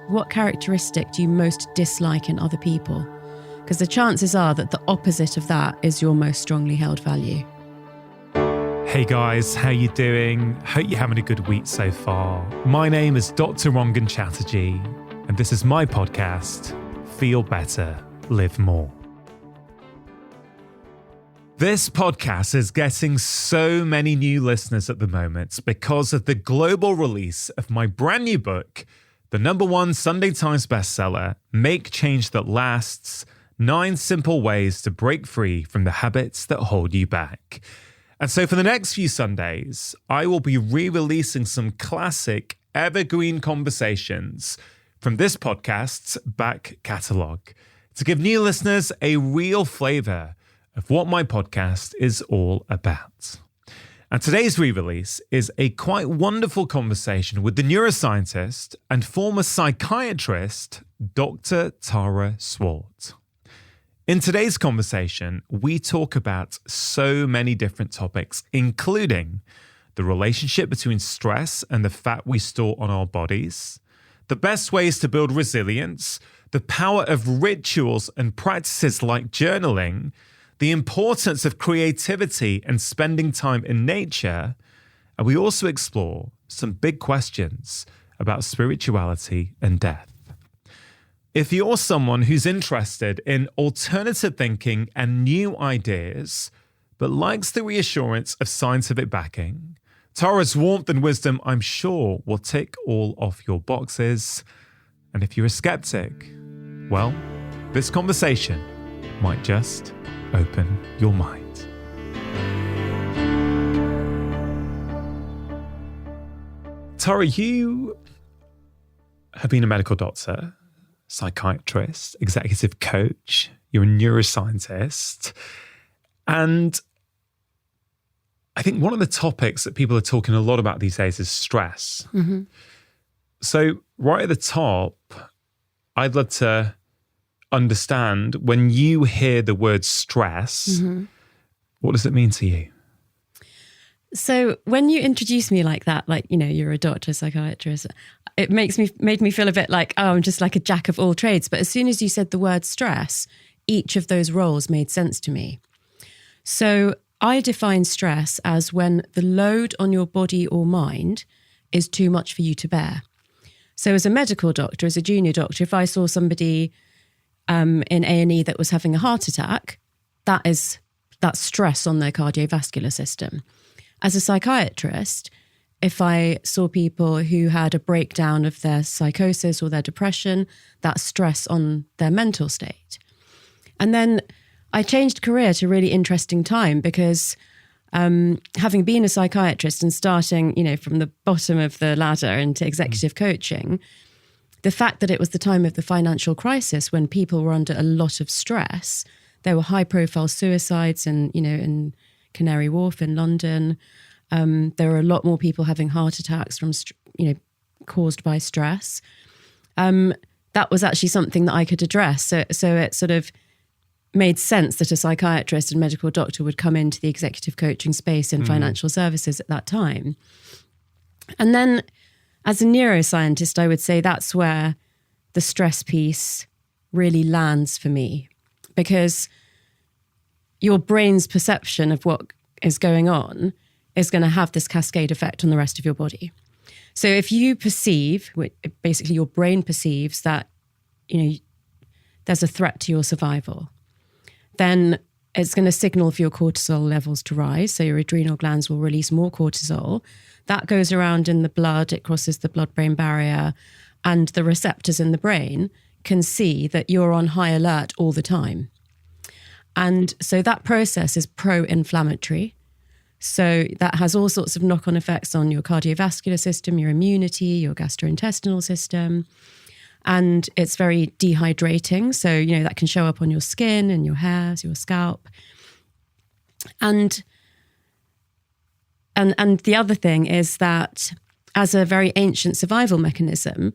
what characteristic do you most dislike in other people? Because the chances are that the opposite of that is your most strongly held value. Hey guys, how you doing? Hope you're having a good week so far. My name is Dr. Rangan Chatterjee, and this is my podcast, Feel Better, Live More. This podcast is getting so many new listeners at the moment because of the global release of my brand new book, the #1 Sunday Times bestseller, Make Change That Lasts, 9 Simple Ways to Break Free from the Habits That Hold You Back. And so for the next few Sundays, I will be re-releasing some classic evergreen conversations from this podcast's back catalogue to give new listeners a real flavour of what my podcast is all about. And today's re-release is a quite wonderful conversation with the neuroscientist and former psychiatrist, Dr. Tara Swart. In today's conversation, we talk about so many different topics, including the relationship between stress and the fat we store on our bodies, the best ways to build resilience, the power of rituals and practices like journaling, the importance of creativity and spending time in nature, and we also explore some big questions about spirituality and death. If you're someone who's interested in alternative thinking and new ideas, but likes the reassurance of scientific backing, Tara's warmth and wisdom, I'm sure, will tick all of your boxes. And if you're a skeptic, well, this conversation might just open your mind. Tara, you have been a medical doctor, psychiatrist, executive coach, you're a neuroscientist. And I think one of the topics that people are talking a lot about these days is stress. Mm-hmm. So right at the top, I'd love to understand, when you hear the word stress, mm-hmm. what does it mean to you? So when you introduce me like that, like, you know, you're a doctor, psychiatrist, it made me feel a bit like, oh, I'm just like a jack of all trades. But as soon as you said the word stress, each of those roles made sense to me. So I define stress as when the load on your body or mind is too much for you to bear. So as a medical doctor, as a junior doctor, if I saw somebody in A&E that was having a heart attack, that's stress on their cardiovascular system. As a psychiatrist, if I saw people who had a breakdown of their psychosis or their depression, that's stress on their mental state. And then I changed career at a really interesting time because having been a psychiatrist and starting, you know, from the bottom of the ladder into executive coaching, the fact that it was the time of the financial crisis when people were under a lot of stress, there were high-profile suicides in Canary Wharf in London. There were a lot more people having heart attacks from, caused by stress. That was actually something that I could address. So it sort of made sense that a psychiatrist and medical doctor would come into the executive coaching space in financial services at that time. And then as a neuroscientist, I would say that's where the stress piece really lands for me, because your brain's perception of what is going on is going to have this cascade effect on the rest of your body. So if you perceive, basically your brain perceives that, there's a threat to your survival, then it's going to signal for your cortisol levels to rise. So your adrenal glands will release more cortisol. That goes around in the blood, it crosses the blood-brain barrier, and the receptors in the brain can see that you're on high alert all the time. And so that process is pro-inflammatory. So that has all sorts of knock-on effects on your cardiovascular system, your immunity, your gastrointestinal system. And it's very dehydrating. So, that can show up on your skin and your hair, your scalp. And the other thing is that as a very ancient survival mechanism,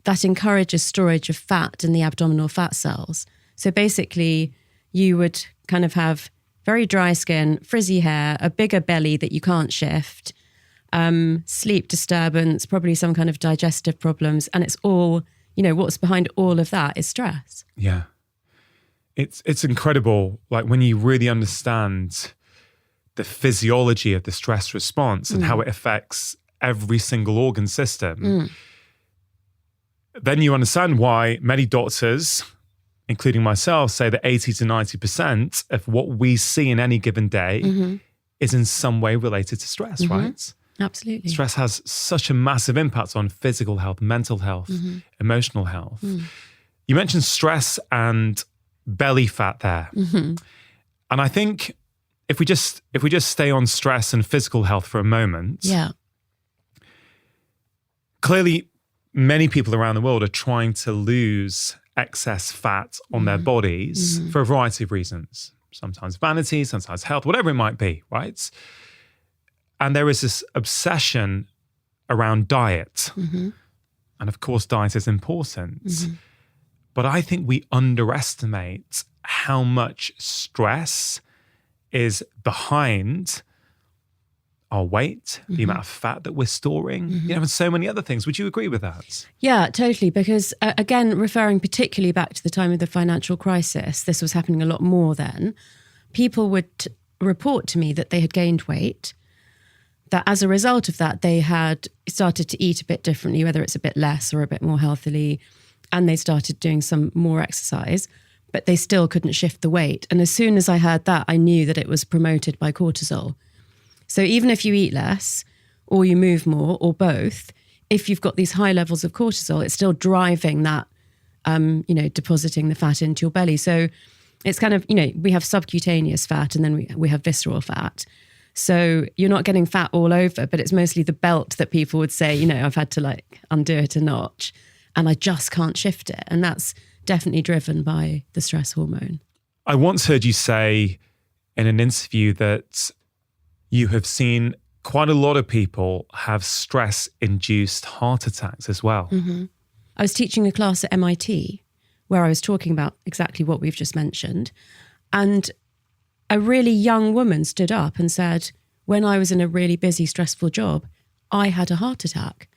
that encourages storage of fat in the abdominal fat cells. So basically, you would kind of have very dry skin, frizzy hair, a bigger belly that you can't shift, sleep disturbance, probably some kind of digestive problems, and it's all, what's behind all of that is stress. Yeah. It's incredible, like when you really understand the physiology of the stress response and how it affects every single organ system, then you understand why many doctors, including myself, say that 80 to 90% of what we see in any given day is in some way related to stress, right? Absolutely. Stress has such a massive impact on physical health, mental health, emotional health. You mentioned stress and belly fat there. And I think if we just stay on stress and physical health for a moment, clearly many people around the world are trying to lose excess fat on their bodies for a variety of reasons. Sometimes vanity, sometimes health, whatever it might be, right? And there is this obsession around diet. And of course, diet is important. But I think we underestimate how much stress is behind our weight, the amount of fat that we're storing, and so many other things. Would you agree with that? Yeah, totally. Because again, referring particularly back to the time of the financial crisis, this was happening a lot more then. People would report to me that they had gained weight, that as a result of that, they had started to eat a bit differently, whether it's a bit less or a bit more healthily, and they started doing some more exercise, but they still couldn't shift the weight. And as soon as I heard that, I knew that it was promoted by cortisol. So even if you eat less or you move more or both, if you've got these high levels of cortisol, it's still driving that, depositing the fat into your belly. So it's kind of, we have subcutaneous fat and then we have visceral fat. So you're not getting fat all over, but it's mostly the belt that people would say, I've had to undo it a notch and I just can't shift it. And that's definitely driven by the stress hormone. I once heard you say in an interview that you have seen quite a lot of people have stress-induced heart attacks as well. I was teaching a class at MIT where I was talking about exactly what we've just mentioned. And a really young woman stood up and said, when I was in a really busy, stressful job, I had a heart attack.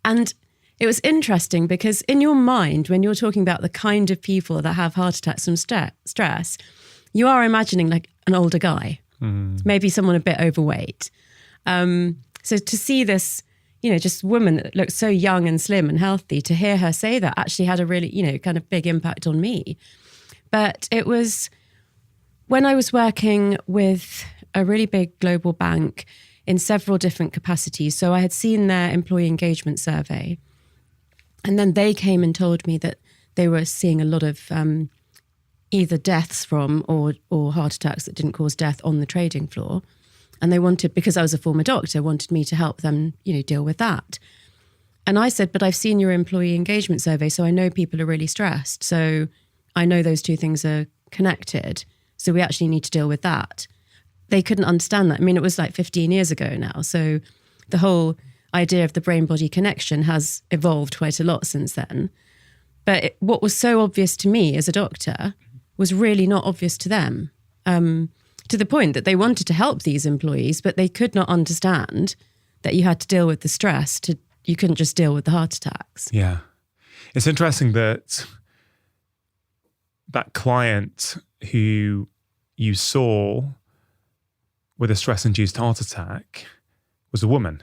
And it was interesting because in your mind, when you're talking about the kind of people that have heart attacks from stress, you are imagining like an older guy, maybe someone a bit overweight. So to see this, just woman that looked so young and slim and healthy, to hear her say that actually had a really, kind of big impact on me. But it was when I was working with a really big global bank in several different capacities. So I had seen their employee engagement survey. And then they came and told me that they were seeing a lot of either deaths from or heart attacks that didn't cause death on the trading floor. And they wanted, because I was a former doctor, wanted me to help them, deal with that. And I said, but I've seen your employee engagement survey, so I know people are really stressed. So I know those two things are connected. So we actually need to deal with that. They couldn't understand that. I mean, it was like 15 years ago now. So the whole idea of the brain-body connection has evolved quite a lot since then. But what was so obvious to me as a doctor was really not obvious to them, to the point that they wanted to help these employees, but they could not understand that you had to deal with the stress. You couldn't just deal with the heart attacks. Yeah. It's interesting that client who you saw with a stress-induced heart attack was a woman.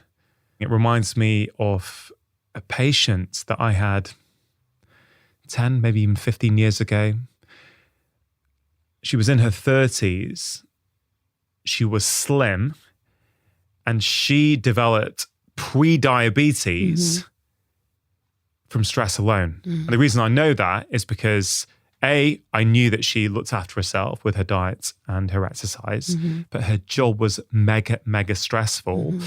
It reminds me of a patient that I had 10, maybe even 15 years ago. She was in her 30s. She was slim and she developed pre-diabetes from stress alone. And the reason I know that is because I knew that she looked after herself with her diet and her exercise, but her job was mega, mega stressful.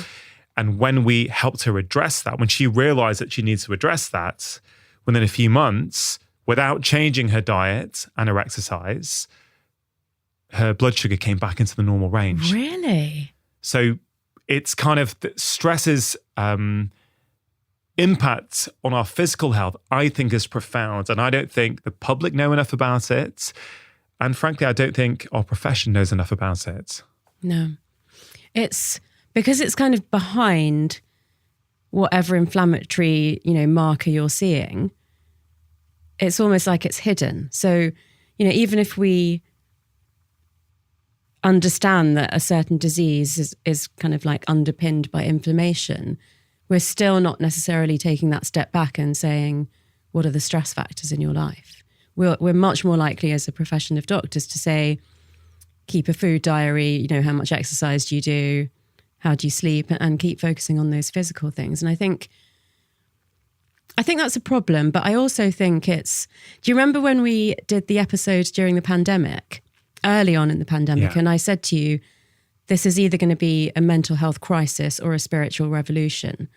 And when we helped her address that, when she realized that she needed to address that, within a few months, without changing her diet and her exercise, her blood sugar came back into the normal range. Really? So it's kind of stress's impact on our physical health, I think, is profound. And I don't think the public know enough about it. And frankly, I don't think our profession knows enough about it. No. It's because it's kind of behind whatever inflammatory, marker you're seeing. it's almost like it's hidden. So, even if we understand that a certain disease is kind of like underpinned by inflammation, we're still not necessarily taking that step back and saying, what are the stress factors in your life? We're much more likely as a profession of doctors to say, keep a food diary, how much exercise do you do? How do you sleep? And keep focusing on those physical things. And I think that's a problem, but I also think do you remember when we did the episode during the pandemic, early on in the pandemic, and I said to you, this is either going to be a mental health crisis or a spiritual revolution.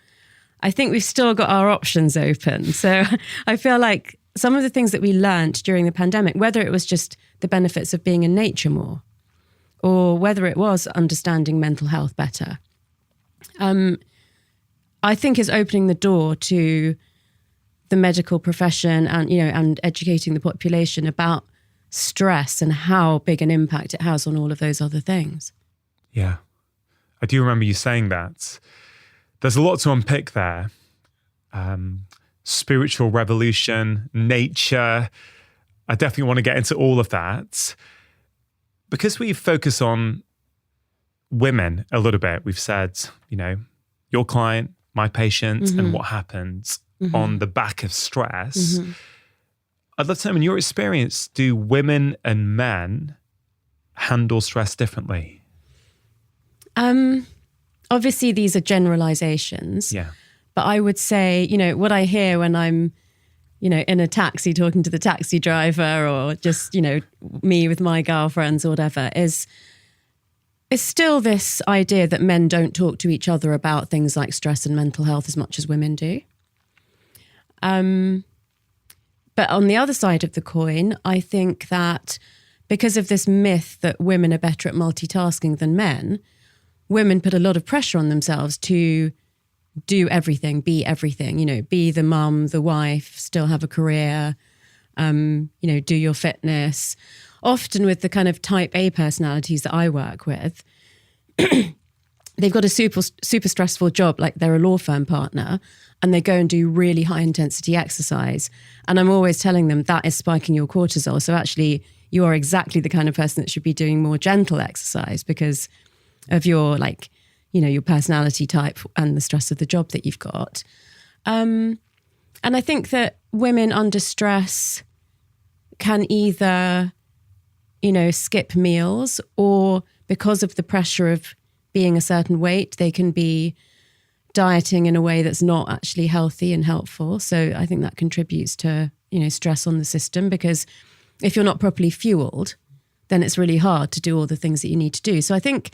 I think we've still got our options open. So I feel like some of the things that we learned during the pandemic, whether it was just the benefits of being in nature more, or whether it was understanding mental health better, I think is opening the door to the medical profession and educating the population about stress and how big an impact it has on all of those other things. Yeah, I do remember you saying that. There's a lot to unpick there. Spiritual revolution, nature. I definitely want to get into all of that. Because we focus on women a little bit, we've said, your client, my patient, and what happens on the back of stress. I'd love to know, in your experience, do women and men handle stress differently? Obviously, these are generalizations. Yeah. But I would say, what I hear when I'm, in a taxi talking to the taxi driver, or just, me with my girlfriends or whatever, is still this idea that men don't talk to each other about things like stress and mental health as much as women do. But on the other side of the coin, I think that because of this myth that women are better at multitasking than men, women put a lot of pressure on themselves to do everything, be everything, be the mum, the wife, still have a career, do your fitness. Often with the kind of type A personalities that I work with, they've got a super stressful job, like they're a law firm partner, and they go and do really high intensity exercise. And I'm always telling them that is spiking your cortisol. So actually you are exactly the kind of person that should be doing more gentle exercise because of your your personality type and the stress of the job that you've got. And I think that women under stress can either, skip meals, or because of the pressure of being a certain weight, they can be dieting in a way that's not actually healthy and helpful. So I think that contributes to, stress on the system, because if you're not properly fueled, then it's really hard to do all the things that you need to do. So I think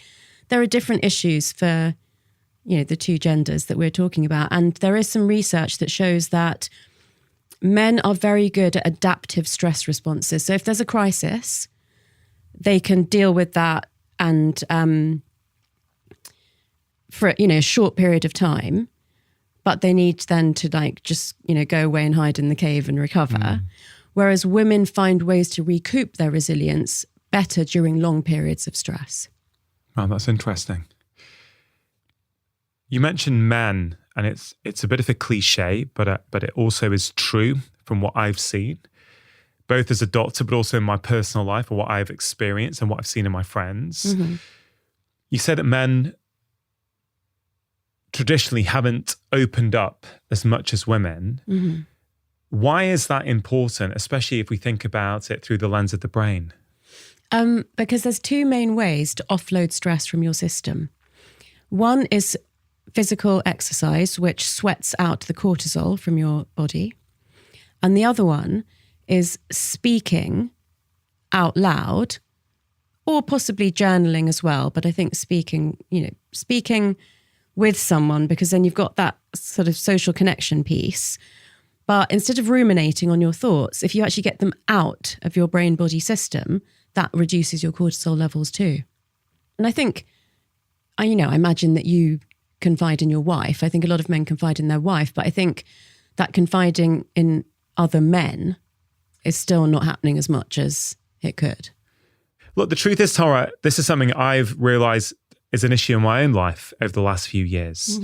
there are different issues for, the two genders that we're talking about. And there is some research that shows that men are very good at adaptive stress responses. So if there's a crisis, they can deal with that and for a short period of time, but they need then to just go away and hide in the cave and recover. Whereas women find ways to recoup their resilience better during long periods of stress. Oh, that's interesting. You mentioned men, and it's a bit of a cliche, but it also is true from what I've seen, both as a doctor, but also in my personal life, or what I've experienced and what I've seen in my friends. You said that men traditionally haven't opened up as much as women. Why is that important, especially if we think about it through the lens of the brain? Because there's two main ways to offload stress from your system. One is physical exercise, which sweats out the cortisol from your body. And the other one is speaking out loud, or possibly journaling as well. But I think speaking with someone, because then you've got that sort of social connection piece. But instead of ruminating on your thoughts, if you actually get them out of your brain-body system, that reduces your cortisol levels too. And I think, I imagine that you confide in your wife. I think a lot of men confide in their wife, but I think that confiding in other men is still not happening as much as it could. Look, the truth is, Tara, this is something I've realized is an issue in my own life over the last few years.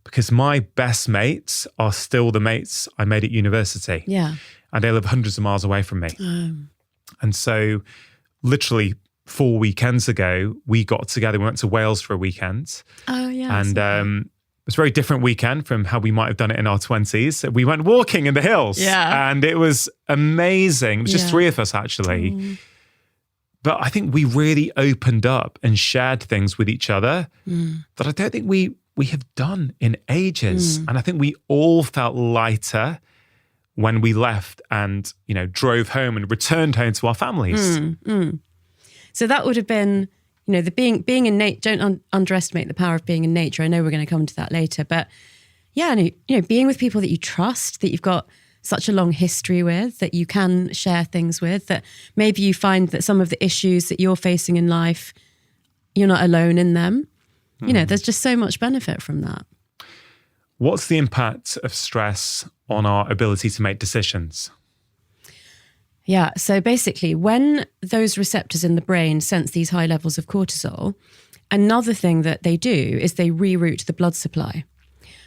because my best mates are still the mates I made at university. Yeah. And they live hundreds of miles away from me. And so literally 4 weekends ago, we got together, we went to Wales for a weekend. Oh, yeah. And it was a very different weekend from how we might have done it in our 20s. We went walking in the hills. Yeah. And it was amazing. It was just 3 of us, actually. But I think we really opened up and shared things with each other that I don't think we have done in ages. And I think we all felt lighter when we left and, drove home and returned home to our families. So that would have been, the being in nature. Don't underestimate the power of being in nature. I know we're going to come to that later, but yeah, being with people that you trust, that you've got such a long history with, that you can share things with, that maybe you find that some of the issues that you're facing in life, you're not alone in them. There's just so much benefit from that. What's the impact of stress on our ability to make decisions? Yeah, so basically when those receptors in the brain sense these high levels of cortisol, another thing that they do is they reroute the blood supply.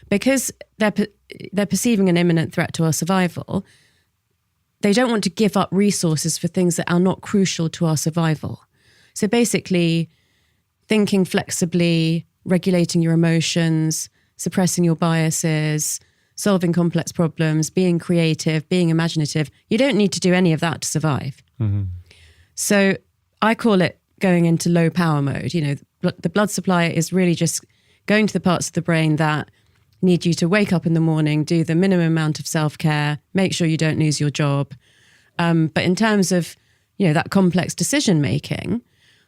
Because they're perceiving an imminent threat to our survival, they don't want to give up resources for things that are not crucial to our survival. So basically, thinking flexibly, regulating your emotions, suppressing your biases, solving complex problems, being creative, being imaginative. You don't need to do any of that to survive. So I call it going into low power mode. The blood supply is really just going to the parts of the brain that need you to wake up in the morning, do the minimum amount of self-care, make sure you don't lose your job. But in terms of, that complex decision making,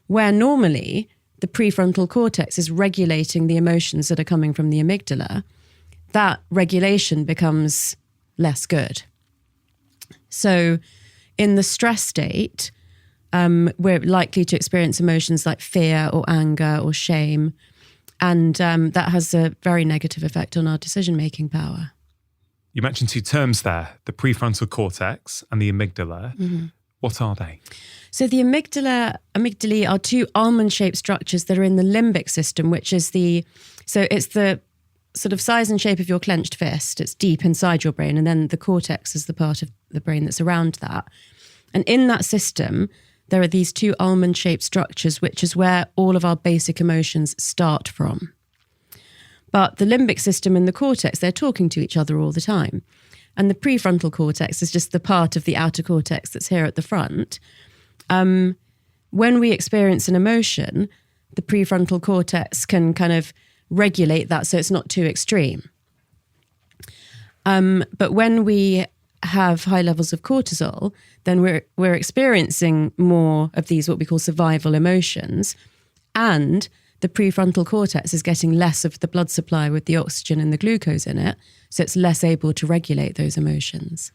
where normally the prefrontal cortex is regulating the emotions that are coming from the amygdala, that regulation becomes less good. So in the stress state, we're likely to experience emotions like fear or anger or shame. And that has a very negative effect on our decision-making power. You mentioned 2 terms there, the prefrontal cortex and the amygdala. What are they? So the amygdalae are 2 almond-shaped structures that are in the limbic system, which is it's the sort of size and shape of your clenched fist. It's deep inside your brain. And then the cortex is the part of the brain that's around that. And in that system, there are these 2 almond-shaped structures, which is where all of our basic emotions start from. But the limbic system and the cortex, they're talking to each other all the time. And the prefrontal cortex is just the part of the outer cortex that's here at the front. When we experience an emotion, the prefrontal cortex can kind of regulate that so it's not too extreme. But when we have high levels of cortisol, then we're experiencing more of these what we call survival emotions, and the prefrontal cortex is getting less of the blood supply with the oxygen and the glucose in it, so it's less able to regulate those emotions.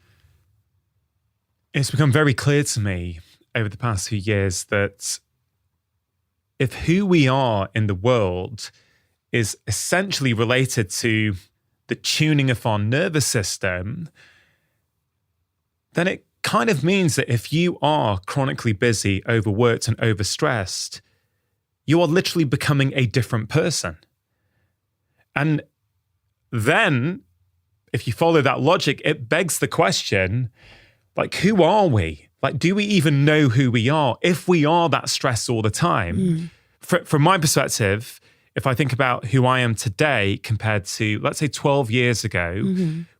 It's become very clear to me over the past few years that if who we are in the world is essentially related to the tuning of our nervous system, then it kind of means that if you are chronically busy, overworked, and overstressed, you are literally becoming a different person. And then, if you follow that logic, it begs the question, like, who are we? Like, do we even know who we are if we are that stressed all the time? From my perspective, if I think about who I am today compared to, let's say, 12 years ago,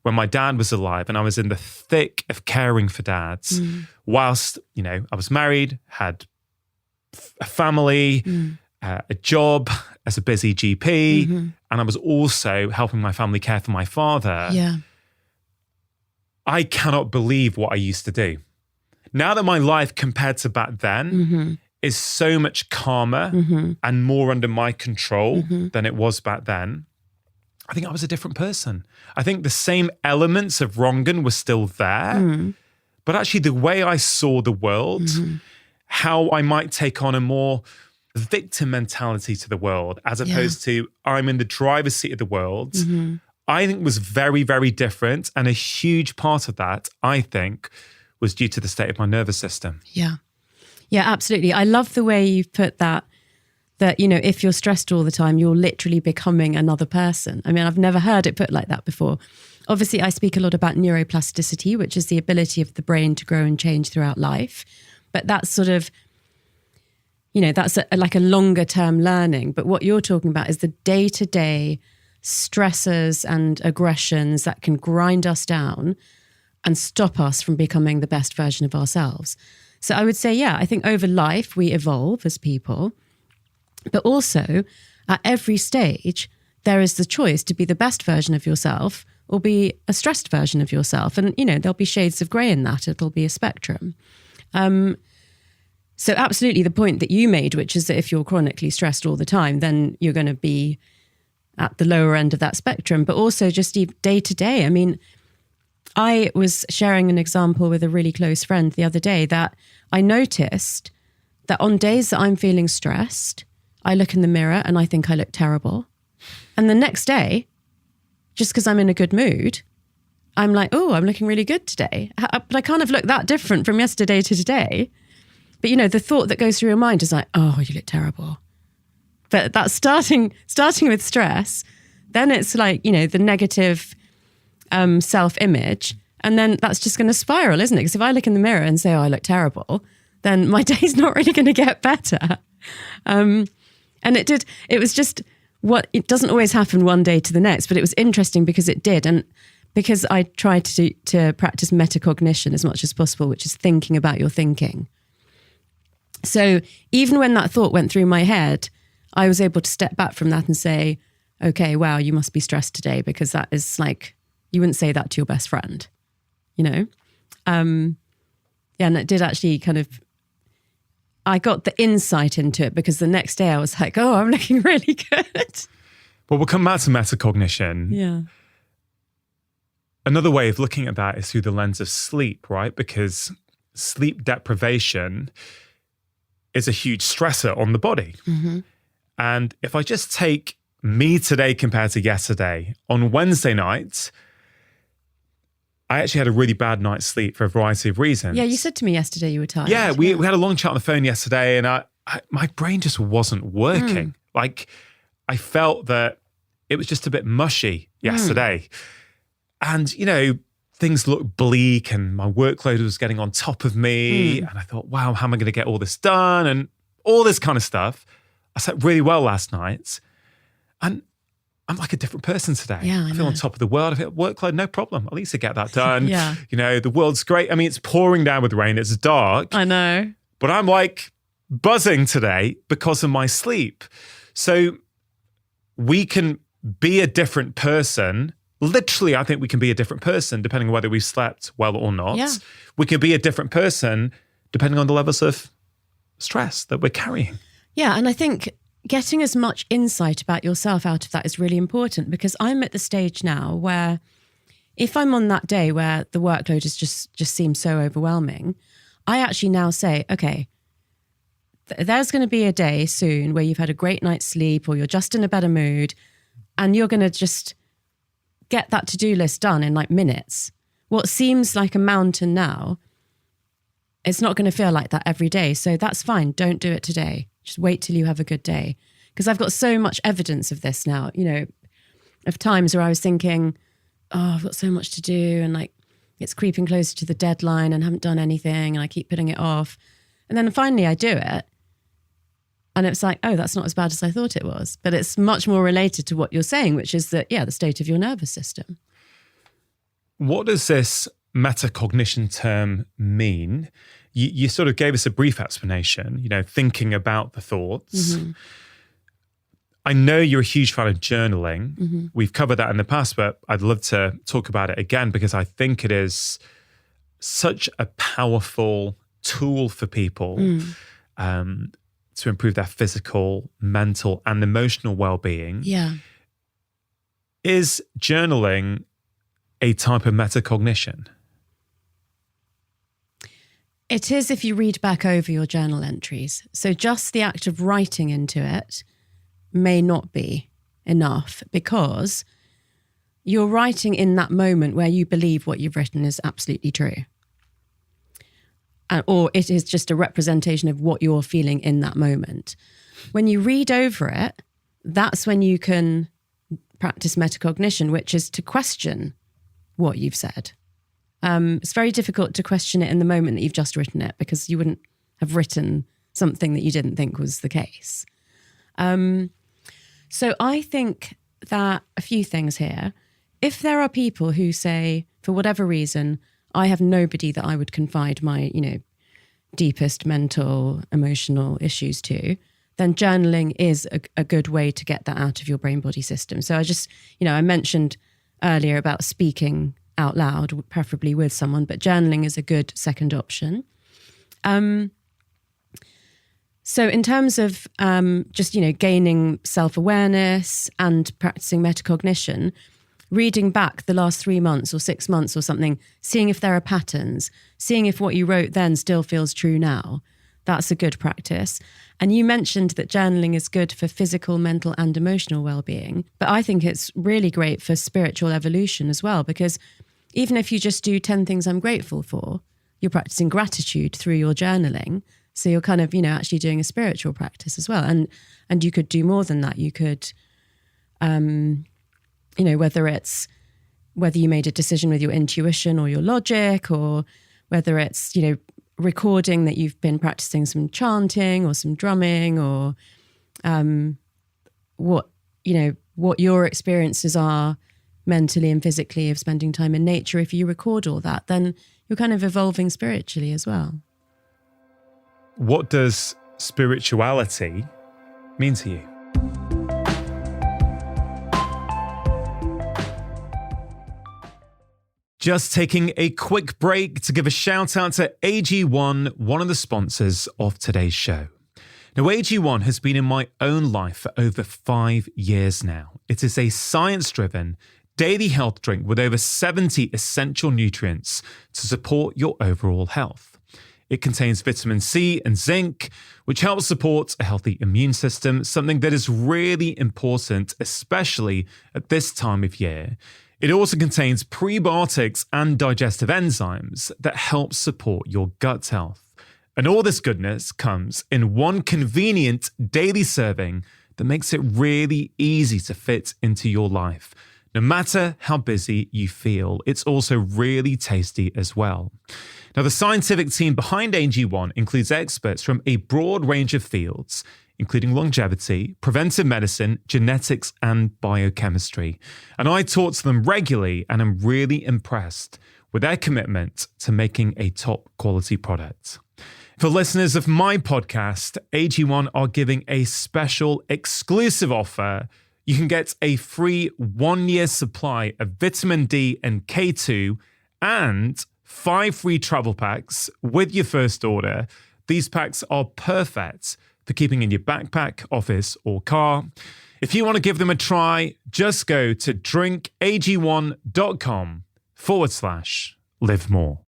when my dad was alive and I was in the thick of caring for dads, whilst, I was married, had a family, a job as a busy GP, and I was also helping my family care for my father. Yeah. I cannot believe what I used to do. Now that my life compared to back then is so much calmer and more under my control than it was back then, I think I was a different person. I think the same elements of Rongan were still there, but actually the way I saw the world, how I might take on a more victim mentality to the world as opposed to I'm in the driver's seat of the world, I think was very, very different. And a huge part of that, I think, was due to the state of my nervous system. Yeah. Yeah, absolutely. I love the way you've put that that, you know, if you're stressed all the time, you're literally becoming another person. I mean, I've never heard it put like that before. Obviously, I speak a lot about neuroplasticity, which is the ability of the brain to grow and change throughout life. But that's sort of, you know, that's like a longer term learning. But what you're talking about is the day-to-day stressors and aggressions that can grind us down and stop us from becoming the best version of ourselves. So I would say, yeah, I think over life we evolve as people, but also at every stage there is the choice to be the best version of yourself or be a stressed version of yourself. And, you know, there'll be shades of grey in that. It'll be a spectrum. So absolutely the point that you made, which is that if you're chronically stressed all the time, then you're going to be at the lower end of that spectrum, but also just day to day. I mean, I was sharing an example with a really close friend the other day that I noticed that on days that I'm feeling stressed, I look in the mirror and I think I look terrible. And the next day, just because I'm in a good mood, I'm like, oh, I'm looking really good today. But I kind of look that different from yesterday to today. But, you know, the thought that goes through your mind is like, oh, you look terrible. But that's starting with stress. Then it's like, you know, the negative self-image. And then that's just going to spiral, isn't it? Because if I look in the mirror and say, oh, I look terrible, then my day's not really going to get better. And it was just it doesn't always happen one day to the next, but it was interesting because it did. And because I tried to practice metacognition as much as possible, which is thinking about your thinking. So even when that thought went through my head, I was able to step back from that and say, okay, wow, you must be stressed today, because that is like, you wouldn't say that to your best friend, you know? Yeah, and it did actually kind of, I got the insight into it because the next day I was like, oh, I'm looking really good. Well, we'll come back to metacognition. Yeah. Another way of looking at that is through the lens of sleep, right? Because sleep deprivation is a huge stressor on the body. Mm-hmm. And if I just take me today compared to yesterday, on Wednesday night, I actually had a really bad night's sleep for a variety of reasons. Yeah, you said to me yesterday you were tired. Yeah, we had a long chat on the phone yesterday, and my brain just wasn't working. Like, I felt that it was just a bit mushy yesterday. And, you know, things looked bleak and my workload was getting on top of me. And I thought, wow, how am I going to get all this done? And all this kind of stuff. I slept really well last night. And I'm like a different person today. Yeah, I feel on top of the world. I feel workload, no problem. At least I get that done. Yeah. You know, the world's great. I mean, it's pouring down with rain. It's dark. I know. But I'm like buzzing today because of my sleep. So we can be a different person. Literally, I think we can be a different person depending on whether we've slept well or not. Yeah. We can be a different person depending on the levels of stress that we're carrying. Yeah, and I think getting as much insight about yourself out of that is really important, because I'm at the stage now where if I'm on that day where the workload is just seems so overwhelming, I actually now say, okay, there's going to be a day soon where you've had a great night's sleep or you're just in a better mood and you're going to just get that to-do list done in like minutes. What seems like a mountain now, it's not going to feel like that every day. So that's fine. Don't do it today. Just wait till you have a good day. Because I've got so much evidence of this now, you know, of times where I was thinking, oh, I've got so much to do and like it's creeping closer to the deadline and I haven't done anything and I keep putting it off. And then finally I do it. And it's like, oh, that's not as bad as I thought it was. But it's much more related to what you're saying, which is that, yeah, the state of your nervous system. What does this metacognition term mean? You sort of gave us a brief explanation, you know, thinking about the thoughts. Mm-hmm. I know you're a huge fan of journaling. Mm-hmm. We've covered that in the past, but I'd love to talk about it again because I think it is such a powerful tool for people to improve their physical, mental, and emotional well-being. Yeah. Is journaling a type of metacognition? It is if you read back over your journal entries. So just the act of writing into it may not be enough because you're writing in that moment where you believe what you've written is absolutely true. Or it is just a representation of what you're feeling in that moment. when you read over it, that's when you can practice metacognition, which is to question what you've said. It's very difficult to question it in the moment that you've just written it, because you wouldn't have written something that you didn't think was the case. So I think that a few things here. If there are people who say, for whatever reason, I have nobody that I would confide my, deepest mental, emotional issues to, then journaling is a good way to get that out of your brain-body system. So I just, I mentioned earlier about speaking out loud, preferably with someone, but journaling is a good second option. So in terms of just, gaining self-awareness and practicing metacognition, reading back the last 3 months or 6 months or something, seeing if there are patterns, seeing if what you wrote then still feels true now, that's a good practice. And you mentioned that journaling is good for physical, mental and emotional well-being, but I think it's really great for spiritual evolution as well, because even if you just do 10 things I'm grateful for, you're practicing gratitude through your journaling. So you're kind of, actually doing a spiritual practice as well. And you could do more than that. You could, whether you made a decision with your intuition or your logic, or whether it's, recording that you've been practicing some chanting or some drumming, or what your experiences are mentally and physically of spending time in nature. If you record all that, then you're kind of evolving spiritually as well. What does spirituality mean to you? Just taking a quick break to give a shout out to AG1, one of the sponsors of today's show. Now, AG1 has been in my own life for over 5 years now. It is a science-driven daily health drink with over 70 essential nutrients to support your overall health. It contains vitamin C and zinc, which helps support a healthy immune system, something that is really important, especially at this time of year. It also contains prebiotics and digestive enzymes that help support your gut health. And all this goodness comes in one convenient daily serving that makes it really easy to fit into your life. No matter how busy you feel, it's also really tasty as well. Now, the scientific team behind AG1 includes experts from a broad range of fields, including longevity, preventive medicine, genetics, and biochemistry. And I talk to them regularly, and I'm really impressed with their commitment to making a top quality product. For listeners of my podcast, AG1 are giving a special exclusive offer. You can get a free 1-year supply of vitamin D and K2 and 5 free travel packs with your first order. These packs are perfect for keeping in your backpack, office, or car. If you want to give them a try, just go to drinkag1.com/live more.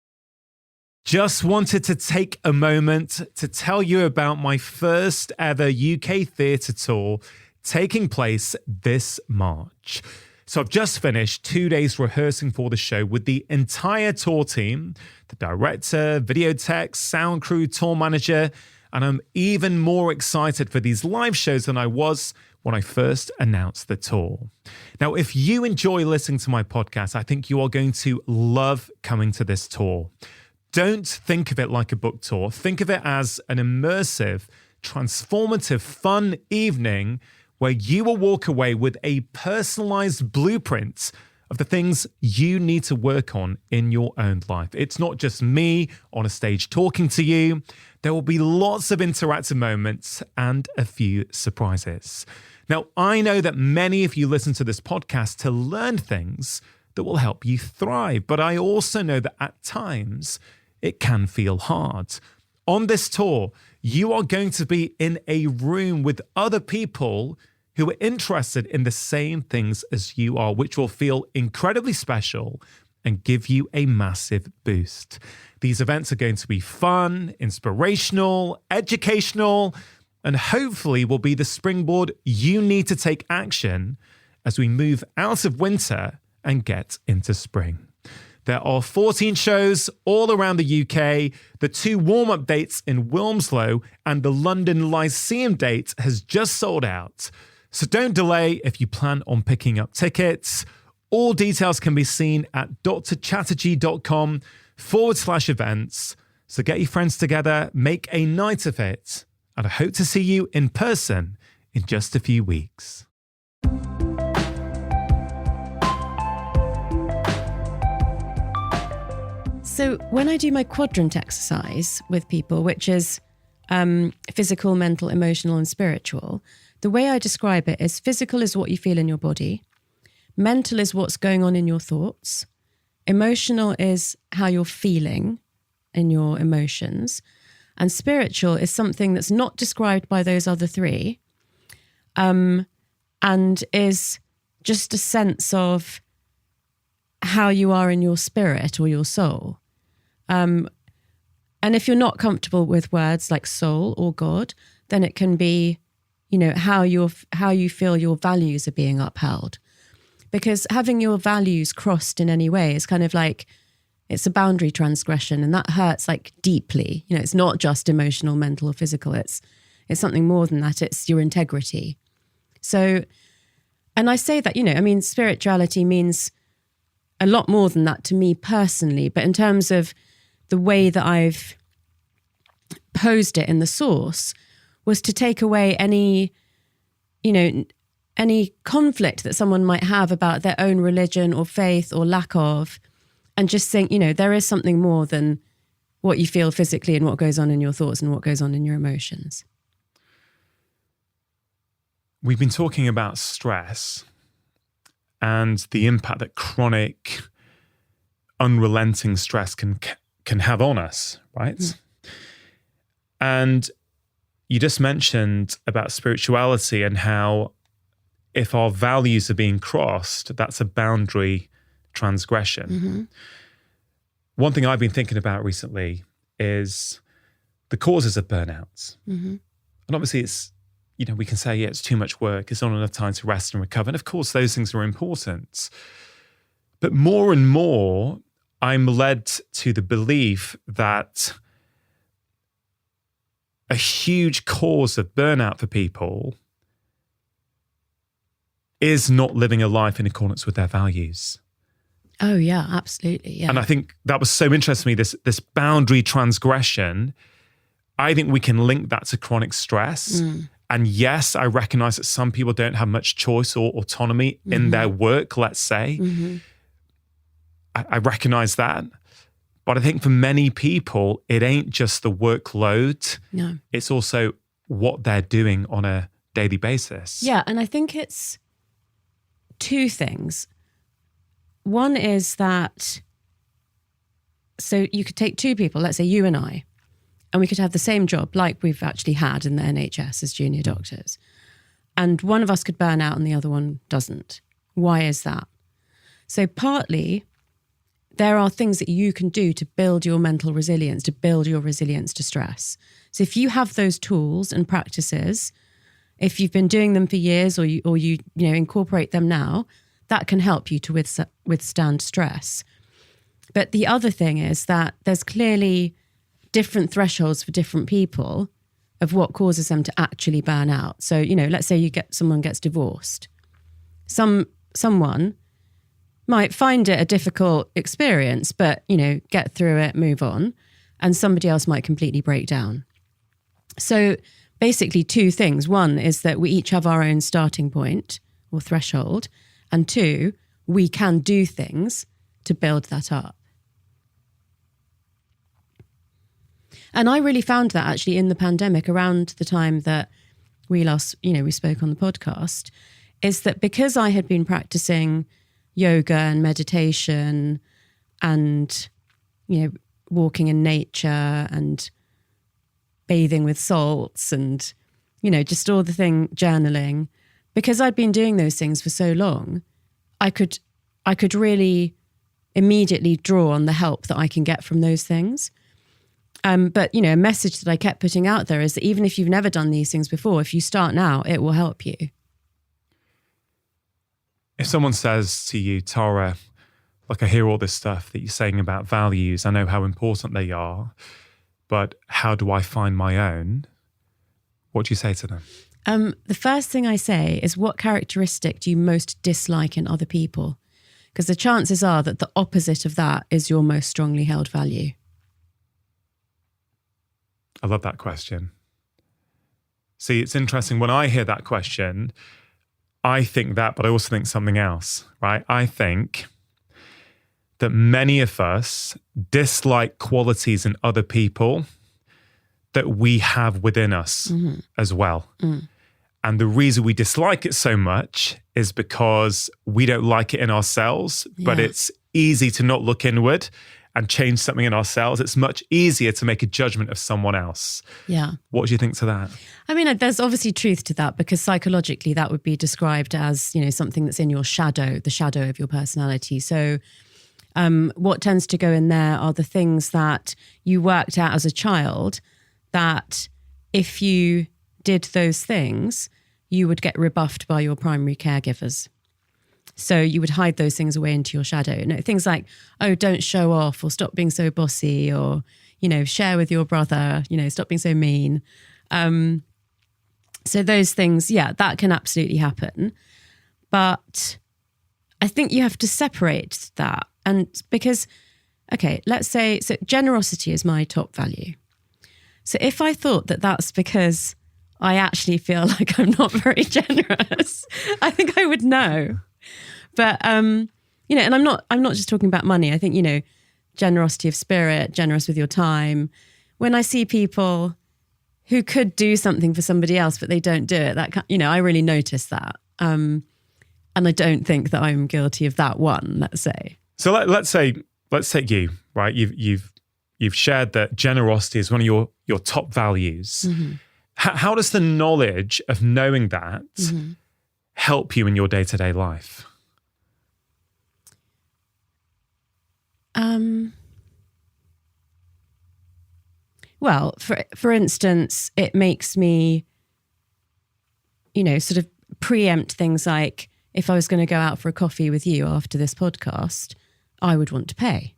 Just wanted to take a moment to tell you about my first ever UK theatre tour taking place this March. So I've just finished 2 days rehearsing for the show with the entire tour team, the director, video tech, sound crew, tour manager, and I'm even more excited for these live shows than I was when I first announced the tour. Now, if you enjoy listening to my podcast, I think you are going to love coming to this tour. Don't think of it like a book tour. Think of it as an immersive, transformative, fun evening where you will walk away with a personalized blueprint of the things you need to work on in your own life. It's not just me on a stage talking to you. There will be lots of interactive moments and a few surprises. Now, I know that many of you listen to this podcast to learn things that will help you thrive, but I also know that at times it can feel hard. On this tour, you are going to be in a room with other people who are interested in the same things as you are, which will feel incredibly special and give you a massive boost. These events are going to be fun, inspirational, educational, and hopefully will be the springboard you need to take action as we move out of winter and get into spring. There are 14 shows all around the UK, the 2 warm-up dates in Wilmslow, and the London Lyceum date has just sold out. So don't delay if you plan on picking up tickets. All details can be seen at drchatterjee.com/events. So get your friends together, make a night of it, and I hope to see you in person in just a few weeks. So when I do my quadrant exercise with people, which is physical, mental, emotional, and spiritual, the way I describe it is physical is what you feel in your body. Mental is what's going on in your thoughts. Emotional is how you're feeling in your emotions. And spiritual is something that's not described by those other 3, and is just a sense of how you are in your spirit or your soul. And if you're not comfortable with words like soul or God, then it can be, how you feel your values are being upheld. Because having your values crossed in any way is kind of like, it's a boundary transgression, and that hurts like deeply. It's not just emotional, mental, or physical. It's something more than that. It's your integrity. So, and I say that, spirituality means a lot more than that to me personally, but in terms of the way that I've posed it in the source was to take away any conflict that someone might have about their own religion or faith or lack of, and just think, there is something more than what you feel physically and what goes on in your thoughts and what goes on in your emotions. We've been talking about stress and the impact that chronic, unrelenting stress can have on us, right? Mm. And you just mentioned about spirituality and how if our values are being crossed, that's a boundary transgression. Mm-hmm. One thing I've been thinking about recently is the causes of burnout. Mm-hmm. And obviously it's, we can say, it's too much work, it's not enough time to rest and recover. And of course, those things are important. But more and more, I'm led to the belief that a huge cause of burnout for people is not living a life in accordance with their values. Oh, yeah, absolutely. Yeah. And I think that was so interesting to me, this boundary transgression. I think we can link that to chronic stress. Mm. And yes, I recognize that some people don't have much choice or autonomy mm-hmm. in their work, let's say. Mm-hmm. I recognize that. But I think for many people, it ain't just the workload. No. It's also what they're doing on a daily basis. Yeah, and I think it's 2 things. One is that, so you could take 2 people, let's say you and I, and we could have the same job like we've actually had in the NHS as junior doctors. And one of us could burn out and the other one doesn't. Why is that? So partly, there are things that you can do to build your mental resilience, to build your resilience to stress. So if you have those tools and practices, if you've been doing them for years or you incorporate them now, that can help you to withstand stress. But the other thing is that there's clearly different thresholds for different people of what causes them to actually burn out. So, let's say someone gets divorced. Someone might find it a difficult experience, but, get through it, move on. And somebody else might completely break down. So basically 2 things. One is that we each have our own starting point or threshold. And 2, we can do things to build that up. And I really found that actually in the pandemic, around the time that we spoke on the podcast, is that because I had been practicing yoga and meditation and, walking in nature and bathing with salts and, just all the journaling, because I'd been doing those things for so long, I could really immediately draw on the help that I can get from those things. But, a message that I kept putting out there is that even if you've never done these things before, if you start now, it will help you. If someone says to you, Tara, like I hear all this stuff that you're saying about values. I know how important they are, but how do I find my own? What do you say to them? The first thing I say is, what characteristic do you most dislike in other people? Because the chances are that the opposite of that is your most strongly held value. I love that question. See, it's interesting. When I hear that question, I think that, but I also think something else, right? I think that many of us dislike qualities in other people that we have within us as well. And the reason we dislike it so much is because we don't like it in ourselves, but it's easy to not look inward and change something in ourselves. It's much easier to make a judgment of someone else. Yeah. What do you think to that? I mean, there's obviously truth to that, because psychologically that would be described as, something that's in your shadow, the shadow of your personality. So what tends to go in there are the things that you worked out as a child, that if you did those things, you would get rebuffed by your primary caregivers. So you would hide those things away into your shadow. Things like, oh, don't show off, or stop being so bossy, or, share with your brother, stop being so mean. So those things, that can absolutely happen. But I think you have to separate that. And because, okay, let's say, so generosity is my top value. So if I thought that that's because I actually feel like I'm not very generous, I think I would know. But, and I'm not just talking about money. I think, generosity of spirit, generous with your time. When I see people who could do something for somebody else, but they don't do it, I really notice that. And I don't think that I'm guilty of that one, let's say. So let's take you, right? You've shared that generosity is one of your top values. How does the knowledge of knowing that help you in your day-to-day life? Well, for instance, it makes me, sort of preempt things like, if I was going to go out for a coffee with you after this podcast, I would want to pay.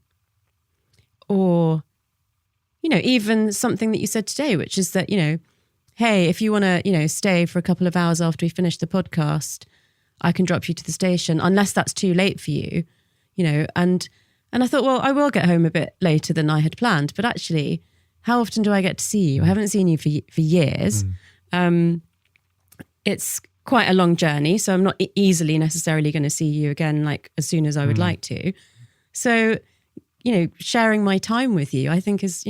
Or, even something that you said today, which is that, hey, if you want to, stay for a couple of hours after we finish the podcast, I can drop you to the station, unless that's too late for you, and I thought, well, I will get home a bit later than I had planned, but actually, how often do I get to see you? I haven't seen you for years. It's quite a long journey, so I'm not easily necessarily going to see you again, like as soon as I would like to. So, sharing my time with you, I think is,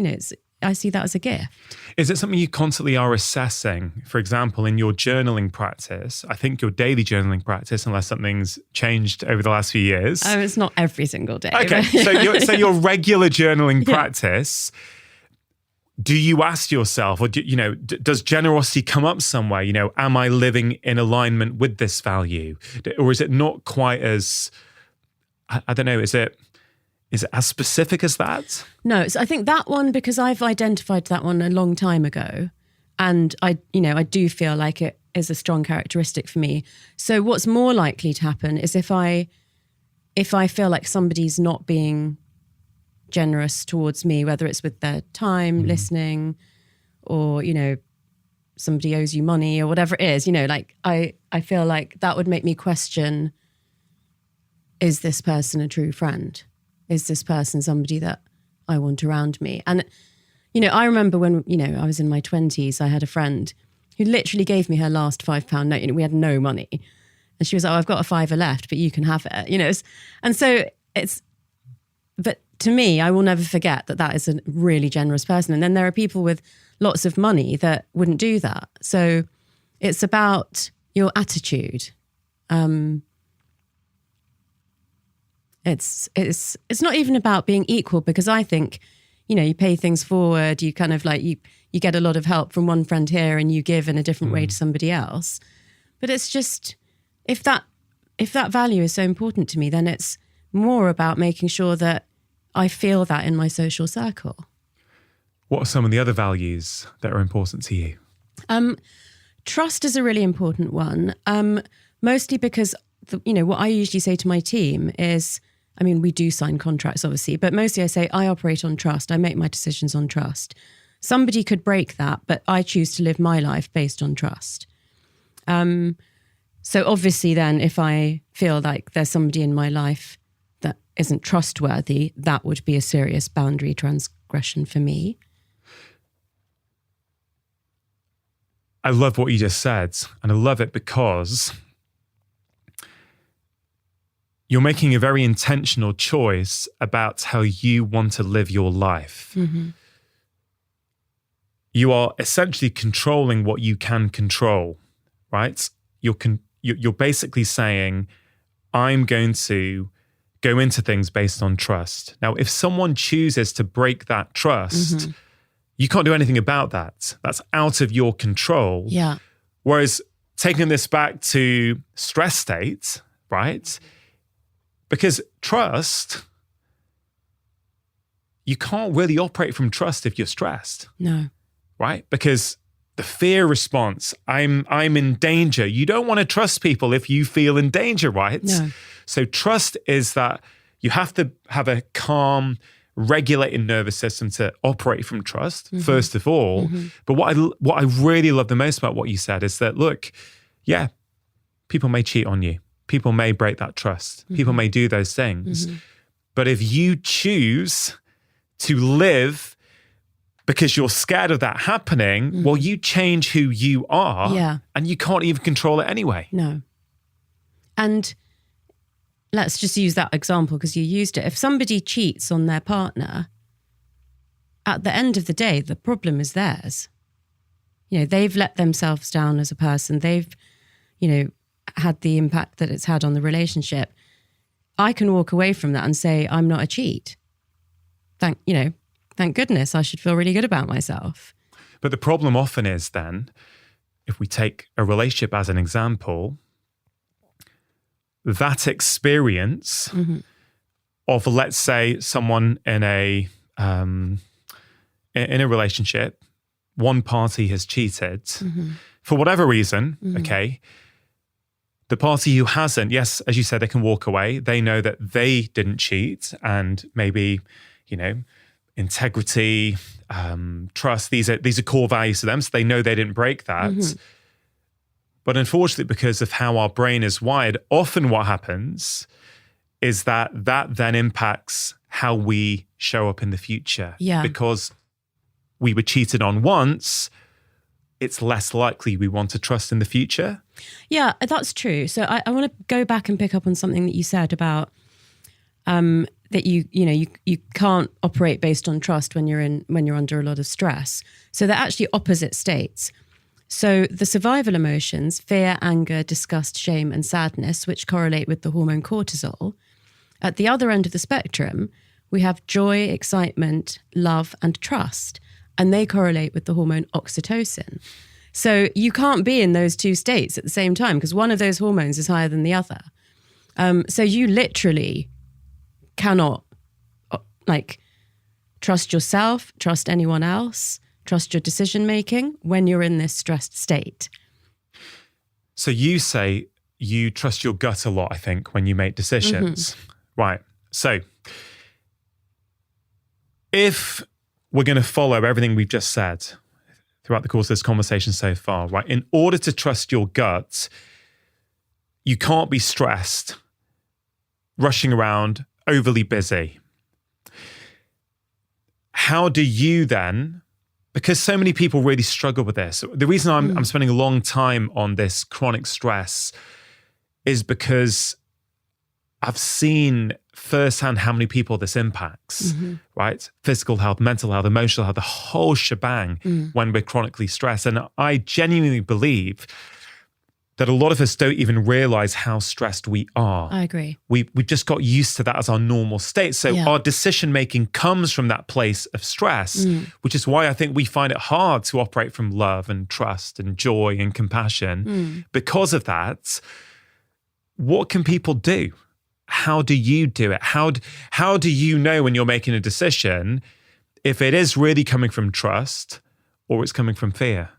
I see that as a gift. Is it something you constantly are assessing? For example, in your journaling practice, I think your daily journaling practice, unless something's changed over the last few years. Oh, it's not every single day. Okay, so your regular journaling practice, do you ask yourself, or does generosity come up somewhere? Am I living in alignment with this value? Or is it not quite as, I don't know, is it as specific as that? No, so I think that one, because I've identified that one a long time ago, and I do feel like it is a strong characteristic for me. So what's more likely to happen is if I feel like somebody's not being generous towards me, whether it's with their time, listening, or, somebody owes you money or whatever it is, I feel like that would make me question, is this person a true friend? Is this person somebody that I want around me? And, I remember when, I was in my 20s, I had a friend who literally gave me her last £5 note. We had no money. And she was like, oh, I've got a fiver left, but you can have it, And so but to me, I will never forget that is a really generous person. And then there are people with lots of money that wouldn't do that. So it's about your attitude. It's not even about being equal, because I think, you pay things forward, you kind of like, you get a lot of help from one friend here and you give in a different way to somebody else. But it's just, if that value is so important to me, then it's more about making sure that I feel that in my social circle. What are some of the other values that are important to you? Trust is a really important one, mostly because, what I usually say to my team is, I mean, we do sign contracts, obviously, but mostly I say I operate on trust. I make my decisions on trust. Somebody could break that, but I choose to live my life based on trust. So obviously then if I feel like there's somebody in my life that isn't trustworthy, that would be a serious boundary transgression for me. I love what you just said, and I love it because you're making a very intentional choice about how you want to live your life. Mm-hmm. You are essentially controlling what you can control, right? You're basically saying, I'm going to go into things based on trust. Now, if someone chooses to break that trust, Mm-hmm. you can't do anything about that. That's out of your control. Yeah. Whereas taking this back to stress state, right? Because trust, you can't really operate from trust if you're stressed. No. Right? Because the fear response, I'm in danger. You don't want to trust people if you feel in danger, right? No. So trust is that you have to have a calm, regulated nervous system to operate from trust, first of all. Mm-hmm. But what I really love the most about what you said is that, look, yeah, people may cheat on you. People may break that trust. Mm-hmm. People may do those things. Mm-hmm. But if you choose to live because you're scared of that happening, well, you change who you are, and you can't even control it anyway. No. And let's just use that example because you used it. If somebody cheats on their partner, at the end of the day, the problem is theirs. You know, they've let themselves down as a person. They've, you know, had the impact that it's had on the relationship. I can walk away from that and say, I'm not a cheat. Thank goodness, I should feel really good about myself. But the problem often is then, if we take a relationship as an example, that experience of, let's say, someone in a relationship, one party has cheated for whatever reason, okay? The party who hasn't, yes, as you said, they can walk away. They know that they didn't cheat, and maybe, you know, integrity, trust, these are core values to them, so they know they didn't break that. But unfortunately, because of how our brain is wired, often what happens is that then impacts how we show up in the future. Yeah. Because we were cheated on once, it's less likely we want to trust in the future. Yeah, that's true. So I want to go back and pick up on something that you said about that you can't operate based on trust when you're under a lot of stress. So they're actually opposite states. So the survival emotions, fear, anger, disgust, shame, and sadness, which correlate with the hormone cortisol. At the other end of the spectrum, we have joy, excitement, love, and trust, and they correlate with the hormone oxytocin. So you can't be in those two states at the same time because one of those hormones is higher than the other. So you literally cannot trust yourself, trust anyone else, trust your decision-making when you're in this stressed state. So you say you trust your gut a lot, I think, when you make decisions. Right. So if we're going to follow everything we've just said throughout the course of this conversation so far, right, in order to trust your gut, you can't be stressed, rushing around, overly busy. How do you then, because so many people really struggle with this. The reason I'm spending a long time on this chronic stress is because I've seen firsthand how many people this impacts, right? Physical health, mental health, emotional health, the whole shebang when we're chronically stressed. And I genuinely believe that a lot of us don't even realize how stressed we are. I agree. We just got used to that as our normal state. So our decision-making comes from that place of stress, which is why I think we find it hard to operate from love and trust and joy and compassion. Because of that, what can people do? How do you do it? How do you know when you're making a decision if it is really coming from trust or it's coming from fear?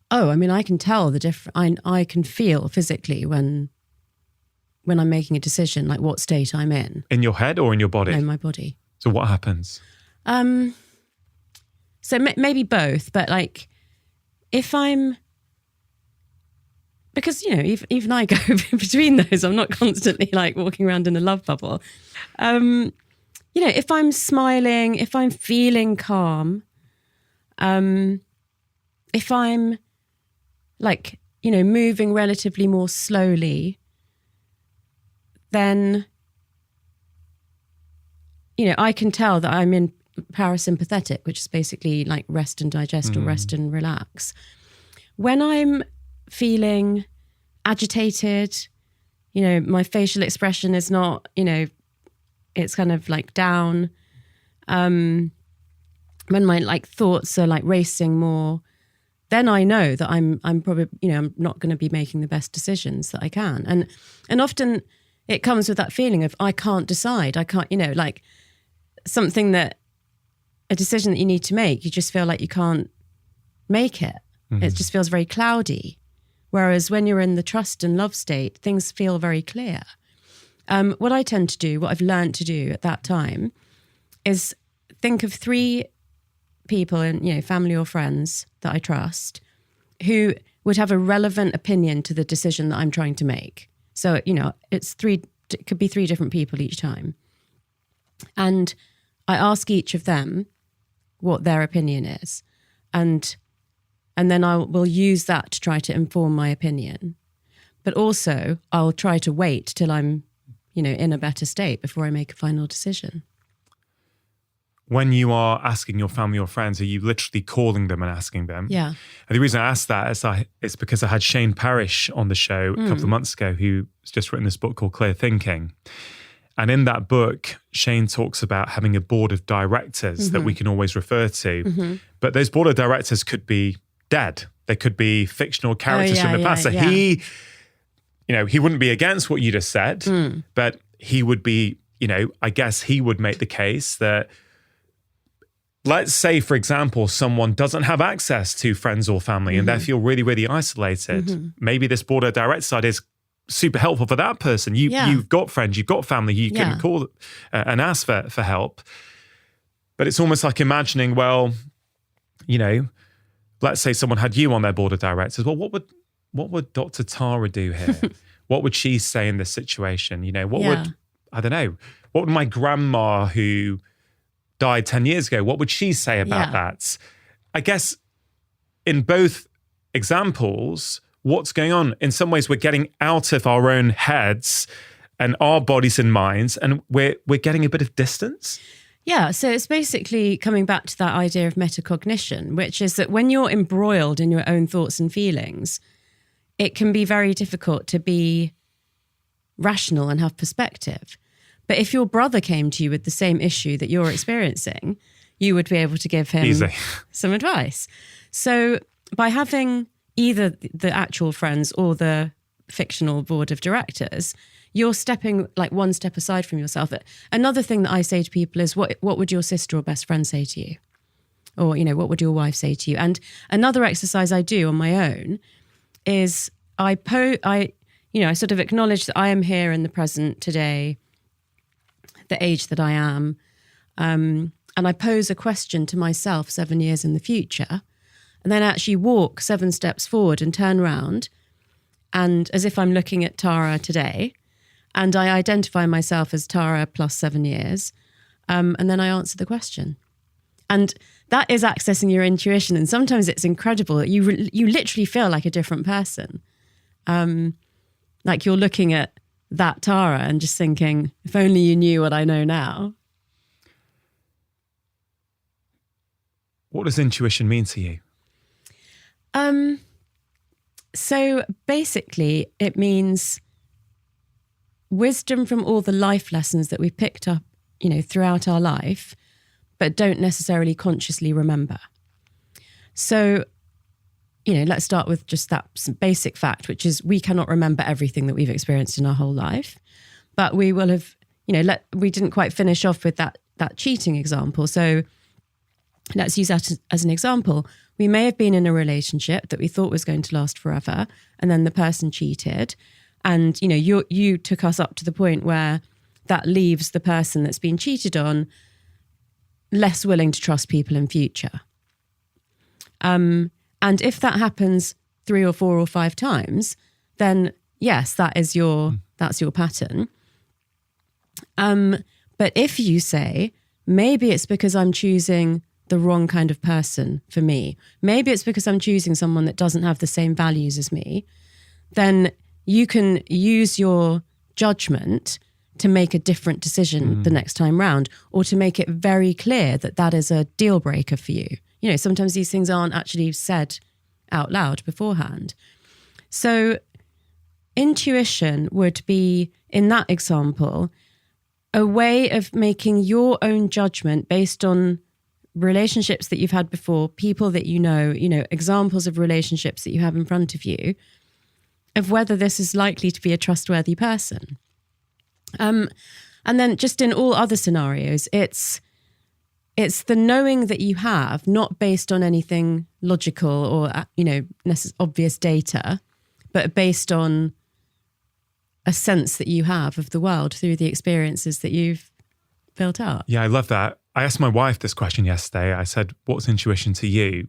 Oh, I mean, I can tell the difference. I can feel physically when when I'm making a decision, like what state I'm in. In your head or in your body? No, my body. So what happens? So maybe both, but like if I'm, because, you know, even I go between those, I'm not constantly like walking around in a love bubble. You know, if I'm smiling, if I'm feeling calm, if I'm like, you know, moving relatively more slowly, then, you know, I can tell that I'm in parasympathetic, which is basically like rest and digest or rest and relax. When I'm feeling agitated, you know, my facial expression is not, you know, it's kind of like down. When my like thoughts are like racing more, then I know that I'm probably, you know, I'm not going to be making the best decisions that I can. And often it comes with that feeling of I can't decide. I can't, you know, like something that, a decision that you need to make, you just feel like you can't make it. It just feels very cloudy. Whereas when you're in the trust and love state, things feel very clear. What I tend to do, what I've learned to do at that time, is think of 3 people, and, you know, family or friends that I trust, who would have a relevant opinion to the decision that I'm trying to make. So, you know, it could be 3 different people each time. And I ask each of them what their opinion is. And then I will use that to try to inform my opinion. But also I'll try to wait till I'm, you know, in a better state before I make a final decision. When you are asking your family or friends, are you literally calling them and asking them? Yeah. And the reason I asked that is because I had Shane Parrish on the show a couple of months ago, who's just written this book called Clear Thinking. And in that book, Shane talks about having a board of directors that we can always refer to. But those board of directors could be dead. They could be fictional characters from the past. So he, you know, he wouldn't be against what you just said, but he would be, you know, I guess he would make the case that, let's say, for example, someone doesn't have access to friends or family and they feel really, really isolated. Maybe this board of directors side is super helpful for that person. You've got friends, you've got family, you can call and ask for help. But it's almost like imagining, well, you know, let's say someone had you on their board of directors. Well, what would Dr. Tara do here? What would she say in this situation? You know, what would my grandma who died 10 years ago, what would she say about that? I guess in both examples, what's going on? In some ways, we're getting out of our own heads and our bodies and minds, and we're getting a bit of distance. Yeah, so it's basically coming back to that idea of metacognition, which is that when you're embroiled in your own thoughts and feelings, it can be very difficult to be rational and have perspective. But if your brother came to you with the same issue that you're experiencing, you would be able to give him some advice. So by having either the actual friends or the fictional board of directors, you're stepping like one step aside from yourself. Another thing that I say to people is, what would your sister or best friend say to you? Or, you know, what would your wife say to you? And another exercise I do on my own is I sort of acknowledge that I am here in the present today, the age that I am, and I pose a question to myself 7 years in the future, and then actually walk 7 steps forward and turn around, and as if I'm looking at Tara today, and I identify myself as Tara plus 7 years, and then I answer the question. And that is accessing your intuition, and sometimes it's incredible. You literally feel like a different person. Like you're looking at that Tara and just thinking, if only you knew what I know now. What does intuition mean to you? So basically it means wisdom from all the life lessons that we've picked up, you know, throughout our life, but don't necessarily consciously remember. So, you know, let's start with just that basic fact, which is we cannot remember everything that we've experienced in our whole life, but we will have, you know, we didn't quite finish off with that cheating example. So let's use that as an example. We may have been in a relationship that we thought was going to last forever, and then the person cheated, And, you took us up to the point where that leaves the person that's been cheated on less willing to trust people in future. And if that happens 3 or 4 or 5 times, then yes, that's your pattern. But if you say, maybe it's because I'm choosing the wrong kind of person for me, maybe it's because I'm choosing someone that doesn't have the same values as me, then you can use your judgment to make a different decision the next time round, or to make it very clear that that is a deal breaker for you. Sometimes these things aren't actually said out loud beforehand. So intuition would be, in that example, a way of making your own judgment based on relationships that you've had before, people that examples of relationships that you have in front of you, of whether this is likely to be a trustworthy person. And then just in all other scenarios, it's the knowing that you have, not based on anything logical or, obvious data, but based on a sense that you have of the world through the experiences that you've built up. Yeah, I love that. I asked my wife this question yesterday. I said, what's intuition to you?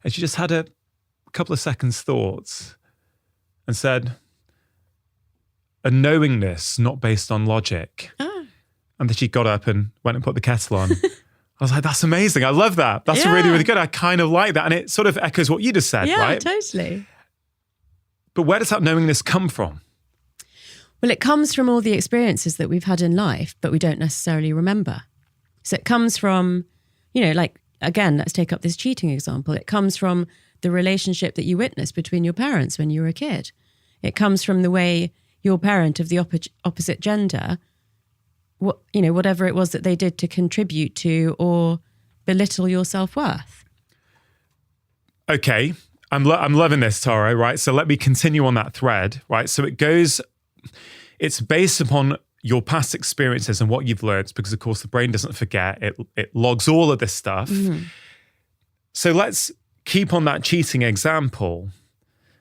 And she just had a couple of seconds thoughts and said, a knowingness not based on logic. Oh. And then she got up and went and put the kettle on. I was like, that's amazing. I love that. That's really, really good. I kind of like that. And it sort of echoes what you just said, right? Yeah, totally. But where does that knowingness come from? Well, it comes from all the experiences that we've had in life, but we don't necessarily remember. So it comes from, again, let's take up this cheating example. It comes from the relationship that you witnessed between your parents when you were a kid. It comes from the way your parent of the opposite gender, whatever it was that they did to contribute to or belittle your self-worth. Okay, I'm loving this, Tara, right? So let me continue on that thread, right? So it's based upon your past experiences and what you've learned, because of course the brain doesn't forget, it logs all of this stuff. Mm-hmm. So let's keep on that cheating example.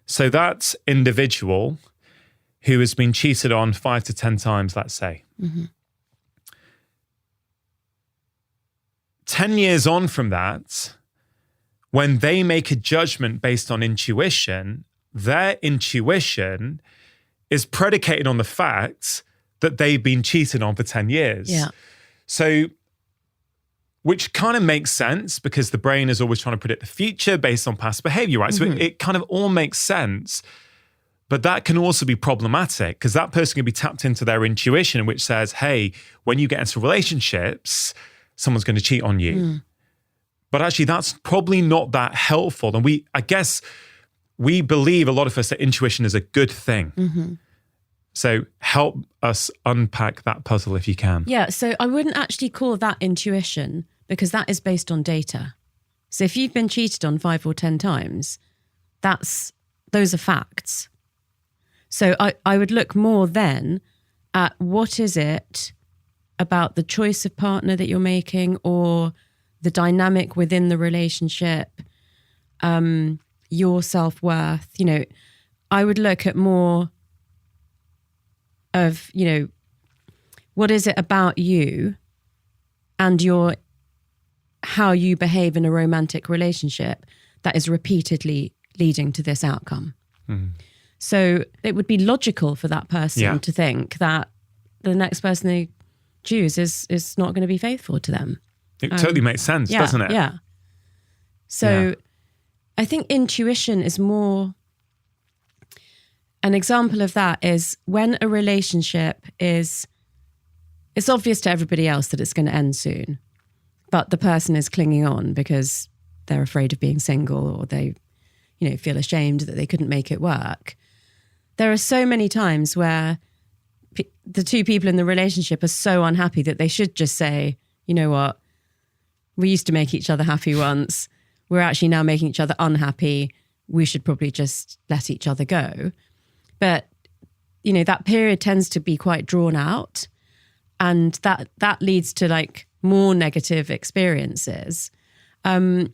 So that individual who has been cheated on 5 to 10 times, let's say. Mm-hmm. 10 years on from that, when they make a judgment based on intuition, their intuition is predicated on the fact that they've been cheated on for 10 years. Yeah. So, which kind of makes sense because the brain is always trying to predict the future based on past behavior, right? Mm-hmm. So it kind of all makes sense. But that can also be problematic because that person can be tapped into their intuition, which says, hey, when you get into relationships, someone's going to cheat on you. Mm. But actually, that's probably not that helpful. And I guess we believe, a lot of us, that intuition is a good thing. Mm-hmm. So help us unpack that puzzle if you can. Yeah, so I wouldn't actually call that intuition because that is based on data. So if you've been cheated on 5 or 10 times, those are facts. So I would look more then at what is it about the choice of partner that you're making or the dynamic within the relationship, your self-worth. I would look at more of, what is it about you and how you behave in a romantic relationship that is repeatedly leading to this outcome. Mm. So it would be logical for that person to think that the next person they choose is not going to be faithful to them. It totally makes sense, doesn't it? Yeah. So I think intuition is more... An example of that is when a relationship it's obvious to everybody else that it's going to end soon, but the person is clinging on because they're afraid of being single or they, feel ashamed that they couldn't make it work. There are so many times where the two people in the relationship are so unhappy that they should just say, you know what, we used to make each other happy once. We're actually now making each other unhappy. We should probably just let each other go. But, that period tends to be quite drawn out and that leads to more negative experiences. And,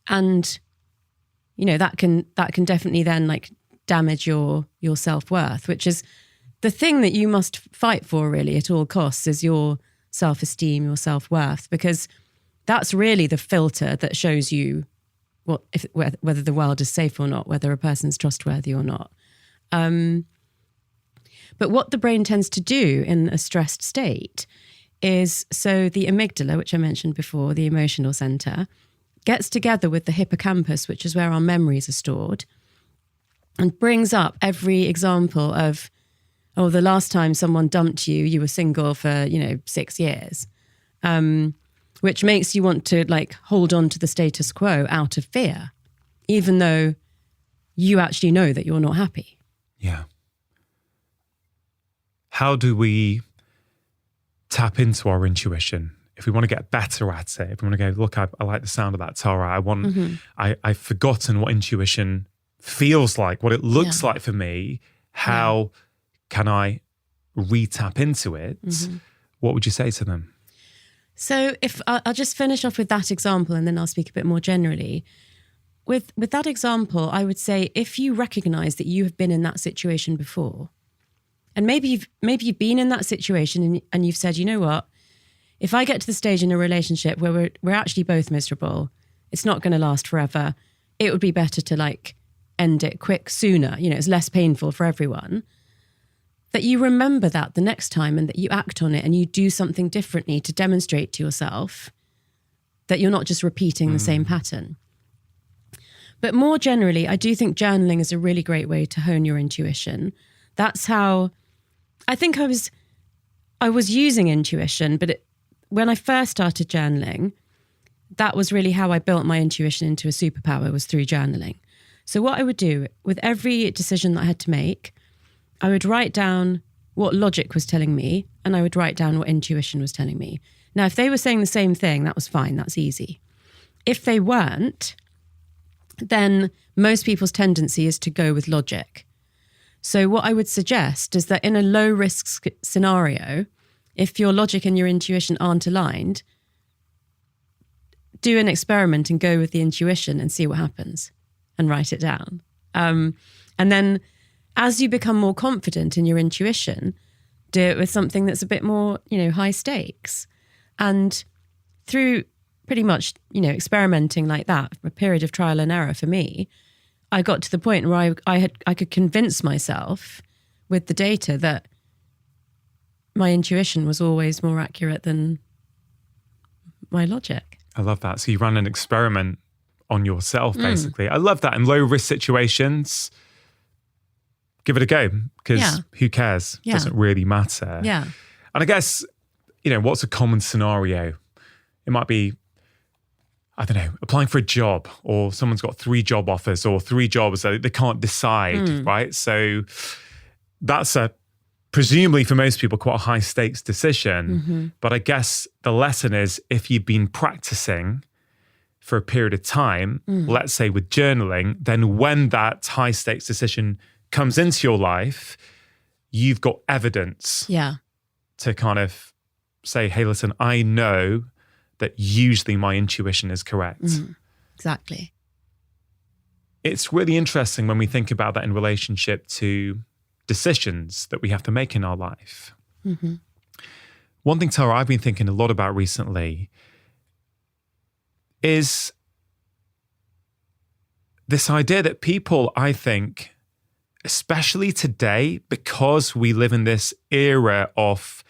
that can definitely then damage your self-worth, which is the thing that you must fight for really at all costs, is your self-esteem, your self-worth, because that's really the filter that shows you whether the world is safe or not, whether a person's trustworthy or not. But what the brain tends to do in a stressed state is, so the amygdala, which I mentioned before, the emotional center, gets together with the hippocampus, which is where our memories are stored, and brings up every example of, oh, the last time someone dumped you, you were single for, 6 years, which makes you want to like hold on to the status quo out of fear, even though you actually know that you're not happy. Yeah. How do we tap into our intuition? If we want to get better at it, if we want to go, look, I like the sound of that, Tara. I've forgotten what intuition feels like, what it looks like for me. How can I re-tap into it? What would you say to them? So if I'll just finish off with that example and then I'll speak a bit more generally. With that example, I would say if you recognize that you have been in that situation before, and maybe you've been in that situation and you've said, you know what, if I get to the stage in a relationship where we're actually both miserable, it's not going to last forever. It would be better to like end it quick sooner. It's less painful for everyone. That you remember that the next time and that you act on it and you do something differently to demonstrate to yourself that you're not just repeating the same pattern. But more generally, I do think journaling is a really great way to hone your intuition. That's how I think I was using intuition, but when I first started journaling, that was really how I built my intuition into a superpower, was through journaling. So what I would do with every decision that I had to make, I would write down what logic was telling me and I would write down what intuition was telling me. Now, if they were saying the same thing, that was fine. That's easy. If they weren't, then most people's tendency is to go with logic. So what I would suggest is that in a low risk scenario, if your logic and your intuition aren't aligned, do an experiment and go with the intuition and see what happens and write it down. And then as you become more confident in your intuition, do it with something that's a bit more, high stakes. And through pretty much, experimenting like that, a period of trial and error for me, I got to the point where I could convince myself with the data that my intuition was always more accurate than my logic. I love that. So you ran an experiment on yourself, basically. I love that. In low risk situations, give it a go, because who cares? It doesn't really matter. Yeah. And I guess, what's a common scenario? It might be, I don't know, applying for a job, or someone's got 3 job offers or 3 jobs that they can't decide, right? So that's presumably for most people quite a high stakes decision. But I guess the lesson is, if you've been practicing for a period of time, let's say with journaling, then when that high stakes decision comes into your life, you've got evidence to kind of say, hey, listen, I know that usually my intuition is correct. Exactly. It's really interesting when we think about that in relationship to decisions that we have to make in our life. One thing, Tara, I've been thinking a lot about recently is this idea that people, I think, especially today, because we live in this era of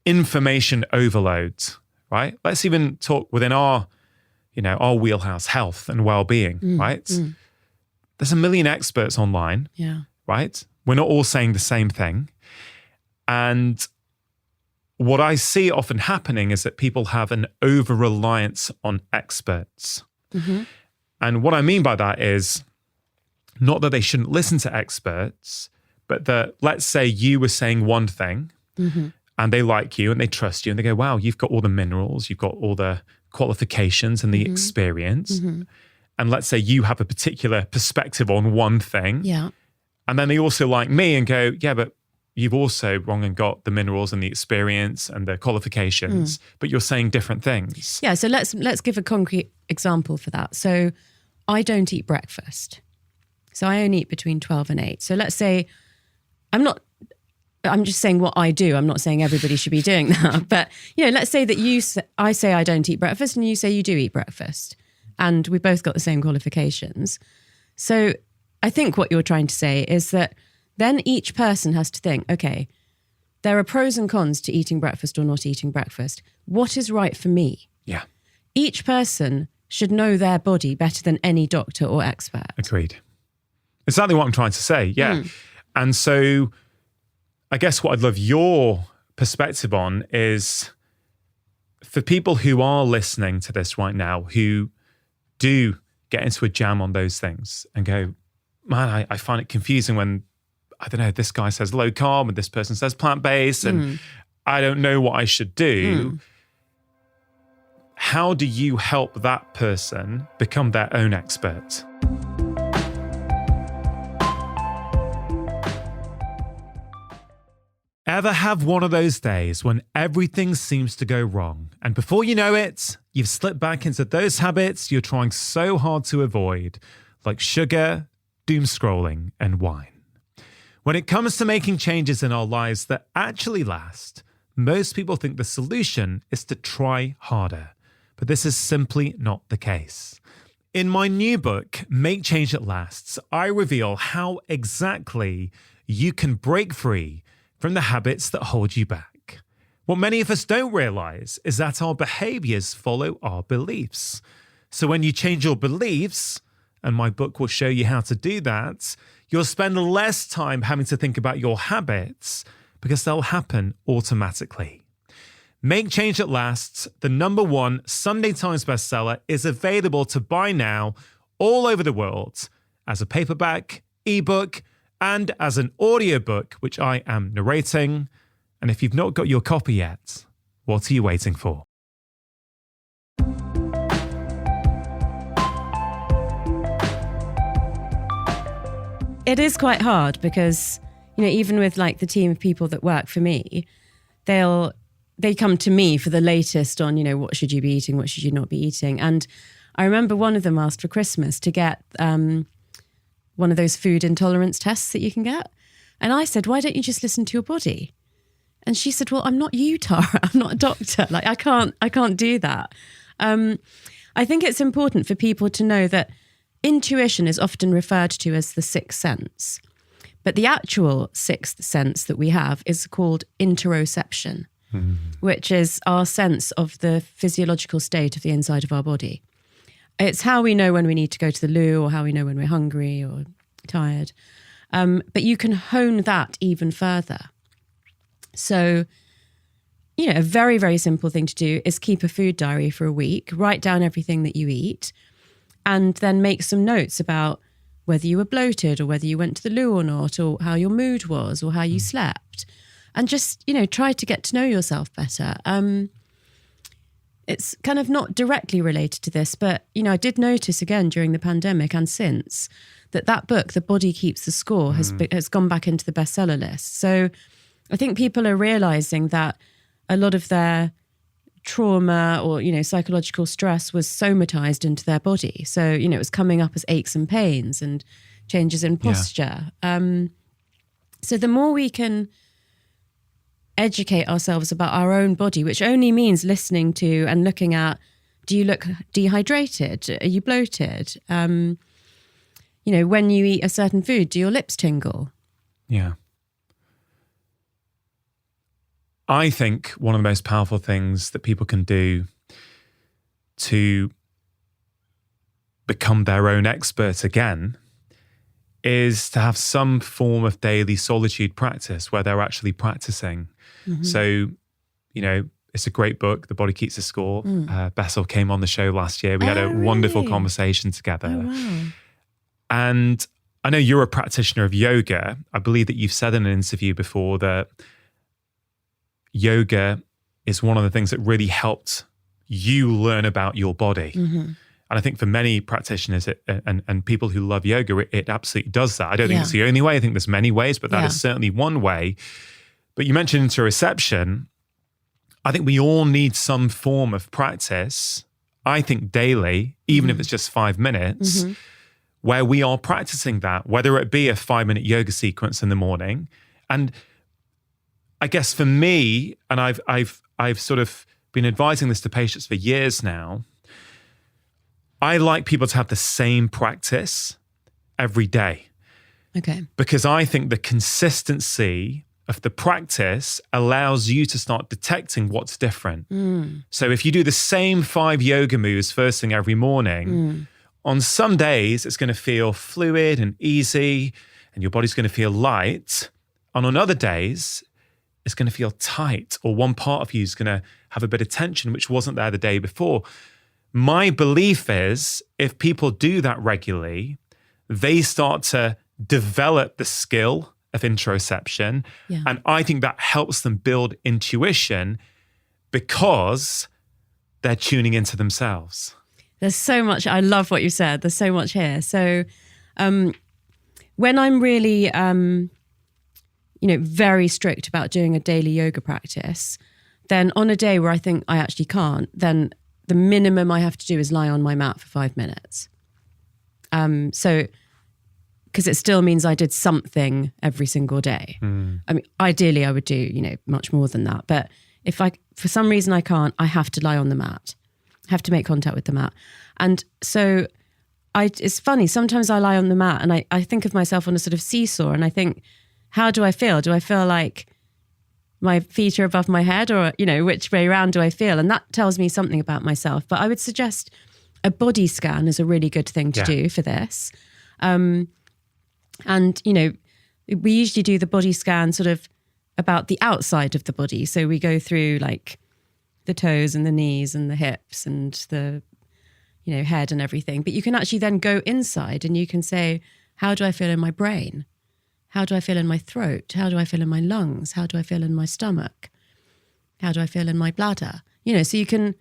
information overload, right? Let's even talk within our wheelhouse, health and well-being, right? There's a million experts online, right? We're not all saying the same thing. And what I see often happening is that people have an over-reliance on experts. And what I mean by that is not that they shouldn't listen to experts, but that, let's say you were saying one thing and they like you and they trust you and they go, wow, you've got all the minerals, you've got all the qualifications and the experience. And let's say you have a particular perspective on one thing. And then they also like me and go, yeah, but you've also wrong and got the minerals and the experience and the qualifications, but you're saying different things. Yeah, so let's give a concrete example for that. So I don't eat breakfast. So I only eat between 12 and 8. So let's say I'm just saying what I do. I'm not saying everybody should be doing that. But, let's say that I say I don't eat breakfast and you say you do eat breakfast. And we both got the same qualifications. So I think what you're trying to say is that then each person has to think, okay, there are pros and cons to eating breakfast or not eating breakfast. What is right for me? Yeah. Each person should know their body better than any doctor or expert. Agreed. Exactly what I'm trying to say. Yeah. And so I guess what I'd love your perspective on is for people who are listening to this right now, who do get into a jam on those things and go, man, I find it confusing when, I don't know, this guy says low carb and this person says plant-based and I don't know what I should do. How do you help that person become their own expert? Ever have one of those days when everything seems to go wrong, and before you know it, you've slipped back into those habits you're trying so hard to avoid, like sugar, doom scrolling, and wine? When it comes to making changes in our lives that actually last, most people think the solution is to try harder, but this is simply not the case. In my new book, Make Change That Lasts, I reveal how exactly you can break free from the habits that hold you back. What many of us don't realize is that our behaviors follow our beliefs. So when you change your beliefs, and my book will show you how to do that, you'll spend less time having to think about your habits because they'll happen automatically. Make Change That Lasts, the #1 Sunday Times bestseller, is available to buy now all over the world as a paperback, ebook, and as an audiobook, which I am narrating. And if you've not got your copy yet, what are you waiting for? It is quite hard because, even with like the team of people that work for me, they come to me for the latest on, what should you be eating, what should you not be eating. And I remember one of them asked for Christmas to get one of those food intolerance tests that you can get. And I said, why don't you just listen to your body? And she said, well, I'm not you, Tara. I'm not a doctor. Like, I can't do that. I think it's important for people to know that intuition is often referred to as the sixth sense. But the actual sixth sense that we have is called interoception, which is our sense of the physiological state of the inside of our body. It's how we know when we need to go to the loo or how we know when we're hungry or tired. But you can hone that even further. So, a very, very simple thing to do is keep a food diary for a week, write down everything that you eat, and then make some notes about whether you were bloated or whether you went to the loo or not, or how your mood was or how you slept. And just, try to get to know yourself better. It's kind of not directly related to this, but, I did notice again during the pandemic and since that book, The Body Keeps the Score, has gone back into the bestseller list. So I think people are realizing that a lot of their trauma or, psychological stress was somatized into their body. So, it was coming up as aches and pains and changes in posture. So the more we can educate ourselves about our own body, which only means listening to and looking at, do you look dehydrated? Are you bloated? When you eat a certain food, do your lips tingle? Yeah. I think one of the most powerful things that people can do to become their own expert again is to have some form of daily solitude practice where they're actually practicing. So, it's a great book, The Body Keeps the Score. Bessel came on the show last year. We had a wonderful conversation together. Oh, wow. And I know you're a practitioner of yoga. I believe that you've said in an interview before that yoga is one of the things that really helped you learn about your body. And I think for many practitioners and people who love yoga, it absolutely does that. I don't think it's the only way. I think there's many ways, but that is certainly one way. But you mentioned interoception. I think we all need some form of practice, I think daily, even if it's just 5 minutes, where we are practicing that, whether it be a 5-minute yoga sequence in the morning. And I guess for me, and I've sort of been advising this to patients for years now, I like people to have the same practice every day. Okay. Because I think the consistency of the practice allows you to start detecting what's different. So if you do the same 5 yoga moves first thing every morning, on some days it's going to feel fluid and easy and your body's going to feel light. And on other days, it's going to feel tight, or one part of you is going to have a bit of tension, which wasn't there the day before. My belief is if people do that regularly, they start to develop the skill of interoception. Yeah. And I think that helps them build intuition because they're tuning into themselves. There's so much. I love what you said. There's so much here. So when I'm really, very strict about doing a daily yoga practice, then on a day where I think I actually can't, then the minimum I have to do is lie on my mat for 5 minutes. Because it still means I did something every single day. I mean, ideally I would do, much more than that. But if for some reason I can't, I have to lie on the mat. I have to make contact with the mat. And so it's funny, sometimes I lie on the mat and I think of myself on a sort of seesaw and I think, how do I feel? Do I feel like my feet are above my head, or, which way around do I feel? And that tells me something about myself. But I would suggest a body scan is a really good thing to do for this. And, we usually do the body scan sort of about the outside of the body. So we go through like the toes and the knees and the hips and the, head and everything. But you can actually then go inside and you can say, how do I feel in my brain? How do I feel in my throat? How do I feel in my lungs? How do I feel in my stomach? How do I feel in my bladder? So you can,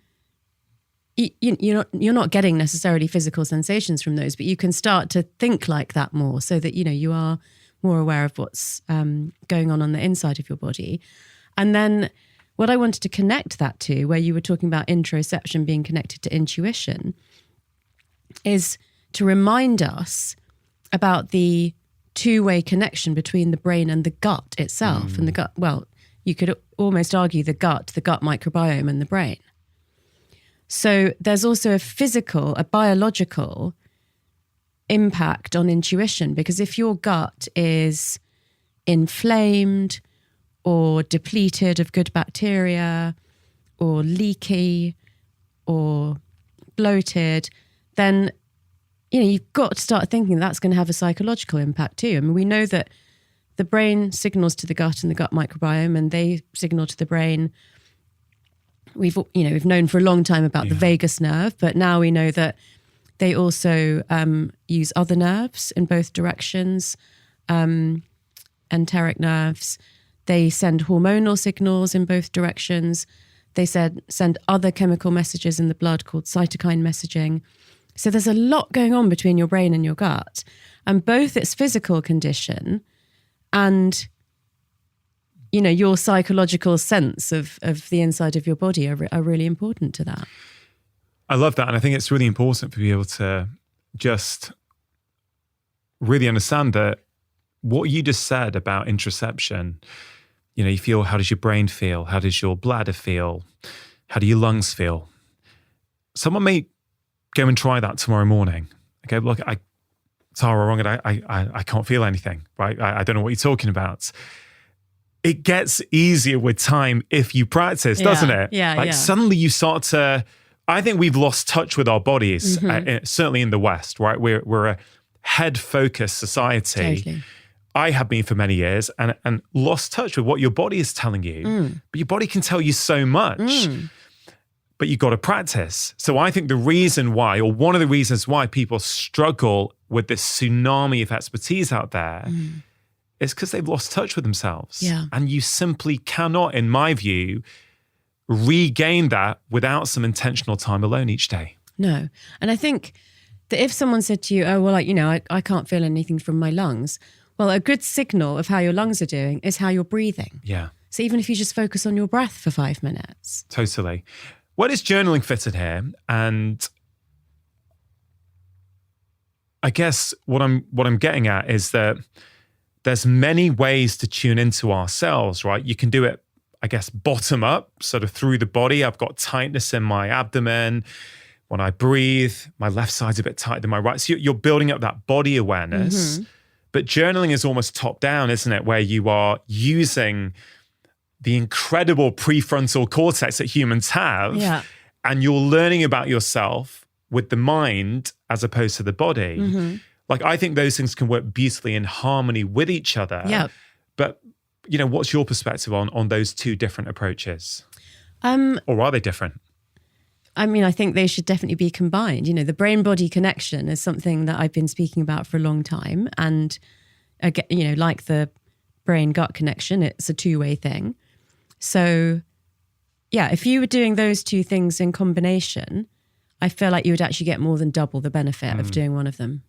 you're not getting necessarily physical sensations from those, but you can start to think like that more so that, you are more aware of what's going on the inside of your body. And then what I wanted to connect that to, where you were talking about interoception being connected to intuition, is to remind us about the two-way connection between the brain and the gut itself. And the gut, well, you could almost argue the gut microbiome and the brain. So there's also a biological impact on intuition, because if your gut is inflamed or depleted of good bacteria or leaky or bloated, then you've got to start thinking that's going to have a psychological impact too. I mean, we know that the brain signals to the gut and the gut microbiome, and they signal to the brain. We've known for a long time about the vagus nerve, but now we know that they also use other nerves in both directions, enteric nerves. They send hormonal signals in both directions. They send other chemical messages in the blood called cytokine messaging. So there's a lot going on between your brain and your gut, and both its physical condition and, your psychological sense of the inside of your body are really important to that. I love that. And I think it's really important for people to just really understand that what you just said about interoception, you feel, how does your brain feel? How does your bladder feel? How do your lungs feel? Someone may go and try that tomorrow morning. Okay, look, Tara, wrong, and I can't feel anything, right? I don't know what you're talking about. It gets easier with time if you practice, doesn't it? Yeah, suddenly you start to, I think we've lost touch with our bodies, certainly in the West, right? We're a head-focused society. Totally. I have been for many years and lost touch with what your body is telling you. But your body can tell you so much. But you've got to practice. So I think the reason why, or one of the reasons why people struggle with this tsunami of expertise out there is because they've lost touch with themselves. Yeah. And you simply cannot, in my view, regain that without some intentional time alone each day. No. And I think that if someone said to you, oh, well, I can't feel anything from my lungs. Well, a good signal of how your lungs are doing is how you're breathing. Yeah. So even if you just focus on your breath for 5 minutes. Totally. Where does journaling fit in here? And I guess what I'm getting at is that there's many ways to tune into ourselves, right? You can do it, I guess, bottom up, sort of through the body. I've got tightness in my abdomen. When I breathe, my left side's a bit tighter than my right. So you're building up that body awareness. Mm-hmm. But journaling is almost top down, isn't it? Where you are using the incredible prefrontal cortex that humans have. Yeah. And you're learning about yourself with the mind as opposed to the body. Mm-hmm. Like, I think those things can work beautifully in harmony with each other. Yeah. But, what's your perspective on those two different approaches? Or are they different? I mean, I think they should definitely be combined. The brain-body connection is something that I've been speaking about for a long time. And, again, like the brain-gut connection, it's a two-way thing. So, yeah, if you were doing those two things in combination, I feel like you would actually get more than double the benefit of doing one of them.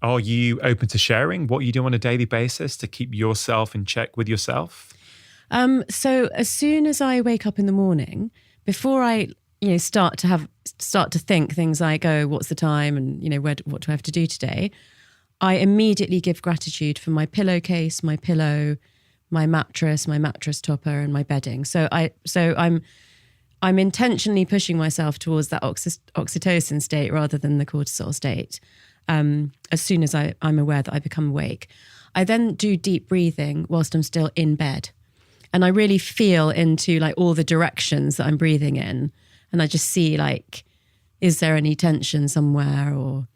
Are you open to sharing what you do on a daily basis to keep yourself in check with yourself? So as soon as I wake up in the morning, before I start to think things like, oh, what's the time, and what do I have to do today, I immediately give gratitude for my pillowcase, my pillow, my mattress topper, and my bedding. So I'm intentionally pushing myself towards that oxytocin state rather than the cortisol state. As soon as I'm aware that I become awake, I then do deep breathing whilst I'm still in bed. And I really feel into like all the directions that I'm breathing in. And I just see like, is there any tension somewhere or...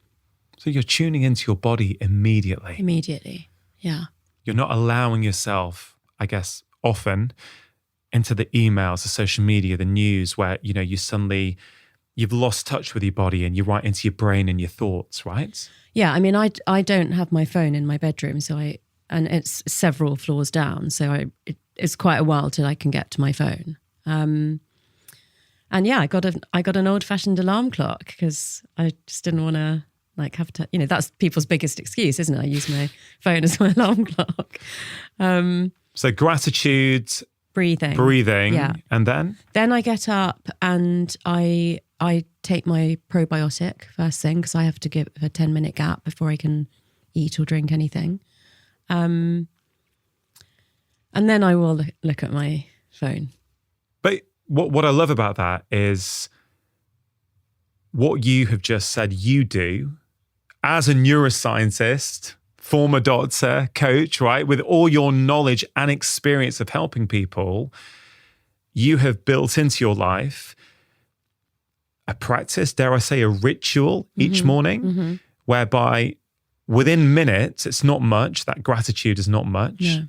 So you're tuning into your body immediately. Immediately, yeah. You're not allowing yourself, I guess, often into the emails, the social media, the news where, you've lost touch with your body and you're right into your brain and your thoughts, right? Yeah, I mean, I don't have my phone in my bedroom, and it's several floors down. So it's quite a while till I can get to my phone. And yeah, I got an old-fashioned alarm clock because I just didn't want to have to, that's people's biggest excuse, isn't it? I use my phone as my alarm clock. So gratitude, breathing, yeah. And then? Then I get up and I take my probiotic first thing because I have to give a 10-minute gap before I can eat or drink anything. And then I will look at my phone. But what I love about that is what you have just said you do as a neuroscientist, former doctor, coach, right? With all your knowledge and experience of helping people, you have built into your life a practice, dare I say, a ritual each morning, whereby within minutes, it's not much. That gratitude is not much. No.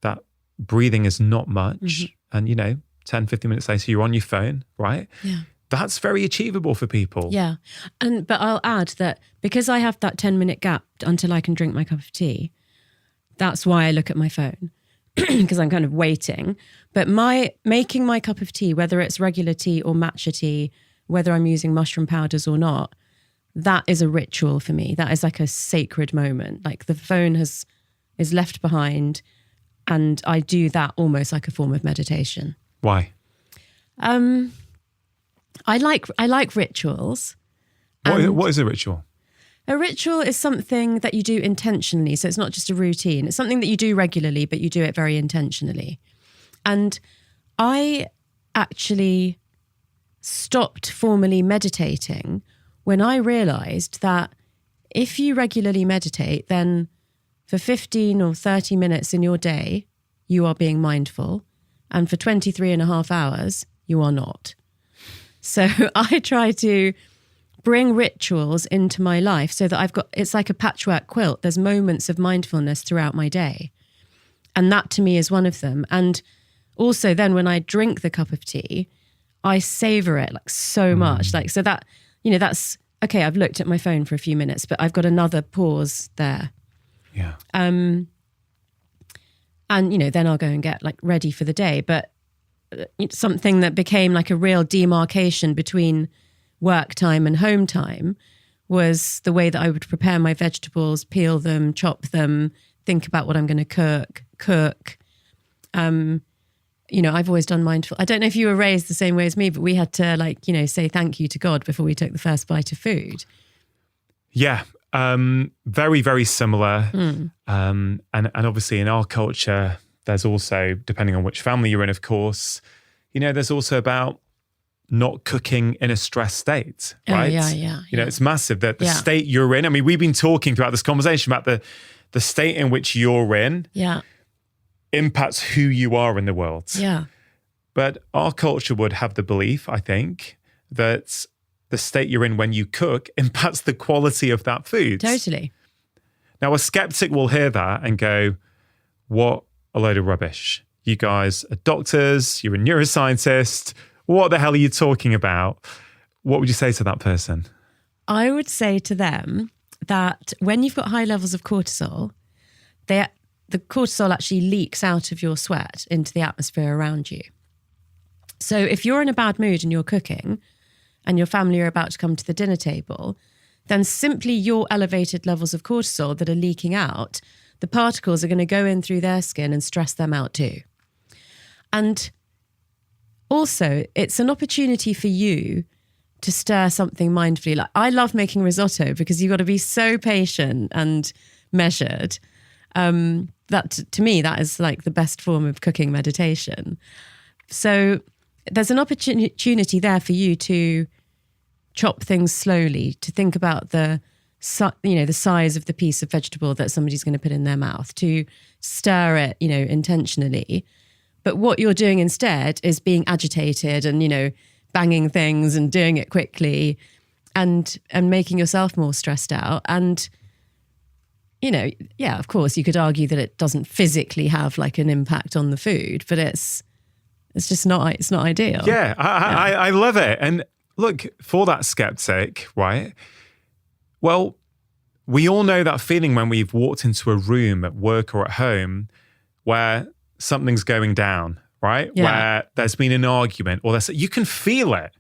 That breathing is not much. And, 10, 15 minutes later, you're on your phone, right? Yeah. That's very achievable for people. Yeah. But I'll add that because I have that 10-minute gap until I can drink my cup of tea, that's why I look at my phone because I'm kind of waiting. But making my cup of tea, whether it's regular tea or matcha tea, whether I'm using mushroom powders or not, that is a ritual for me. That is like a sacred moment. Like the phone is left behind and I do that almost like a form of meditation. Why? I like rituals. What is a ritual? A ritual is something that you do intentionally. So it's not just a routine. It's something that you do regularly, but you do it very intentionally. And I actually stopped formally meditating when I realized that if you regularly meditate, then for 15 or 30 minutes in your day, you are being mindful. And for 23 and a half hours, you are not. So I try to bring rituals into my life so that it's like a patchwork quilt. There's moments of mindfulness throughout my day. And that to me is one of them. And also then when I drink the cup of tea, I savor it like so much. Like, so that, that's, okay, I've looked at my phone for a few minutes, but I've got another pause there. Yeah. And, then I'll go and get like ready for the day. But something that became like a real demarcation between work time and home time was the way that I would prepare my vegetables, peel them, chop them, think about what I'm going to cook. I've always done mindful. I don't know if you were raised the same way as me, but we had to say thank you to God before we took the first bite of food. Yeah, very, very similar. And obviously in our culture, there's also, depending on which family you're in, of course, there's also about not cooking in a stressed state, right? Yeah. It's massive that the state you're in. I mean, we've been talking throughout this conversation about the state in which you're in impacts who you are in the world. Yeah. But our culture would have the belief, I think, that the state you're in when you cook impacts the quality of that food. Totally. Now, a skeptic will hear that and go, what a load of rubbish. You guys are doctors, you're a neuroscientist. What the hell are you talking about? What would you say to that person? I would say to them that when you've got high levels of cortisol, the cortisol actually leaks out of your sweat into the atmosphere around you. So if you're in a bad mood and you're cooking and your family are about to come to the dinner table, then simply your elevated levels of cortisol that are leaking out, the particles are going to go in through their skin and stress them out too. And also, it's an opportunity for you to stir something mindfully. Like, I love making risotto because you've got to be so patient and measured. That to me, that is like the best form of cooking meditation. So there's an opportunity there for you to chop things slowly, to think about the size of the piece of vegetable that somebody's going to put in their mouth, to stir it, intentionally. But what you're doing instead is being agitated and, banging things and doing it quickly and making yourself more stressed out. And, of course, you could argue that it doesn't physically have like an impact on the food, but it's just not ideal. Yeah, I love it. And look, for that skeptic, right? Well, we all know that feeling when we've walked into a room at work or at home where something's going down, right? Yeah. Where there's been an argument or you can feel it,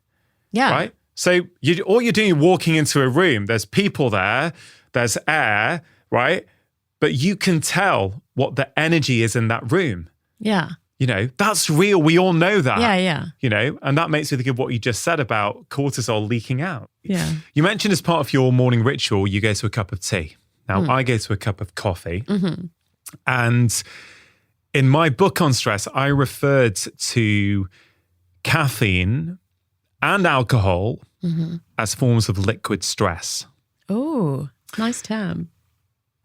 Yeah. right? So all you're doing, walking into a room, there's people there, there's air, right? But you can tell what the energy is in that room. Yeah. That's real. We all know that. Yeah. And that makes me think of what you just said about cortisol leaking out. Yeah. You mentioned as part of your morning ritual, you go to a cup of tea. Now, I go to a cup of coffee. Mm-hmm. And in my book on stress, I referred to caffeine and alcohol as forms of liquid stress. Oh, nice term.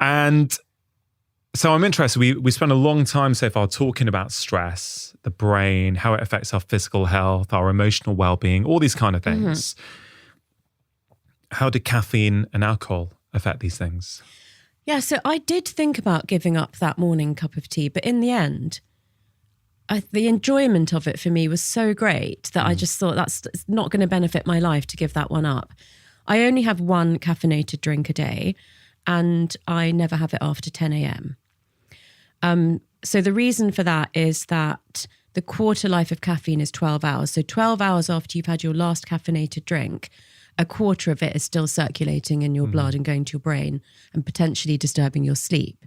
And so I'm interested. We spent a long time so far talking about stress, the brain, how it affects our physical health, our emotional well-being, all these kind of things. How do caffeine and alcohol affect these things? Yeah, so I did think about giving up that morning cup of tea, but in the end, the enjoyment of it for me was so great that I just thought it's not going to benefit my life to give that one up. I only have one caffeinated drink a day, and I never have it after 10 a.m. So the reason for that is that the quarter life of caffeine is 12 hours. So 12 hours after you've had your last caffeinated drink, a quarter of it is still circulating in your blood and going to your brain and potentially disturbing your sleep.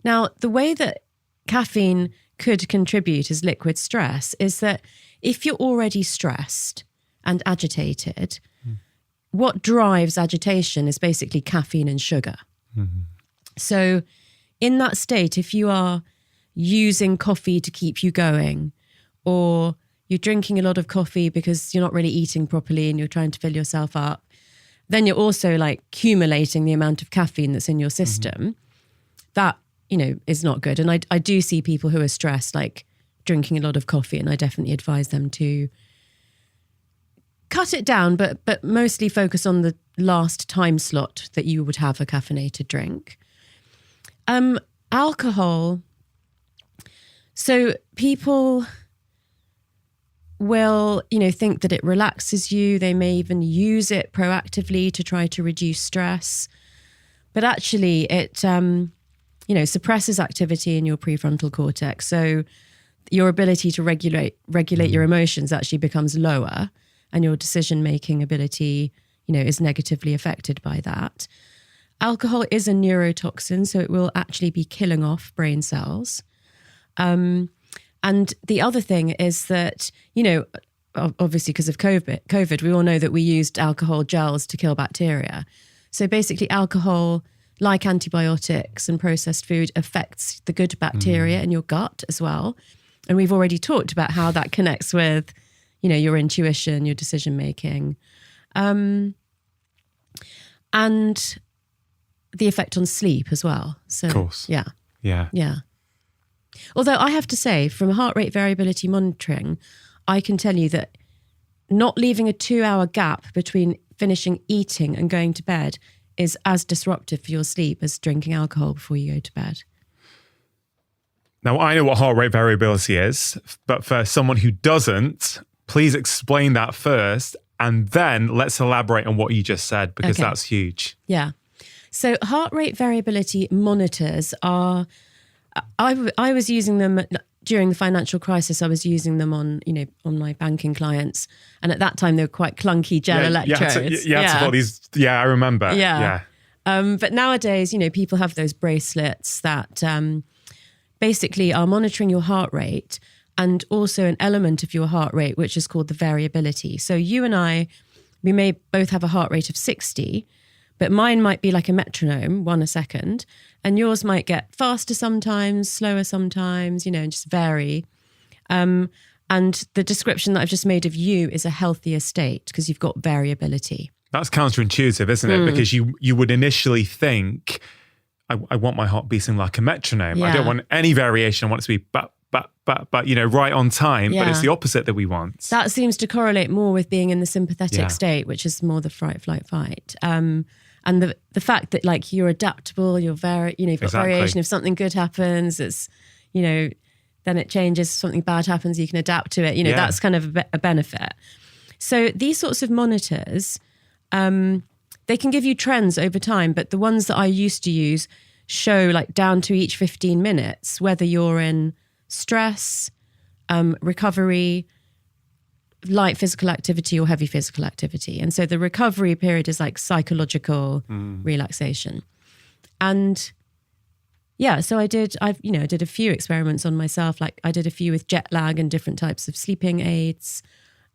Now, the way that caffeine could contribute as liquid stress is that if you're already stressed and agitated, what drives agitation is basically caffeine and sugar. So in that state, if you are using coffee to keep you going, or you're drinking a lot of coffee because you're not really eating properly and you're trying to fill yourself up, then you're also like accumulating the amount of caffeine that's in your system. That, is not good. And I do see people who are stressed, like drinking a lot of coffee, and I definitely advise them to cut it down, but mostly focus on the last time slot that you would have a caffeinated drink. Alcohol. So people will, think that it relaxes you. They may even use it proactively to try to reduce stress. But actually it, suppresses activity in your prefrontal cortex. So your ability to regulate your emotions actually becomes lower, and your decision-making ability, is negatively affected by that. Alcohol is a neurotoxin, so it will actually be killing off brain cells. And the other thing is that, obviously because of COVID, we all know that we used alcohol gels to kill bacteria. So basically alcohol, like antibiotics and processed food, affects the good bacteria in your gut as well. And we've already talked about how that connects with, you know, your intuition, your decision making, and the effect on sleep as well. So, Of course. Yeah. Yeah. Although I have to say, from heart rate variability monitoring, I can tell you that not leaving a 2-hour gap between finishing eating and going to bed is as disruptive for your sleep as drinking alcohol before you go to bed. Now, I know what heart rate variability is, but for someone who doesn't, please explain that first, and then let's elaborate on what you just said, because that's huge. Yeah. So heart rate variability monitors are, I was using them during the financial crisis. I was using them on my banking clients. And at that time, they were quite clunky gel electrodes. You had to put these, I remember. Yeah. But nowadays, people have those bracelets that basically are monitoring your heart rate and also an element of your heart rate, which is called the variability. So you and I, we may both have a heart rate of 60, but mine might be like a metronome, 1 a second, and yours might get faster sometimes, slower sometimes, and just vary. And the description that I've just made of you is a healthier state because you've got variability. That's counterintuitive, isn't it? Because you would initially think, I want my heart beating like a metronome. Yeah. I don't want any variation. I want it to be but right on time. Yeah. But it's the opposite that we want. That seems to correlate more with being in the sympathetic state, which is more the fright, flight, fight. And the fact that like you're adaptable, you've got variation. If something good happens, it's, then it changes. If something bad happens, you can adapt to it. That's kind of a benefit. So these sorts of monitors, they can give you trends over time, but the ones that I used to use show like down to each 15 minutes, whether you're in stress, recovery, light physical activity or heavy physical activity. And so the recovery period is like psychological relaxation. And so I did a few experiments on myself. Like I did a few with jet lag and different types of sleeping aids.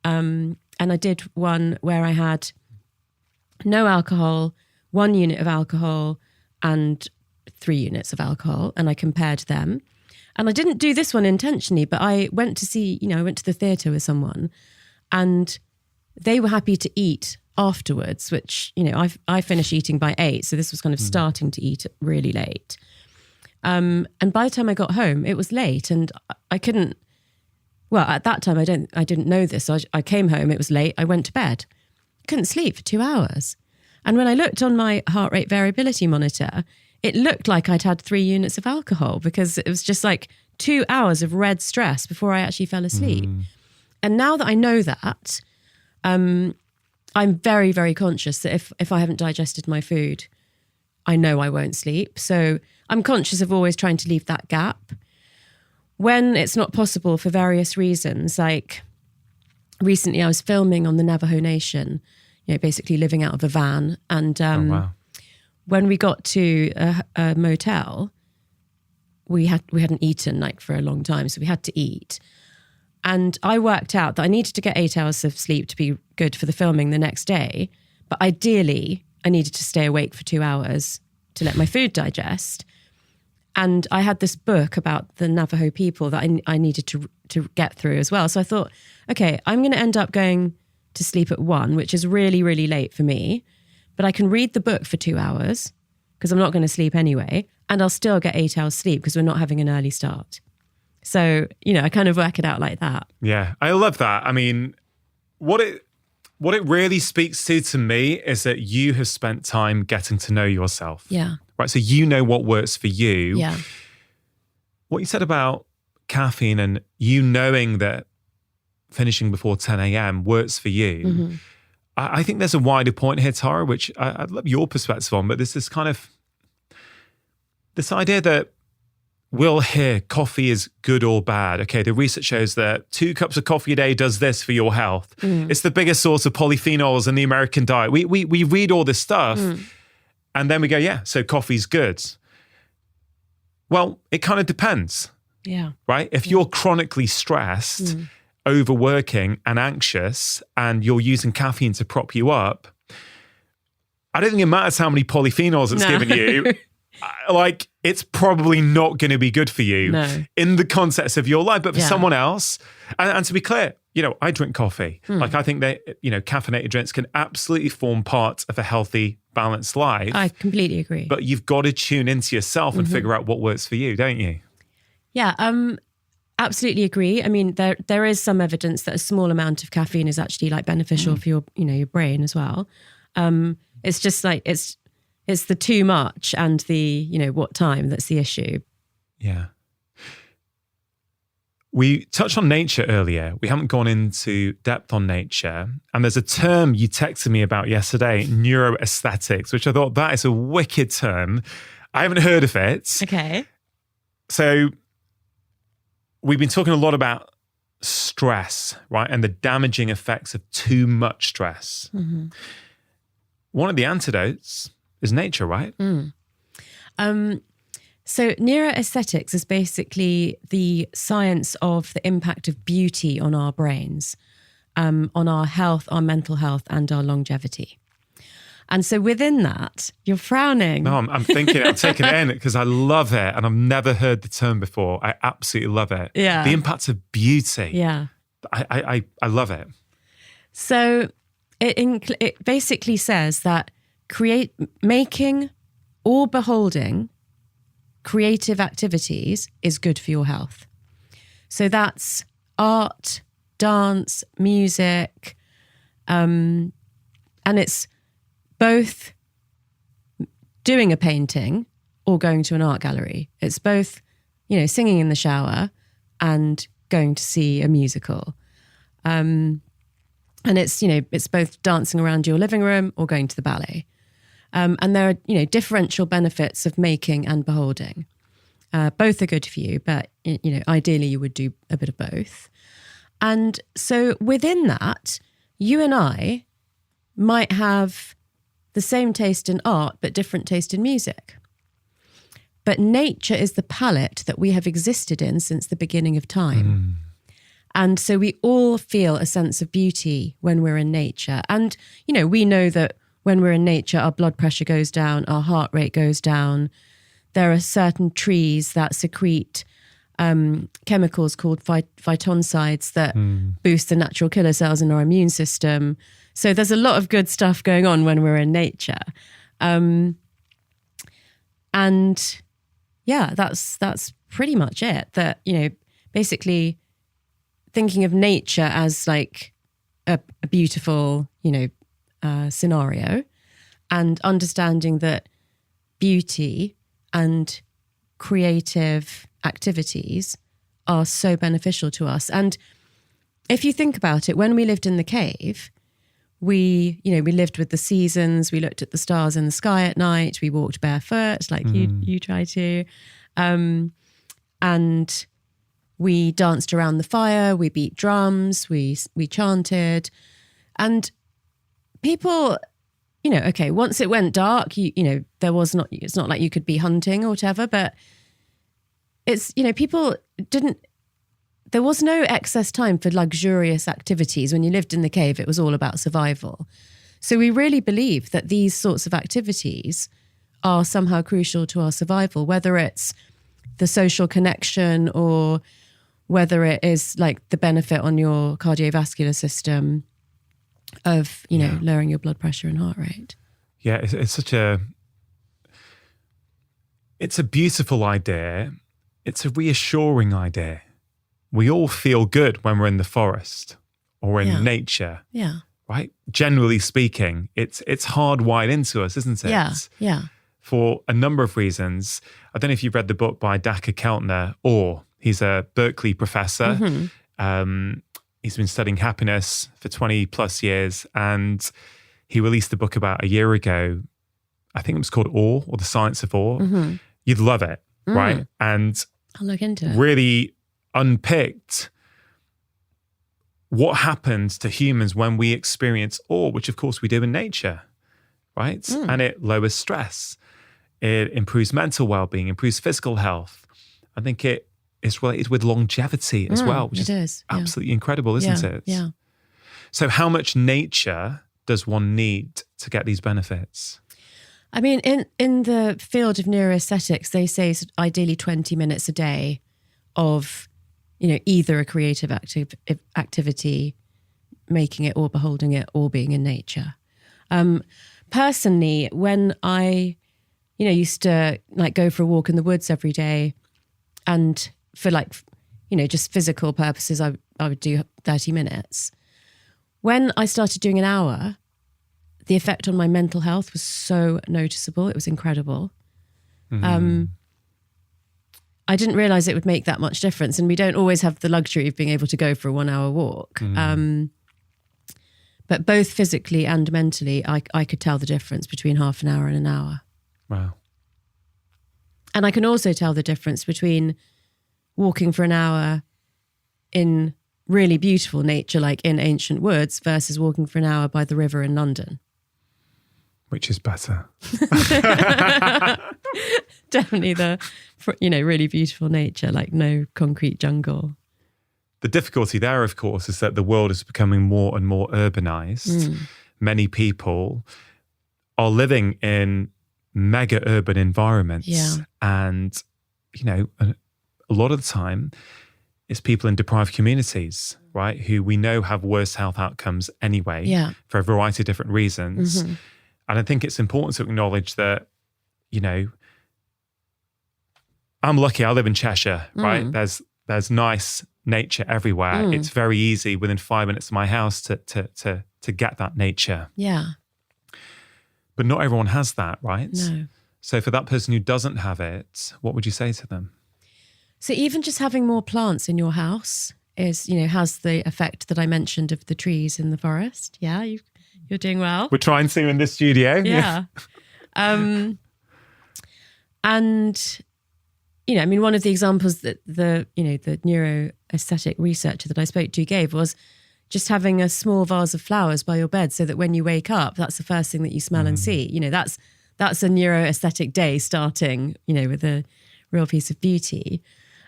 And I did one where I had no alcohol, 1 unit of alcohol and 3 units of alcohol. And I compared them. And I didn't do this one intentionally, but I went to the theatre with someone and they were happy to eat afterwards, which, I finished eating by 8. So this was kind of starting to eat really late. And by the time I got home, it was late and I couldn't, at that time, I didn't know this. So I came home, it was late. I went to bed, couldn't sleep for 2 hours. And when I looked on my heart rate variability monitor, it looked like I'd had 3 units of alcohol because it was just like 2 hours of red stress before I actually fell asleep. And now that I know that, I'm very, very conscious that if I haven't digested my food, I know I won't sleep. So I'm conscious of always trying to leave that gap. When it's not possible for various reasons, like recently I was filming on the Navajo Nation, basically living out of a van. And when we got to a motel, we hadn't eaten like for a long time, so we had to eat. And I worked out that I needed to get 8 hours of sleep to be good for the filming the next day. But ideally, I needed to stay awake for 2 hours to let my food digest. And I had this book about the Navajo people that I needed to get through as well. So I thought, okay, I'm going to end up going to sleep at 1, which is really, really late for me. But I can read the book for 2 hours because I'm not going to sleep anyway. And I'll still get 8 hours sleep because we're not having an early start. So, I kind of work it out like that. Yeah, I love that. I mean, what it really speaks to me is that you have spent time getting to know yourself. Yeah. Right. So you know what works for you. Yeah. What you said about caffeine and you knowing that finishing before 10 a.m. works for you. Mm-hmm. I think there's a wider point here, Tara, which I'd love your perspective on, but there's this kind of, this idea that we'll hear coffee is good or bad. Okay, the research shows that 2 cups of coffee a day does this for your health. It's the biggest source of polyphenols in the American diet. We read all this stuff and then we go, so coffee's good. Well, it kind of depends. Yeah. Right? If you're chronically stressed, overworking and anxious and you're using caffeine to prop you up, I don't think it matters how many polyphenols it's No. given you. Like, it's probably not going to be good for you No. in the context of your life. But for Yeah. someone else, and to be clear, I drink coffee. Like, I think that, caffeinated drinks can absolutely form part of a healthy, balanced life. I completely agree. But you've got to tune into yourself and figure out what works for you, don't you? Yeah, absolutely agree. I mean, there is some evidence that a small amount of caffeine is actually like beneficial for your brain as well. It's just like it's the too much and the what time that's the issue. Yeah. We touched on nature earlier. We haven't gone into depth on nature. And there's a term you texted me about yesterday, neuroaesthetics, which I thought that is a wicked term. I haven't heard of it. Okay. So we've been talking a lot about stress, right? And the damaging effects of too much stress. Mm-hmm. One of the antidotes is nature, right? So neuroaesthetics is basically the science of the impact of beauty on our brains, on our health, our mental health, and our longevity. And so within that, you're frowning. No, I'm thinking, I'm taking it in because I love it. And I've never heard the term before. I absolutely love it. Yeah. The impact of beauty. Yeah. I love it. So it basically says that making or beholding creative activities is good for your health. So that's art, dance, music, and it's both doing a painting or going to an art gallery. It's both, singing in the shower and going to see a musical. And it's both dancing around your living room or going to the ballet. And there are, differential benefits of making and beholding. Both are good for you, but, ideally you would do a bit of both. And so within that, you and I might have the same taste in art, but different taste in music. But nature is the palette that we have existed in since the beginning of time. And so we all feel a sense of beauty when we're in nature. And, we know that when we're in nature, our blood pressure goes down, our heart rate goes down. There are certain trees that secrete chemicals called phytoncides that boost the natural killer cells in our immune system. So there's a lot of good stuff going on when we're in nature. And yeah, that's pretty much it. That, basically thinking of nature as like a beautiful, scenario, and understanding that beauty and creative activities are so beneficial to us. And if you think about it, when we lived in the cave, we lived with the seasons, we looked at the stars in the sky at night, we walked barefoot like you try to, and we danced around the fire, we beat drums, we chanted, and people, once it went dark, it's not like you could be hunting or whatever, but it's, people there was no excess time for luxurious activities. When you lived in the cave, it was all about survival. So we really believe that these sorts of activities are somehow crucial to our survival, whether it's the social connection or whether it is like the benefit on your cardiovascular system of, lowering your blood pressure and heart rate. Yeah, it's a beautiful idea. It's a reassuring idea. We all feel good when we're in the forest or in nature. Yeah. Right? Generally speaking, it's hardwired into us, isn't it? Yeah. Yeah. For a number of reasons. I don't know if you've read the book by Dacher Keltner, or he's a Berkeley professor. Mm-hmm. He's been studying happiness for 20 plus years, and he released a book about a year ago. I think it was called Awe, or The Science of Awe. Mm-hmm. You'd love it, right? And I'll look into it. Really unpicked what happens to humans when we experience awe, which of course we do in nature, right? And it lowers stress. It improves mental well-being, improves physical health. I think it is related with longevity as well, which is absolutely incredible, isn't it? Yeah. So how much nature does one need to get these benefits? I mean, in the field of neuroaesthetics, they say ideally 20 minutes a day of, either a creative activity, making it or beholding it or being in nature. Personally, when I, used to like go for a walk in the woods every day, and for like, just physical purposes, I would do 30 minutes. When I started doing an hour, the effect on my mental health was so noticeable. It was incredible. I didn't realize it would make that much difference. And we don't always have the luxury of being able to go for a 1 hour walk. But both physically and mentally, I could tell the difference between half an hour and an hour. Wow. And I can also tell the difference between walking for an hour in really beautiful nature, like in ancient woods, versus walking for an hour by the river in London. Which is better? Definitely the, really beautiful nature, like no concrete jungle. The difficulty there, of course, is that the world is becoming more and more urbanized. Many people are living in mega urban environments. Yeah. And, a lot of the time it's people in deprived communities, right? Who we know have worse health outcomes anyway, for a variety of different reasons. And I think it's important to acknowledge that, I'm lucky I live in Cheshire, right? There's nice nature everywhere. It's very easy within 5 minutes of my house to get that nature. Yeah. But not everyone has that, right? No. So for that person who doesn't have it, what would you say to them? So even just having more plants in your house is, has the effect that I mentioned of the trees in the forest. Yeah, you're doing well. We're trying to in this studio. Yeah. And, one of the examples that the neuroaesthetic researcher that I spoke to gave was just having a small vase of flowers by your bed so that when you wake up, that's the first thing that you smell and see. That's a neuroaesthetic day starting, with a real piece of beauty.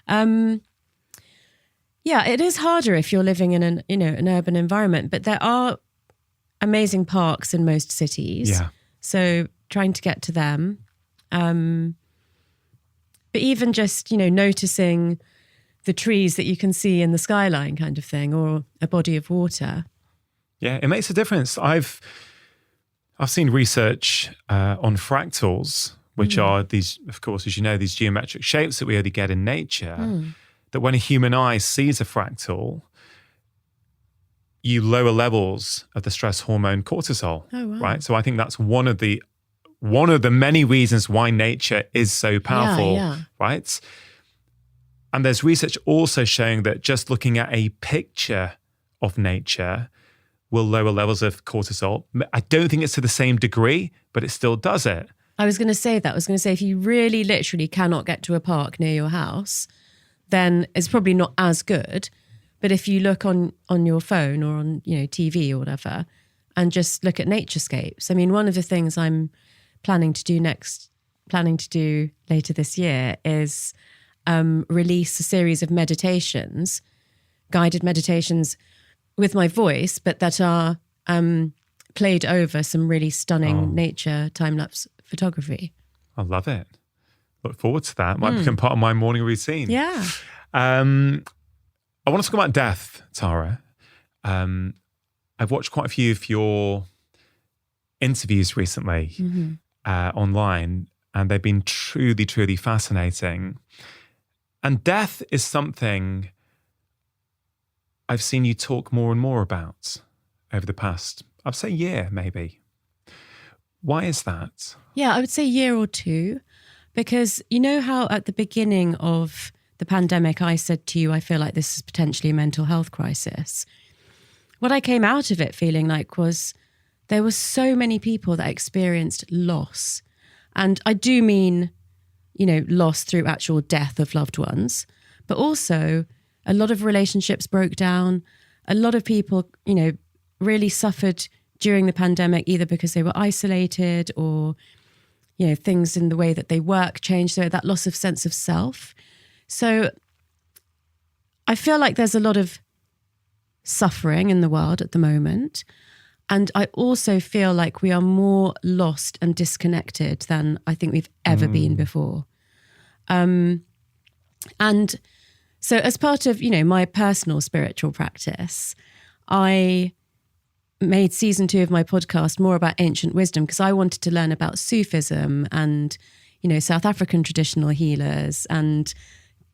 It is harder if you're living in an urban environment, but there are amazing parks in most cities. Yeah. So trying to get to them. But even just, noticing the trees that you can see in the skyline kind of thing, or a body of water. Yeah, it makes a difference. I've seen research on fractals, which are these, of course, as you know, these geometric shapes that we only get in nature, that when a human eye sees a fractal, you lower levels of the stress hormone cortisol, right? So I think that's one of the many reasons why nature is so powerful, right? And there's research also showing that just looking at a picture of nature will lower levels of cortisol. I don't think it's to the same degree, but it still does it. I was going to say that. I was going to say, if you really literally cannot get to a park near your house, then it's probably not as good. But if you look on your phone or on TV or whatever, and just look at naturescapes. I mean, one of the things I'm planning to do later this year is release a series of meditations, guided meditations with my voice, but that are played over some really stunning nature time-lapse photography. I love it. Look forward to that. Might become part of my morning routine. Yeah. I want to talk about death, Tara. I've watched quite a few of your interviews recently online, and they've been truly, truly fascinating. And death is something I've seen you talk more and more about over the past, I'd say, year maybe. Why is that? Yeah, I would say a year or two, because you know how at the beginning of the pandemic, I said to you, I feel like this is potentially a mental health crisis. What I came out of it feeling like was there were so many people that experienced loss. And I do mean, loss through actual death of loved ones, but also a lot of relationships broke down. A lot of people, really suffered during the pandemic, either because they were isolated or, things in the way that they work changed. So that loss of sense of self. So I feel like there's a lot of suffering in the world at the moment. And I also feel like we are more lost and disconnected than I think we've ever been before. And so as part of, my personal spiritual practice, I made season 2 of my podcast more about ancient wisdom because I wanted to learn about Sufism and, South African traditional healers and,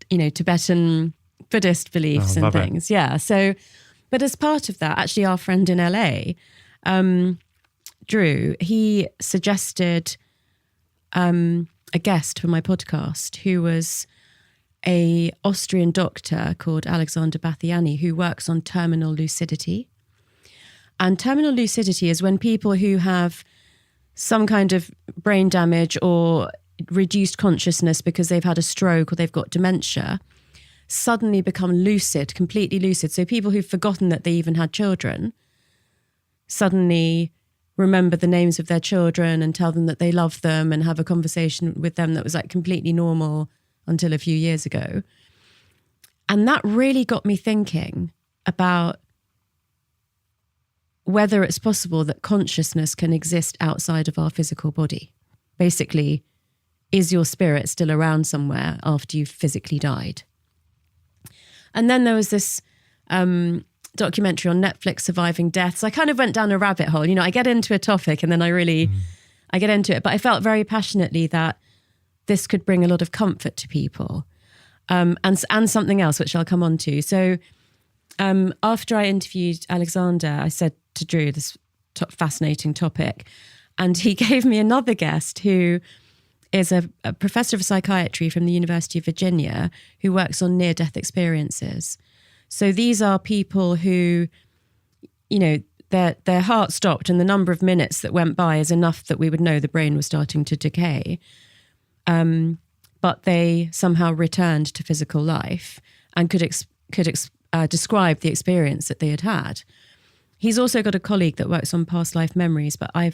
Tibetan Buddhist beliefs and things. Yeah. So, but as part of that, actually our friend in LA, Drew, he suggested a guest for my podcast who was a Austrian doctor called Alexander Bathiani who works on terminal lucidity. And terminal lucidity is when people who have some kind of brain damage or reduced consciousness because they've had a stroke or they've got dementia suddenly become lucid, completely lucid. So people who've forgotten that they even had children suddenly remember the names of their children and tell them that they love them and have a conversation with them that was like completely normal until a few years ago. And that really got me thinking about whether it's possible that consciousness can exist outside of our physical body. Basically, is your spirit still around somewhere after you've physically died? And then there was this documentary on Netflix, Surviving Death. So I kind of went down a rabbit hole. I get into a topic and then I get into it. But I felt very passionately that this could bring a lot of comfort to people, and something else, which I'll come on to. So after I interviewed Alexander, I said to Drew, this fascinating topic. And he gave me another guest who is a professor of psychiatry from the University of Virginia who works on near-death experiences. So these are people who, their heart stopped and the number of minutes that went by is enough that we would know the brain was starting to decay. But they somehow returned to physical life and could describe the experience that they had had. He's also got a colleague that works on past life memories, but I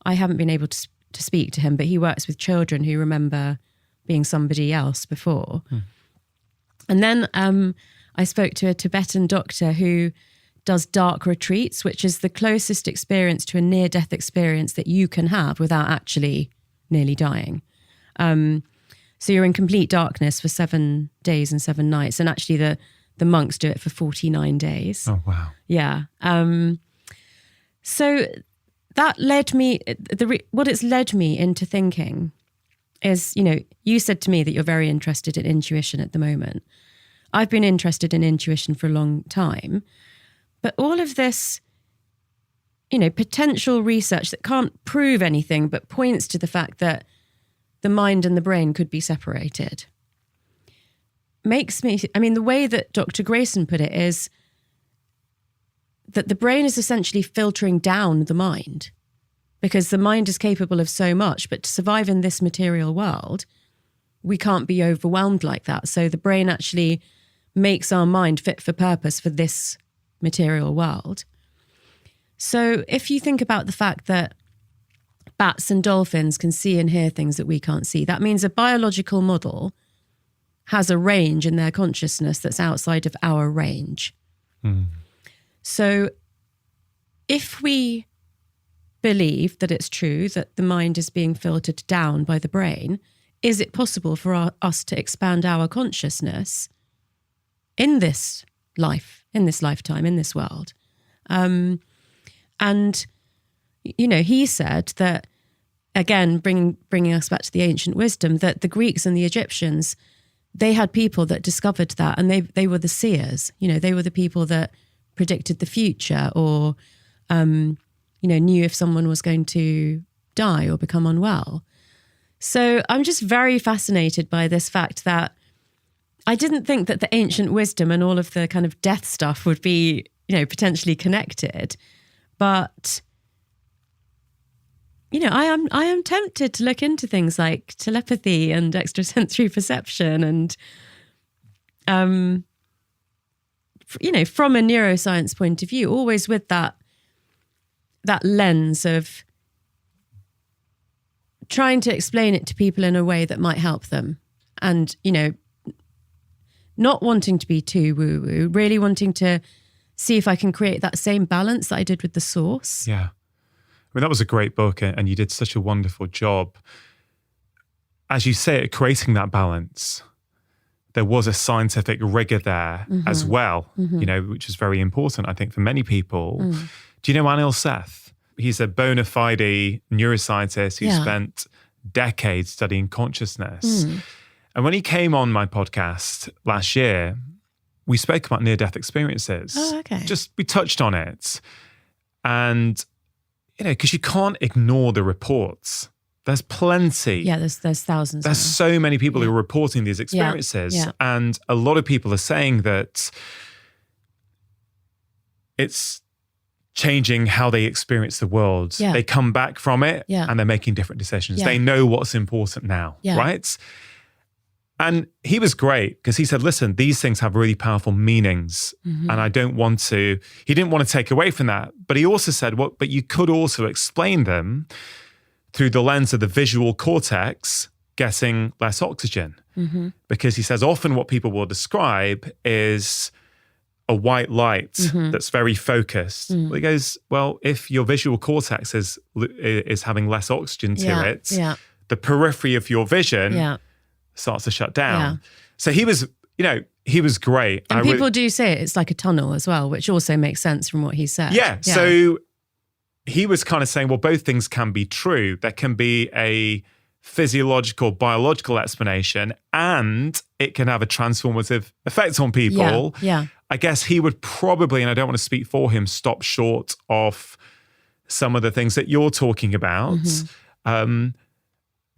haven't been able to speak to him, but he works with children who remember being somebody else before. And then I spoke to a Tibetan doctor who does dark retreats, which is the closest experience to a near-death experience that you can have without actually nearly dying. So you're in complete darkness for 7 days and 7 nights. And actually the monks do it for 49 days. Oh, wow. Yeah. So that led me, what it's led me into thinking is, you said to me that you're very interested in intuition at the moment. I've been interested in intuition for a long time, but all of this, potential research that can't prove anything, but points to the fact that the mind and the brain could be separated, makes me, the way that Dr. Grayson put it is that the brain is essentially filtering down the mind because the mind is capable of so much, but to survive in this material world, we can't be overwhelmed like that. So the brain actually makes our mind fit for purpose for this material world. So if you think about the fact that bats and dolphins can see and hear things that we can't see, that means a biological model has a range in their consciousness that's outside of our range. So if we believe that it's true that the mind is being filtered down by the brain, is it possible for us to expand our consciousness in this life, in this lifetime, in this world? And, he said that, again, bringing us back to the ancient wisdom, that the Greeks and the Egyptians, they had people that discovered that, and they were the seers. They were the people that predicted the future or, knew if someone was going to die or become unwell. So I'm just very fascinated by this fact that I didn't think that the ancient wisdom and all of the kind of death stuff would be, potentially connected. But, I am tempted to look into things like telepathy and extrasensory perception and, from a neuroscience point of view, always with that lens of trying to explain it to people in a way that might help them. And, not wanting to be too woo-woo, really wanting to see if I can create that same balance that I did with the source. Yeah. I mean, that was a great book, and you did such a wonderful job. As you say, at creating that balance, there was a scientific rigor there as well, which is very important, I think, for many people. Do you know Anil Seth? He's a bona fide neuroscientist who spent decades studying consciousness. And when he came on my podcast last year, we spoke about near-death experiences. Oh, okay. We touched on it. And, because you can't ignore the reports. There's plenty. Yeah, there's thousands. There's so many people who are reporting these experiences. Yeah. And a lot of people are saying that it's changing how they experience the world. Yeah. They come back from it and they're making different decisions. They know what's important now, right? And he was great because he said, listen, these things have really powerful meanings. And I don't want to, he didn't want to take away from that. But he also said, but you could also explain them through the lens of the visual cortex getting less oxygen. Because he says often what people will describe is a white light that's very focused. Well, he goes, well, if your visual cortex is having less oxygen to it, the periphery of your vision starts to shut down. So he was great. And people do say it's like a tunnel as well, which also makes sense from what he said. So he was kind of saying, well, both things can be true. There can be a physiological, biological explanation, and it can have a transformative effect on people. I guess he would probably, and I don't want to speak for him, stop short of some of the things that you're talking about.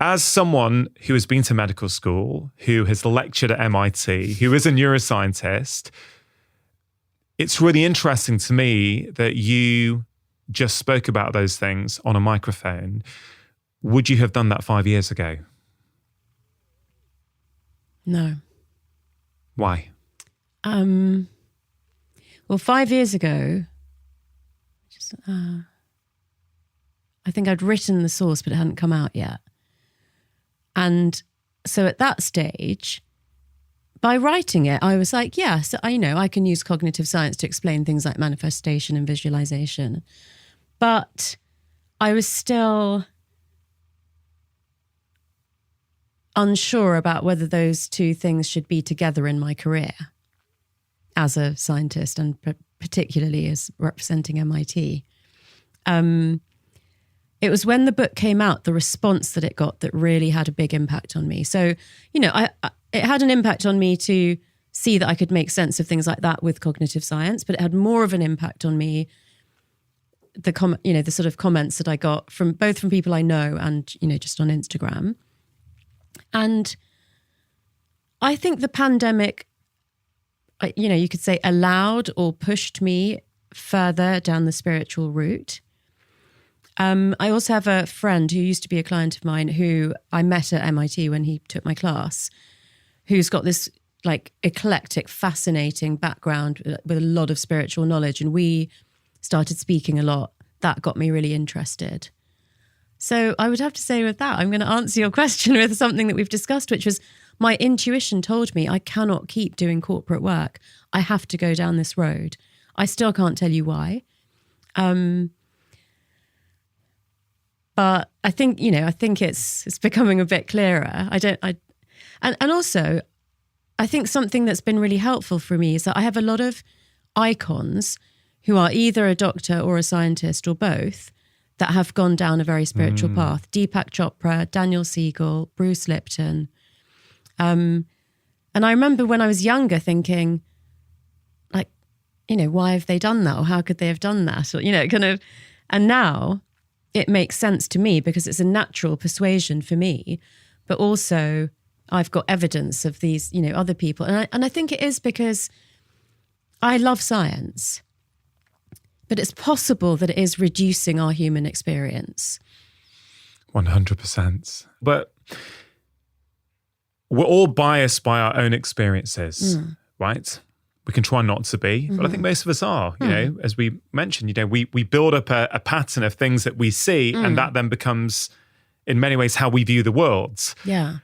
As someone who has been to medical school, who has lectured at MIT, who is a neuroscientist, it's really interesting to me that you just spoke about those things on a microphone. Would you have done that 5 years ago? No. Why? Well, 5 years ago, I think I'd written the source, but it hadn't come out yet. And so at that stage, by writing it, I was like, yes, I can use cognitive science to explain things like manifestation and visualization. But I was still unsure about whether those two things should be together in my career as a scientist, and particularly as representing MIT. It was when the book came out, the response that it got, that really had a big impact on me. So, it had an impact on me to see that I could make sense of things like that with cognitive science, but it had more of an impact on me, the sort of comments that I got from people I know and, just on Instagram. And I think the pandemic, you could say, allowed or pushed me further down the spiritual route. I also have a friend who used to be a client of mine who I met at MIT when he took my class, who's got this like eclectic, fascinating background with a lot of spiritual knowledge. And we started speaking a lot. That got me really interested. So I would have to say with that, I'm going to answer your question with something that we've discussed, which was my intuition told me I cannot keep doing corporate work. I have to go down this road. I still can't tell you why. But I think, it's becoming a bit clearer. And also, I think something that's been really helpful for me is that I have a lot of icons who are either a doctor or a scientist or both that have gone down a very spiritual path. Deepak Chopra, Daniel Siegel, Bruce Lipton. And I remember when I was younger thinking, like, why have they done that? Or how could they have done that? Or, and now it makes sense to me because it's a natural persuasion for me, but also I've got evidence of these, other people. And I think it is because I love science, but it's possible that it is reducing our human experience. 100%. But we're all biased by our own experiences, right? We can try not to be, but I think most of us are, as we mentioned, we build up a pattern of things that we see, and that then becomes, in many ways, how we view the world. Yeah.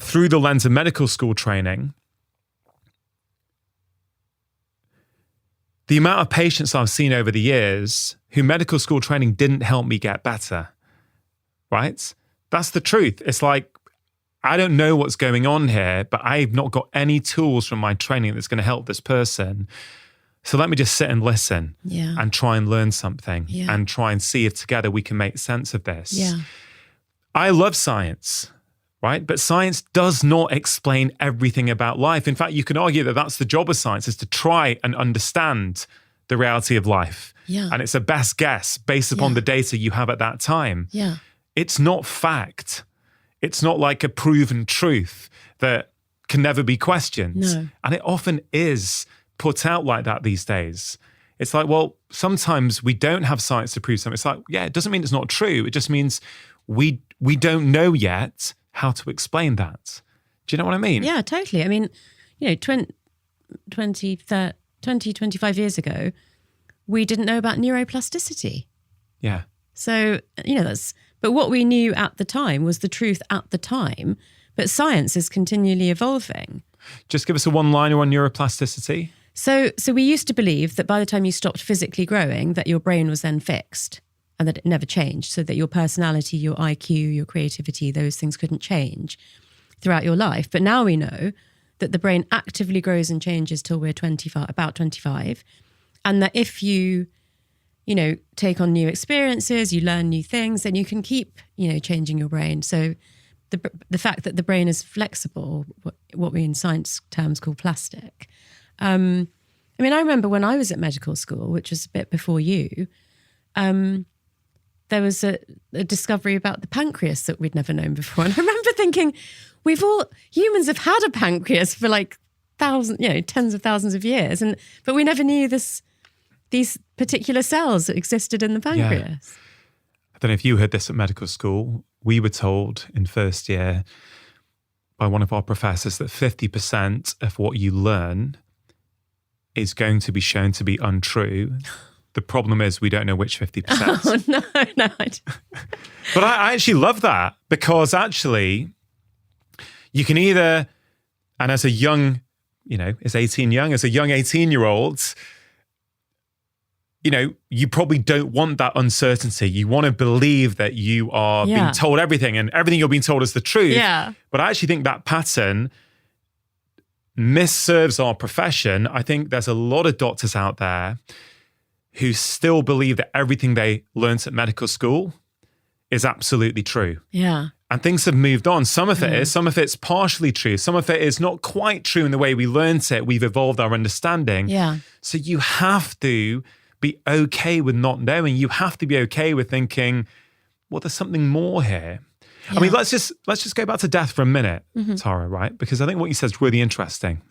Through the lens of medical school training, the amount of patients I've seen over the years who medical school training didn't help me get better, right? That's the truth. It's like, I don't know what's going on here, but I've not got any tools from my training that's going to help this person. So let me just sit and listen and try and learn something and try and see if together we can make sense of this. Yeah. I love science, right? But science does not explain everything about life. In fact, you can argue that that's the job of science, is to try and understand the reality of life. Yeah. And it's a best guess based upon the data you have at that time. Yeah. It's not fact. It's not like a proven truth that can never be questioned. No. And it often is put out like that these days. It's like, well, sometimes we don't have science to prove something. It's like, yeah, it doesn't mean it's not true. It just means we don't know yet how to explain that. Do you know what I mean? Yeah, totally. I mean, 25 years ago, we didn't know about neuroplasticity. Yeah. So, but what we knew at the time was the truth at the time. But science is continually evolving. Just give us a one-liner on neuroplasticity. So we used to believe that by the time you stopped physically growing, that your brain was then fixed and that it never changed, so that your personality, your IQ, your creativity, those things couldn't change throughout your life. But now we know that the brain actively grows and changes till we're about 25. And that if you take on new experiences, you learn new things, then you can keep, changing your brain. So the fact that the brain is flexible, what we in science terms call plastic. I remember when I was at medical school, which was a bit before you, there was a discovery about the pancreas that we'd never known before. And I remember thinking, humans have had a pancreas for like tens of thousands of years. But we never knew these particular cells that existed in the pancreas. Yeah. I don't know if you heard this at medical school. We were told in first year by one of our professors that 50% of what you learn is going to be shown to be untrue. The problem is we don't know which 50%. Oh, no. But I actually love that, because actually you can either, and as a young, as a young 18-year-old, you probably don't want that uncertainty. You want to believe that you are being told everything and everything you're being told is the truth. Yeah. But I actually think that pattern misserves our profession. I think there's a lot of doctors out there who still believe that everything they learnt at medical school is absolutely true. Yeah. And things have moved on. Some of it is, some of it's partially true. Some of it is not quite true in the way we learnt it. We've evolved our understanding. Yeah. So you have to be okay with not knowing. You have to be okay with thinking, well, there's something more here. Yeah. I mean, let's just go back to death for a minute, Tara, right? Because I think what you said is really interesting.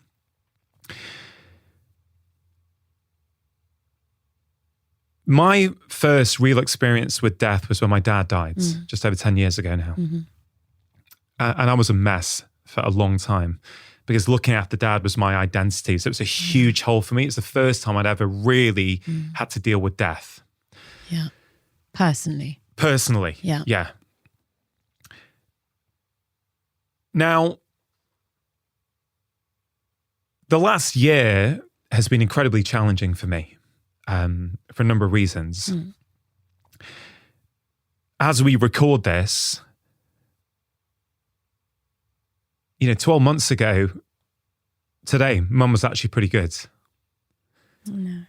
My first real experience with death was when my dad died, just over 10 years ago now. And I was a mess for a long time, because looking after dad was my identity. So it was a huge hole for me. It's the first time I'd ever really had to deal with death. Yeah. Personally. Yeah. Yeah. Now, the last year has been incredibly challenging for me for a number of reasons. As we record this, 12 months ago today, Mum was actually pretty good. Oh, no.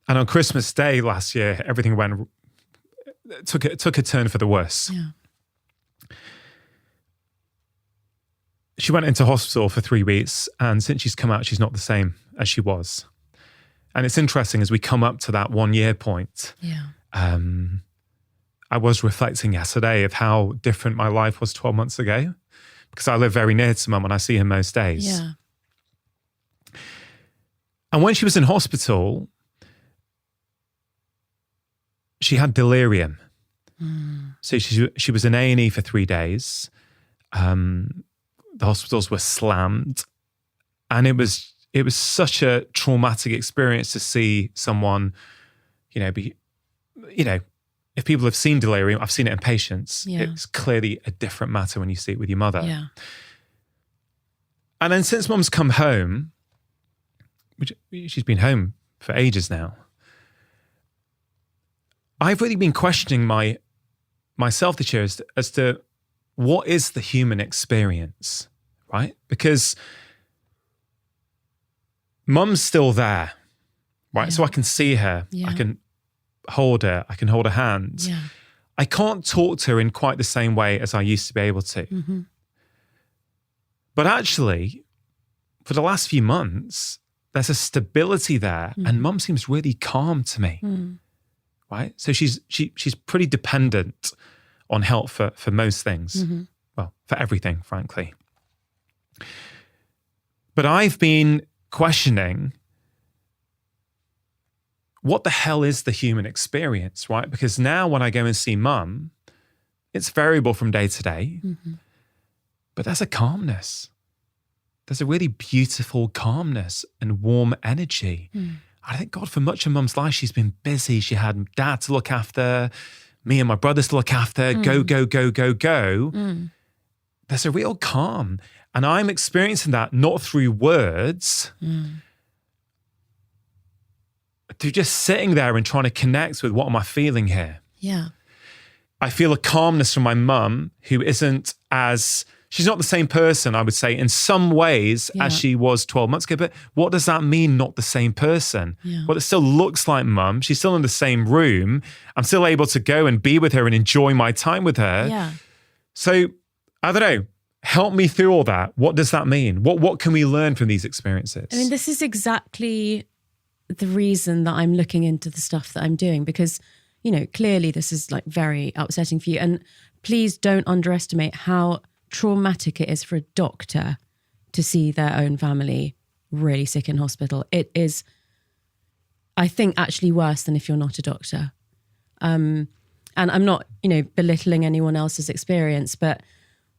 And on Christmas Day last year, everything took a turn for the worse. Yeah. She went into hospital for 3 weeks, and since she's come out, she's not the same as she was. And it's interesting, as we come up to that 1 year point, I was reflecting yesterday of how different my life was 12 months ago, because I live very near to Mum and I see her most days. Yeah. And when she was in hospital, she had delirium. So she was in A&E for 3 days. The hospitals were slammed. And it was such a traumatic experience to see someone, if people have seen delirium, I've seen it in patients. Yeah. It's clearly a different matter when you see it with your mother. Yeah. And then since mum's come home, which she's been home for ages now, I've really been questioning myself this year as to what is the human experience, right? Because mum's still there, right? Yeah. So I can see her, I can hold her, I can hold her hand. Yeah. I can't talk to her in quite the same way as I used to be able to. Mm-hmm. But actually, for the last few months, there's a stability there, and mum seems really calm to me. Right? So she's pretty dependent on help for most things. Well, for everything, frankly. But I've been questioning, what the hell is the human experience, right? Because now when I go and see mum, it's variable from day to day, but there's a calmness. There's a really beautiful calmness and warm energy. I thank God for much of mum's life. She's been busy. She had dad to look after, me and my brothers to look after, go, go, go, go, go. There's a real calm. And I'm experiencing that not through words, through just sitting there and trying to connect with what am I feeling here. Yeah. I feel a calmness from my mum who isn't as... She's not the same person, I would say, in some ways as she was 12 months ago. But what does that mean, not the same person? Yeah. Well, it still looks like mum. She's still in the same room. I'm still able to go and be with her and enjoy my time with her. Yeah. So, I don't know. Help me through all that. What does that mean? What can we learn from these experiences? I mean, this is exactly the reason that I'm looking into the stuff that I'm doing, because, you know, clearly this is like very upsetting for you. And please don't underestimate how traumatic it is for a doctor to see their own family really sick in hospital. It is, I think, actually worse than if you're not a doctor. And I'm not, you know, belittling anyone else's experience, but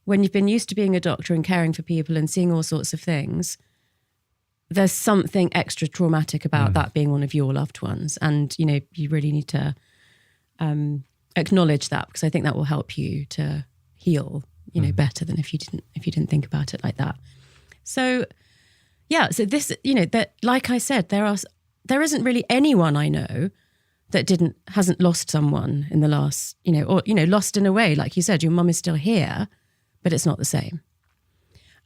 when you've been used to being a doctor and caring for people and seeing all sorts of things, there's something extra traumatic about that being one of your loved ones. And, you know, you really need to acknowledge that, because I think that will help you to heal, you know, better than if you didn't think about it like that. So, yeah, so this, you know, that, like I said, there isn't really anyone I know that hasn't lost someone in the last, you know, or, you know, lost in a way, like you said, your mum is still here, but it's not the same.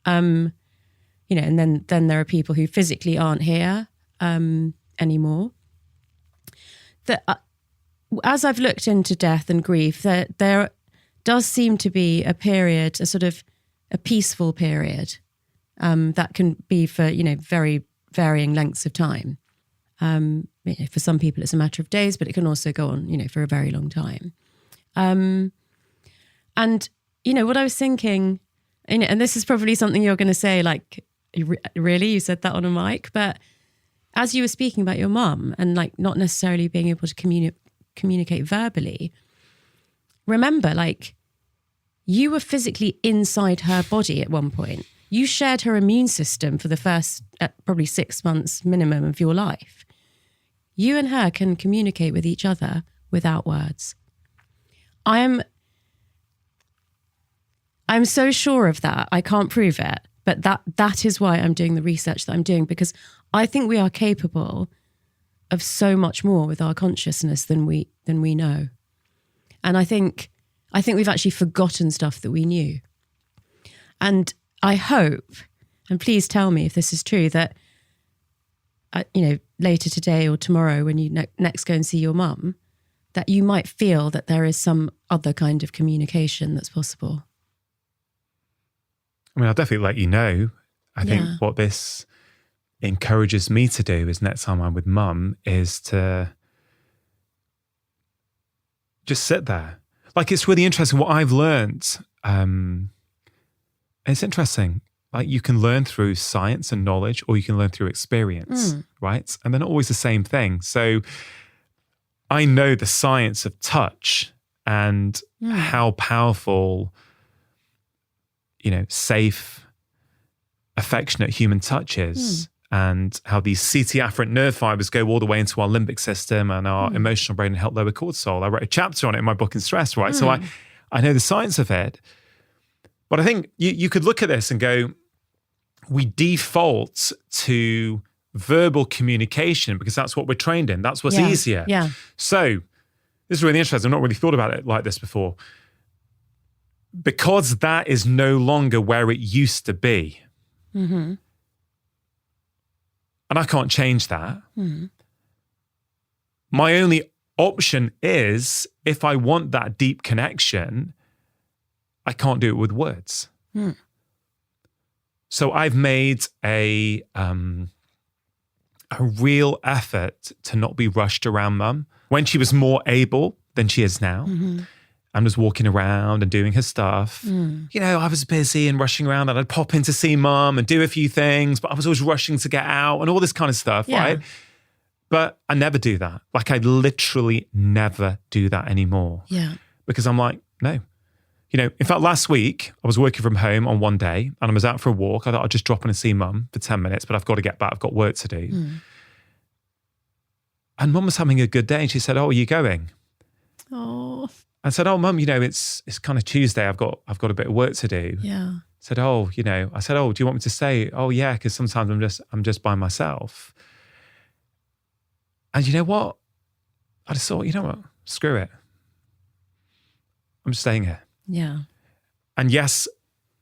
You know, and then there are people who physically aren't here anymore. That as I've looked into death and grief, there does seem to be a period, a sort of a peaceful period that can be for, you know, very varying lengths of time. You know, for some people it's a matter of days, but it can also go on, you know, for a very long time. And, you know, what I was thinking, you know, and this is probably something you're going to say, like, really, you said that on a mic, but as you were speaking about your mum and like not necessarily being able to communicate verbally, remember, like, you were physically inside her body at one point. You shared her immune system for the first probably 6 months minimum of your life. You and her can communicate with each other without words. I'm so sure of that. I can't prove it, but that is why I'm doing the research that I'm doing, because I think we are capable of so much more with our consciousness than we know. And I think we've actually forgotten stuff that we knew. And I hope, and please tell me if this is true, that, you know, later today or tomorrow when you next go and see your mum, that you might feel that there is some other kind of communication that's possible. I mean, I'll definitely let you know. I think what this encourages me to do is next time I'm with mum is to just sit there. Like, it's really interesting what I've learned. It's interesting. Like, you can learn through science and knowledge, or you can learn through experience, right? And they're not always the same thing. So I know the science of touch and how powerful, you know, safe, affectionate human touch is, and how these CT afferent nerve fibers go all the way into our limbic system and our emotional brain and help lower cortisol. I wrote a chapter on it in my book in Stress, right? So I know the science of it. But I think you could look at this and go, we default to verbal communication because that's what we're trained in. That's what's easier. Yeah. So this is really interesting. I've not really thought about it like this before. Because that is no longer where it used to be. Mm-hmm. And I can't change that. Mm-hmm. My only option is, if I want that deep connection, I can't do it with words. Mm. So I've made a real effort to not be rushed around Mum. When she was more able than she is now, and was walking around and doing her stuff, you know, I was busy and rushing around, and I'd pop in to see Mum and do a few things, but I was always rushing to get out and all this kind of stuff, right? But I never do that. Like, I literally never do that anymore. Yeah. Because I'm like, no. You know, in fact, last week, I was working from home on one day and I was out for a walk. I thought I'd just drop in and see Mum for 10 minutes, but I've got to get back. I've got work to do. And Mum was having a good day and she said, "Oh, are you going?" Oh. I said, "Oh, Mum, you know, it's kind of Tuesday. I've got a bit of work to do." Yeah. Said, "Oh, you know," I said, "Oh, do you want me to stay?" "Oh, yeah, because sometimes I'm just by myself." And you know what? I just thought, you know what? Screw it. I'm staying here. Yeah. And yes,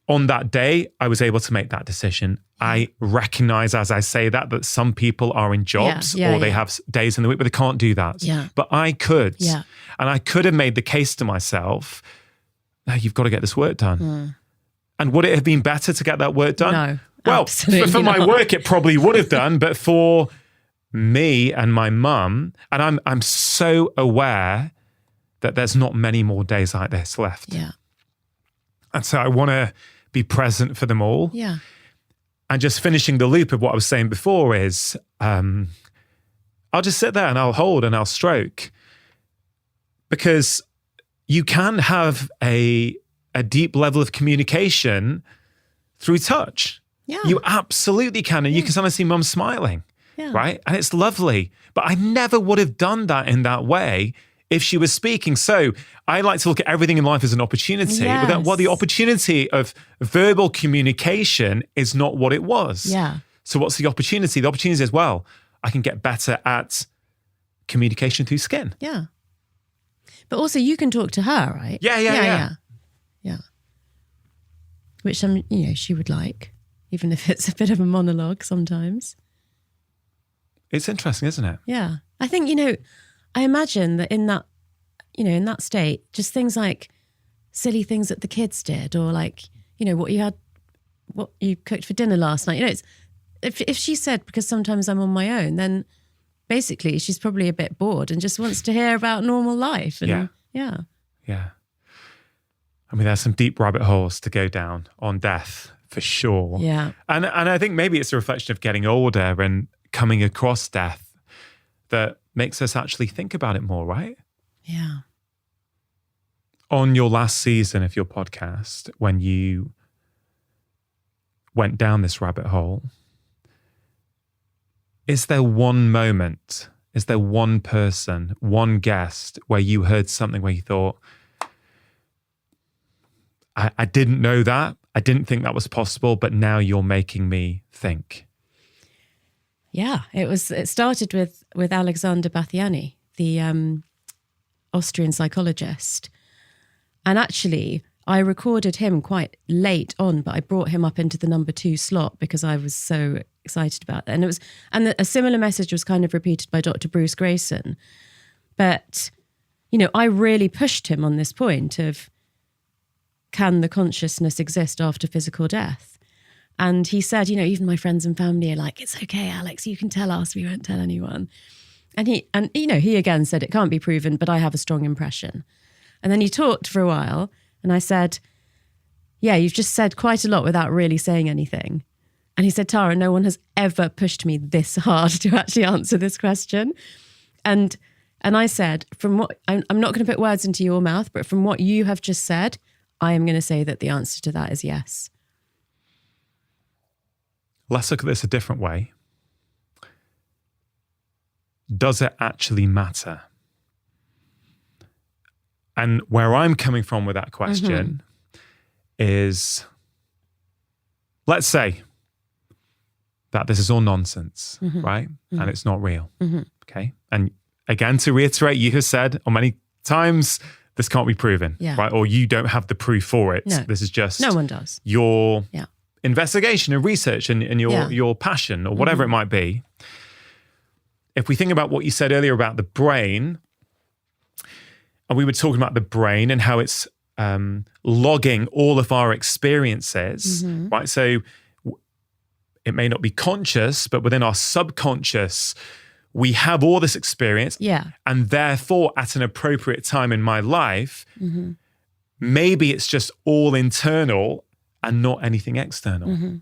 on that day, I was able to make that decision. I recognize as I say that some people are in jobs or they have days in the week, but they can't do that. Yeah. But I could. Yeah. And I could have made the case to myself, "No, you've got to get this work done." And would it have been better to get that work done? No. Well, for my work, it probably would have done, but for me and my mum, and I'm so aware that there's not many more days like this left. Yeah. And so I want to be present for them all. Yeah. And just finishing the loop of what I was saying before is, I'll just sit there and I'll hold and I'll stroke. Because you can have a deep level of communication through touch. Yeah. You absolutely can. And you can sometimes see Mum smiling. Yeah. Right? And it's lovely. But I never would have done that in that way if she was speaking. So I like to look at everything in life as an opportunity. Yes. But what the opportunity of verbal communication is not what it was. Yeah. So what's the opportunity? The opportunity is, well, I can get better at communication through skin. Yeah. But also you can talk to her, right? Yeah. Which she would like, even if it's a bit of a monologue sometimes. It's interesting, isn't it? Yeah. I think, I imagine that in that state, just things like silly things that the kids did, or like, what you cooked for dinner last night. It's if she said, because sometimes I'm on my own, then basically she's probably a bit bored and just wants to hear about normal life. And yeah. I mean, there's some deep rabbit holes to go down on death for sure. Yeah. And I think maybe it's a reflection of getting older and coming across death that makes us actually think about it more, right? Yeah. On your last season of your podcast, when you went down this rabbit hole, is there one moment, is there one person, one guest where you heard something where you thought, I didn't know that, I didn't think that was possible, but now you're making me think? Yeah, it started with Alexander Bathiani, the Austrian psychologist. And actually, I recorded him quite late on, but I brought him up into the number 2 slot because I was so excited about that. And a similar message was kind of repeated by Dr. Bruce Grayson. But, I really pushed him on this point of, can the consciousness exist after physical death? And he said, even my friends and family are like, "It's okay, Alex, you can tell us, we won't tell anyone." And he again said, "It can't be proven, but I have a strong impression." And then he talked for a while and I said, "Yeah, you've just said quite a lot without really saying anything." And he said, "Tara, no one has ever pushed me this hard to actually answer this question." And I said, I'm not going to put words into your mouth, but from what you have just said, I am going to say that the answer to that is yes. Let's look at this a different way. Does it actually matter? And where I'm coming from with that question is, let's say that this is all nonsense, right? And it's not real. Okay. And again, to reiterate, you have said on many times, this can't be proven, right? Or you don't have the proof for it. No. This is just no one does. Your investigation and research and your passion or whatever it might be. If we think about what you said earlier about the brain, and we were talking about the brain and how it's logging all of our experiences, right? So it may not be conscious, but within our subconscious, we have all this experience. Yeah. And therefore, at an appropriate time in my life, maybe it's just all internal and not anything external.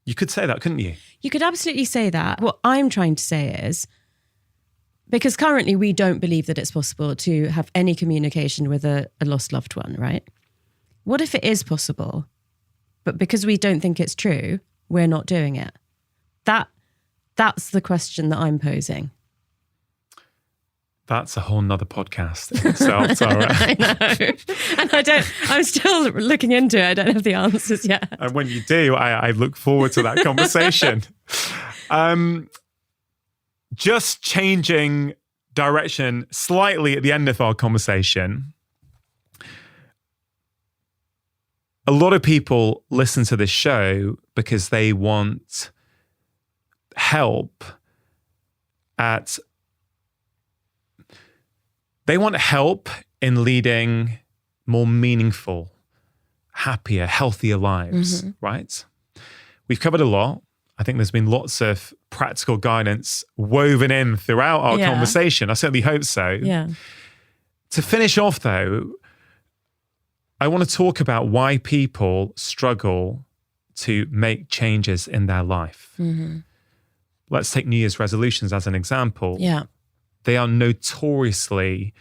You could say that, couldn't you? You could absolutely say that. What I'm trying to say is, because currently we don't believe that it's possible to have any communication with a lost loved one, right? What if it is possible, but because we don't think it's true, we're not doing it? That's the question that I'm posing. That's a whole nother podcast in itself, Tara. I know. And I'm still looking into it. I don't have the answers yet. And when you do, I look forward to that conversation. Just changing direction slightly at the end of our conversation. A lot of people listen to this show because they want help in leading more meaningful, happier, healthier lives, right? We've covered a lot. I think there's been lots of practical guidance woven in throughout our conversation. I certainly hope so. Yeah. To finish off, though, I want to talk about why people struggle to make changes in their life. Let's take New Year's resolutions as an example. Yeah. They are notoriously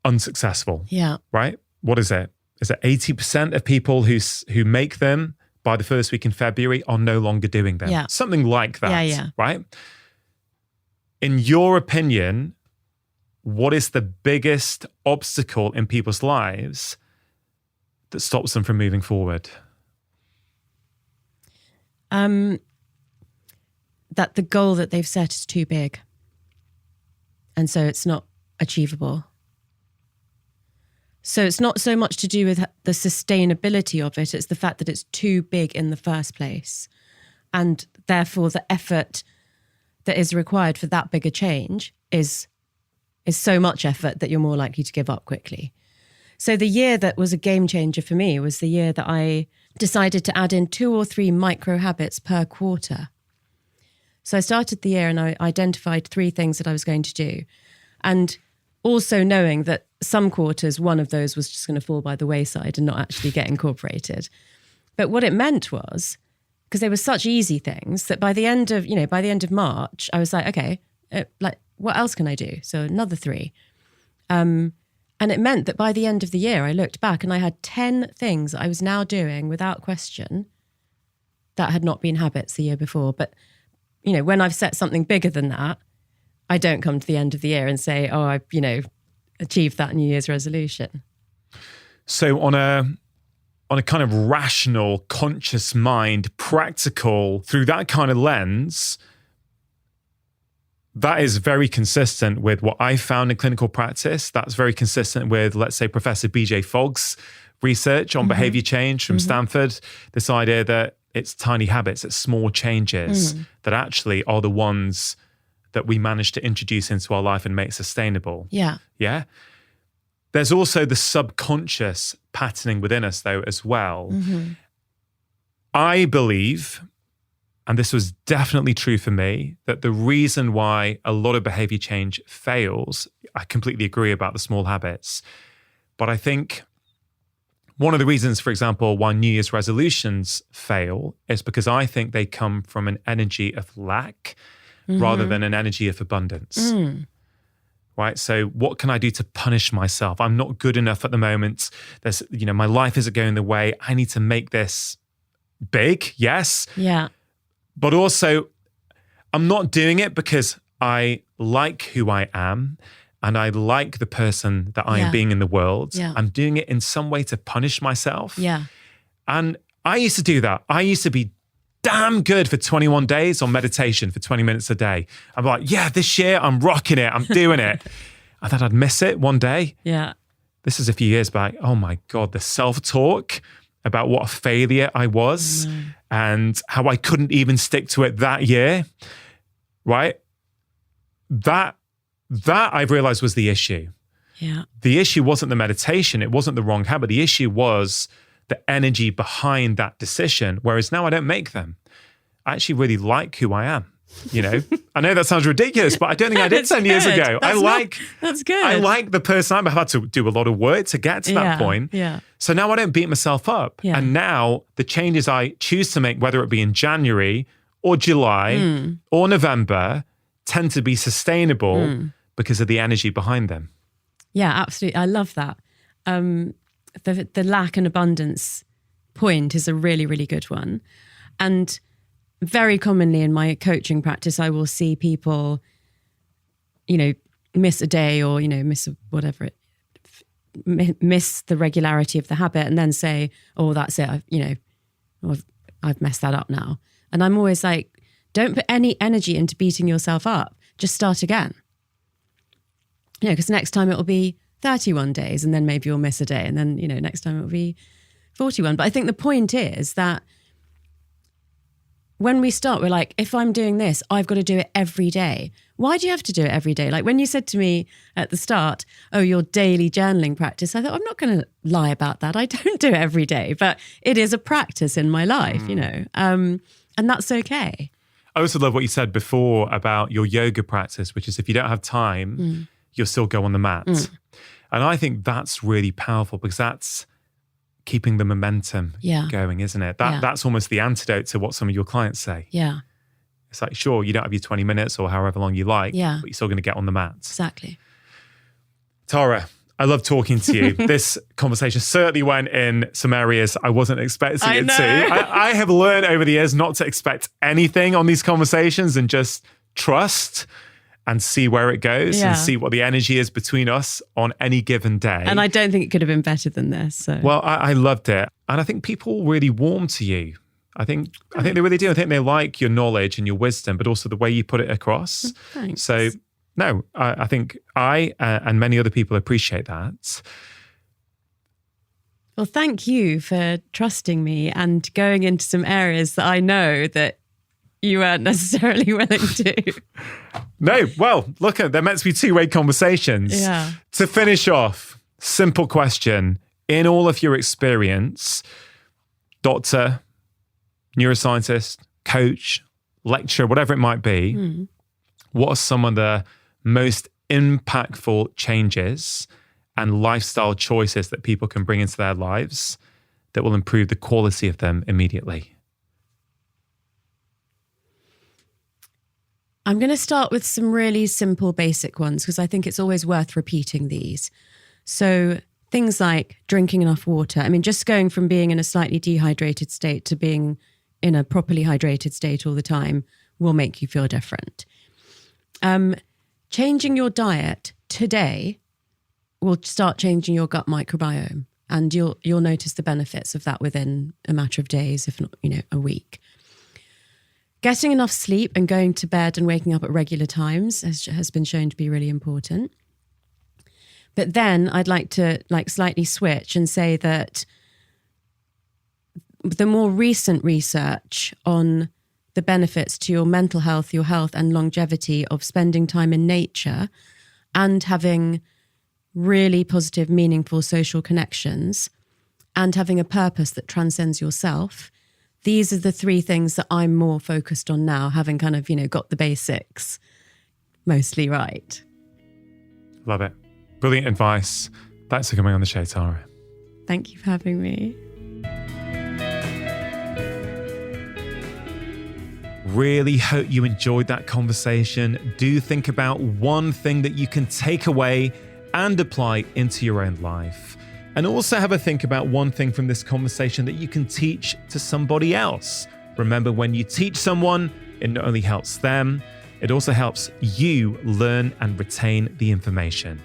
unsuccessful. Yeah. Right? What is it? Is it 80% of people who make them by the first week in February are no longer doing them? Yeah. Something like that. Yeah. Right? In your opinion, what is the biggest obstacle in people's lives that stops them from moving forward? That the goal that they've set is too big. And so it's not achievable. So it's not so much to do with the sustainability of it. It's the fact that it's too big in the first place. And therefore the effort that is required for that bigger change is so much effort that you're more likely to give up quickly. So the year that was a game changer for me was the year that I decided to add in 2 or 3 micro habits per quarter. So I started the year and I identified 3 things that I was going to do. And also knowing that some quarters, one of those was just going to fall by the wayside and not actually get incorporated. But what it meant was, because they were such easy things, that by the end of March, I was like, okay, what else can I do? So another 3. And it meant that by the end of the year, I looked back and I had 10 things that I was now doing without question that had not been habits the year before. But, when I've set something bigger than that, I don't come to the end of the year and say, oh, I've, achieved that New Year's resolution. So on a kind of rational, conscious mind, practical, through that kind of lens, that is very consistent with what I found in clinical practice. That's very consistent with, let's say, Professor BJ Fogg's research on behavior change from Stanford. This idea that it's tiny habits, it's small changes that actually are the ones that we manage to introduce into our life and make sustainable. Yeah. Yeah. There's also the subconscious patterning within us, though, as well. I believe, and this was definitely true for me, that the reason why a lot of behavior change fails, I completely agree about the small habits, but I think one of the reasons, for example, why New Year's resolutions fail is because I think they come from an energy of lack rather than an energy of abundance. Right? So what can I do to punish myself? I'm not good enough at the moment. There's, my life isn't going the way. I need to make this big. Yes. Yeah. But also, I'm not doing it because I like who I am and I like the person that I am being in the world. Yeah. I'm doing it in some way to punish myself. Yeah. And I used to do that. I used to be damn good for 21 days on meditation for 20 minutes a day. I'm like, yeah, this year I'm rocking it. I'm doing it. And then I'd miss it one day. Yeah. This is a few years back. Oh my God, the self-talk about what a failure I was and how I couldn't even stick to it that year, right? That I've realized was the issue. Yeah. The issue wasn't the meditation. It wasn't the wrong habit. The issue was the energy behind that decision. Whereas now I don't make them. I actually really like who I am. I know that sounds ridiculous, but I don't think I did 10 years ago. That's good. I like the person I've had to do a lot of work to get to that point. Yeah. So now I don't beat myself up. Yeah. And now the changes I choose to make, whether it be in January or July or November, tend to be sustainable because of the energy behind them. Yeah, absolutely. I love that. The lack and abundance point is a really, really good one. And very commonly in my coaching practice, I will see people, miss a day or, miss miss the regularity of the habit and then say, oh, that's it. I've messed that up now. And I'm always like, don't put any energy into beating yourself up. Just start again. Because next time it will be 31 days and then maybe you'll miss a day. And then, next time it will be 41. But I think the point is that when we start, we're like, if I'm doing this, I've got to do it every day. Why do you have to do it every day? Like when you said to me at the start, oh, your daily journaling practice, I thought, I'm not going to lie about that. I don't do it every day, but it is a practice in my life, and that's okay. I also love what you said before about your yoga practice, which is if you don't have time, you'll still go on the mat. And I think that's really powerful because that's keeping the momentum going, isn't it? That's almost the antidote to what some of your clients say. Yeah. It's like, sure, you don't have your 20 minutes or however long you like, but you're still going to get on the mats. Exactly. Tara, I love talking to you. This conversation certainly went in some areas I wasn't expecting it to. I have learned over the years not to expect anything on these conversations and just trust and see where it goes and see what the energy is between us on any given day. And I don't think it could have been better than this. So. Well, I loved it. And I think people really warm to you. I think they really do. I think they like your knowledge and your wisdom, but also the way you put it across. Thanks. So, no, I think I and many other people appreciate that. Well, thank you for trusting me and going into some areas that I know that you weren't necessarily willing to. No, well, look, they're meant to be two-way conversations. Yeah. To finish off, simple question. In all of your experience, doctor, neuroscientist, coach, lecturer, whatever it might be, what are some of the most impactful changes and lifestyle choices that people can bring into their lives that will improve the quality of them immediately? I'm going to start with some really simple, basic ones because I think it's always worth repeating these. So things like drinking enough water. I mean, just going from being in a slightly dehydrated state to being in a properly hydrated state all the time will make you feel different. Changing your diet today will start changing your gut microbiome, and you'll notice the benefits of that within a matter of days, if not, a week. Getting enough sleep and going to bed and waking up at regular times has been shown to be really important. But then I'd like to slightly switch and say that the more recent research on the benefits to your mental health, your health and longevity of spending time in nature and having really positive, meaningful social connections and having a purpose that transcends yourself. These are the three things that I'm more focused on now, having kind of, got the basics mostly right. Love it. Brilliant advice. Thanks for coming on the show, Tara. Thank you for having me. Really hope you enjoyed that conversation. Do think about one thing that you can take away and apply into your own life. And also have a think about one thing from this conversation that you can teach to somebody else. Remember, when you teach someone, it not only helps them, it also helps you learn and retain the information.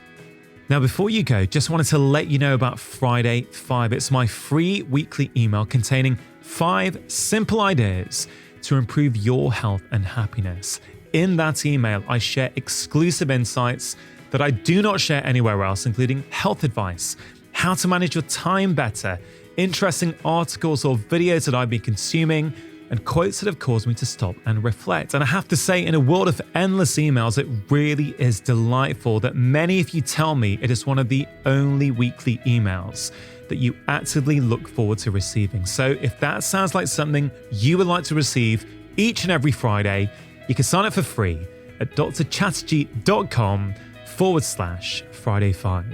Now, before you go, just wanted to let you know about Friday 5. It's my free weekly email containing 5 simple ideas to improve your health and happiness. In that email, I share exclusive insights that I do not share anywhere else, including health advice, how to manage your time better, interesting articles or videos that I've been consuming, and quotes that have caused me to stop and reflect. And I have to say, in a world of endless emails, it really is delightful that many of you tell me it is one of the only weekly emails that you actively look forward to receiving. So if that sounds like something you would like to receive each and every Friday, you can sign up for free at drchatterjee.com/Friday5.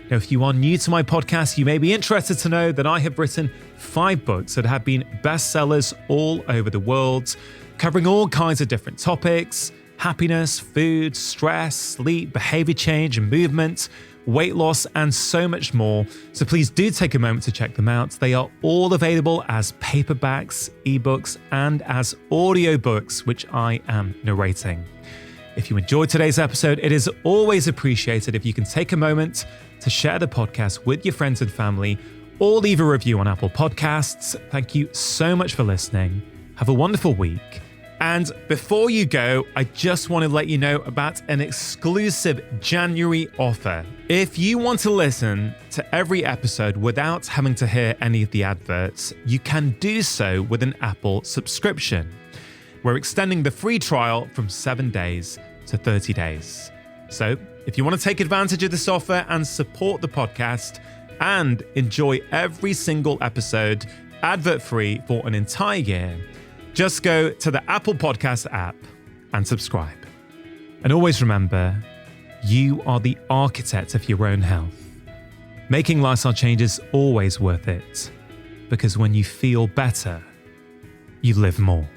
Now, if you are new to my podcast, you may be interested to know that I have written 5 books that have been bestsellers all over the world, covering all kinds of different topics: happiness, food, stress, sleep, behavior change and movement, weight loss, and so much more. So please do take a moment to check them out. They are all available as paperbacks, ebooks, and as audiobooks, which I am narrating. If you enjoyed today's episode, it is always appreciated if you can take a moment to share the podcast with your friends and family, or leave a review on Apple Podcasts. Thank you so much for listening. Have a wonderful week. And before you go, I just want to let you know about an exclusive January offer. If you want to listen to every episode without having to hear any of the adverts, you can do so with an Apple subscription. We're extending the free trial from 7 days to 30 days. So if you want to take advantage of this offer and support the podcast and enjoy every single episode advert-free for an entire year, just go to the Apple Podcast app and subscribe. And always remember, you are the architect of your own health. Making lifestyle changes is always worth it, because when you feel better, you live more.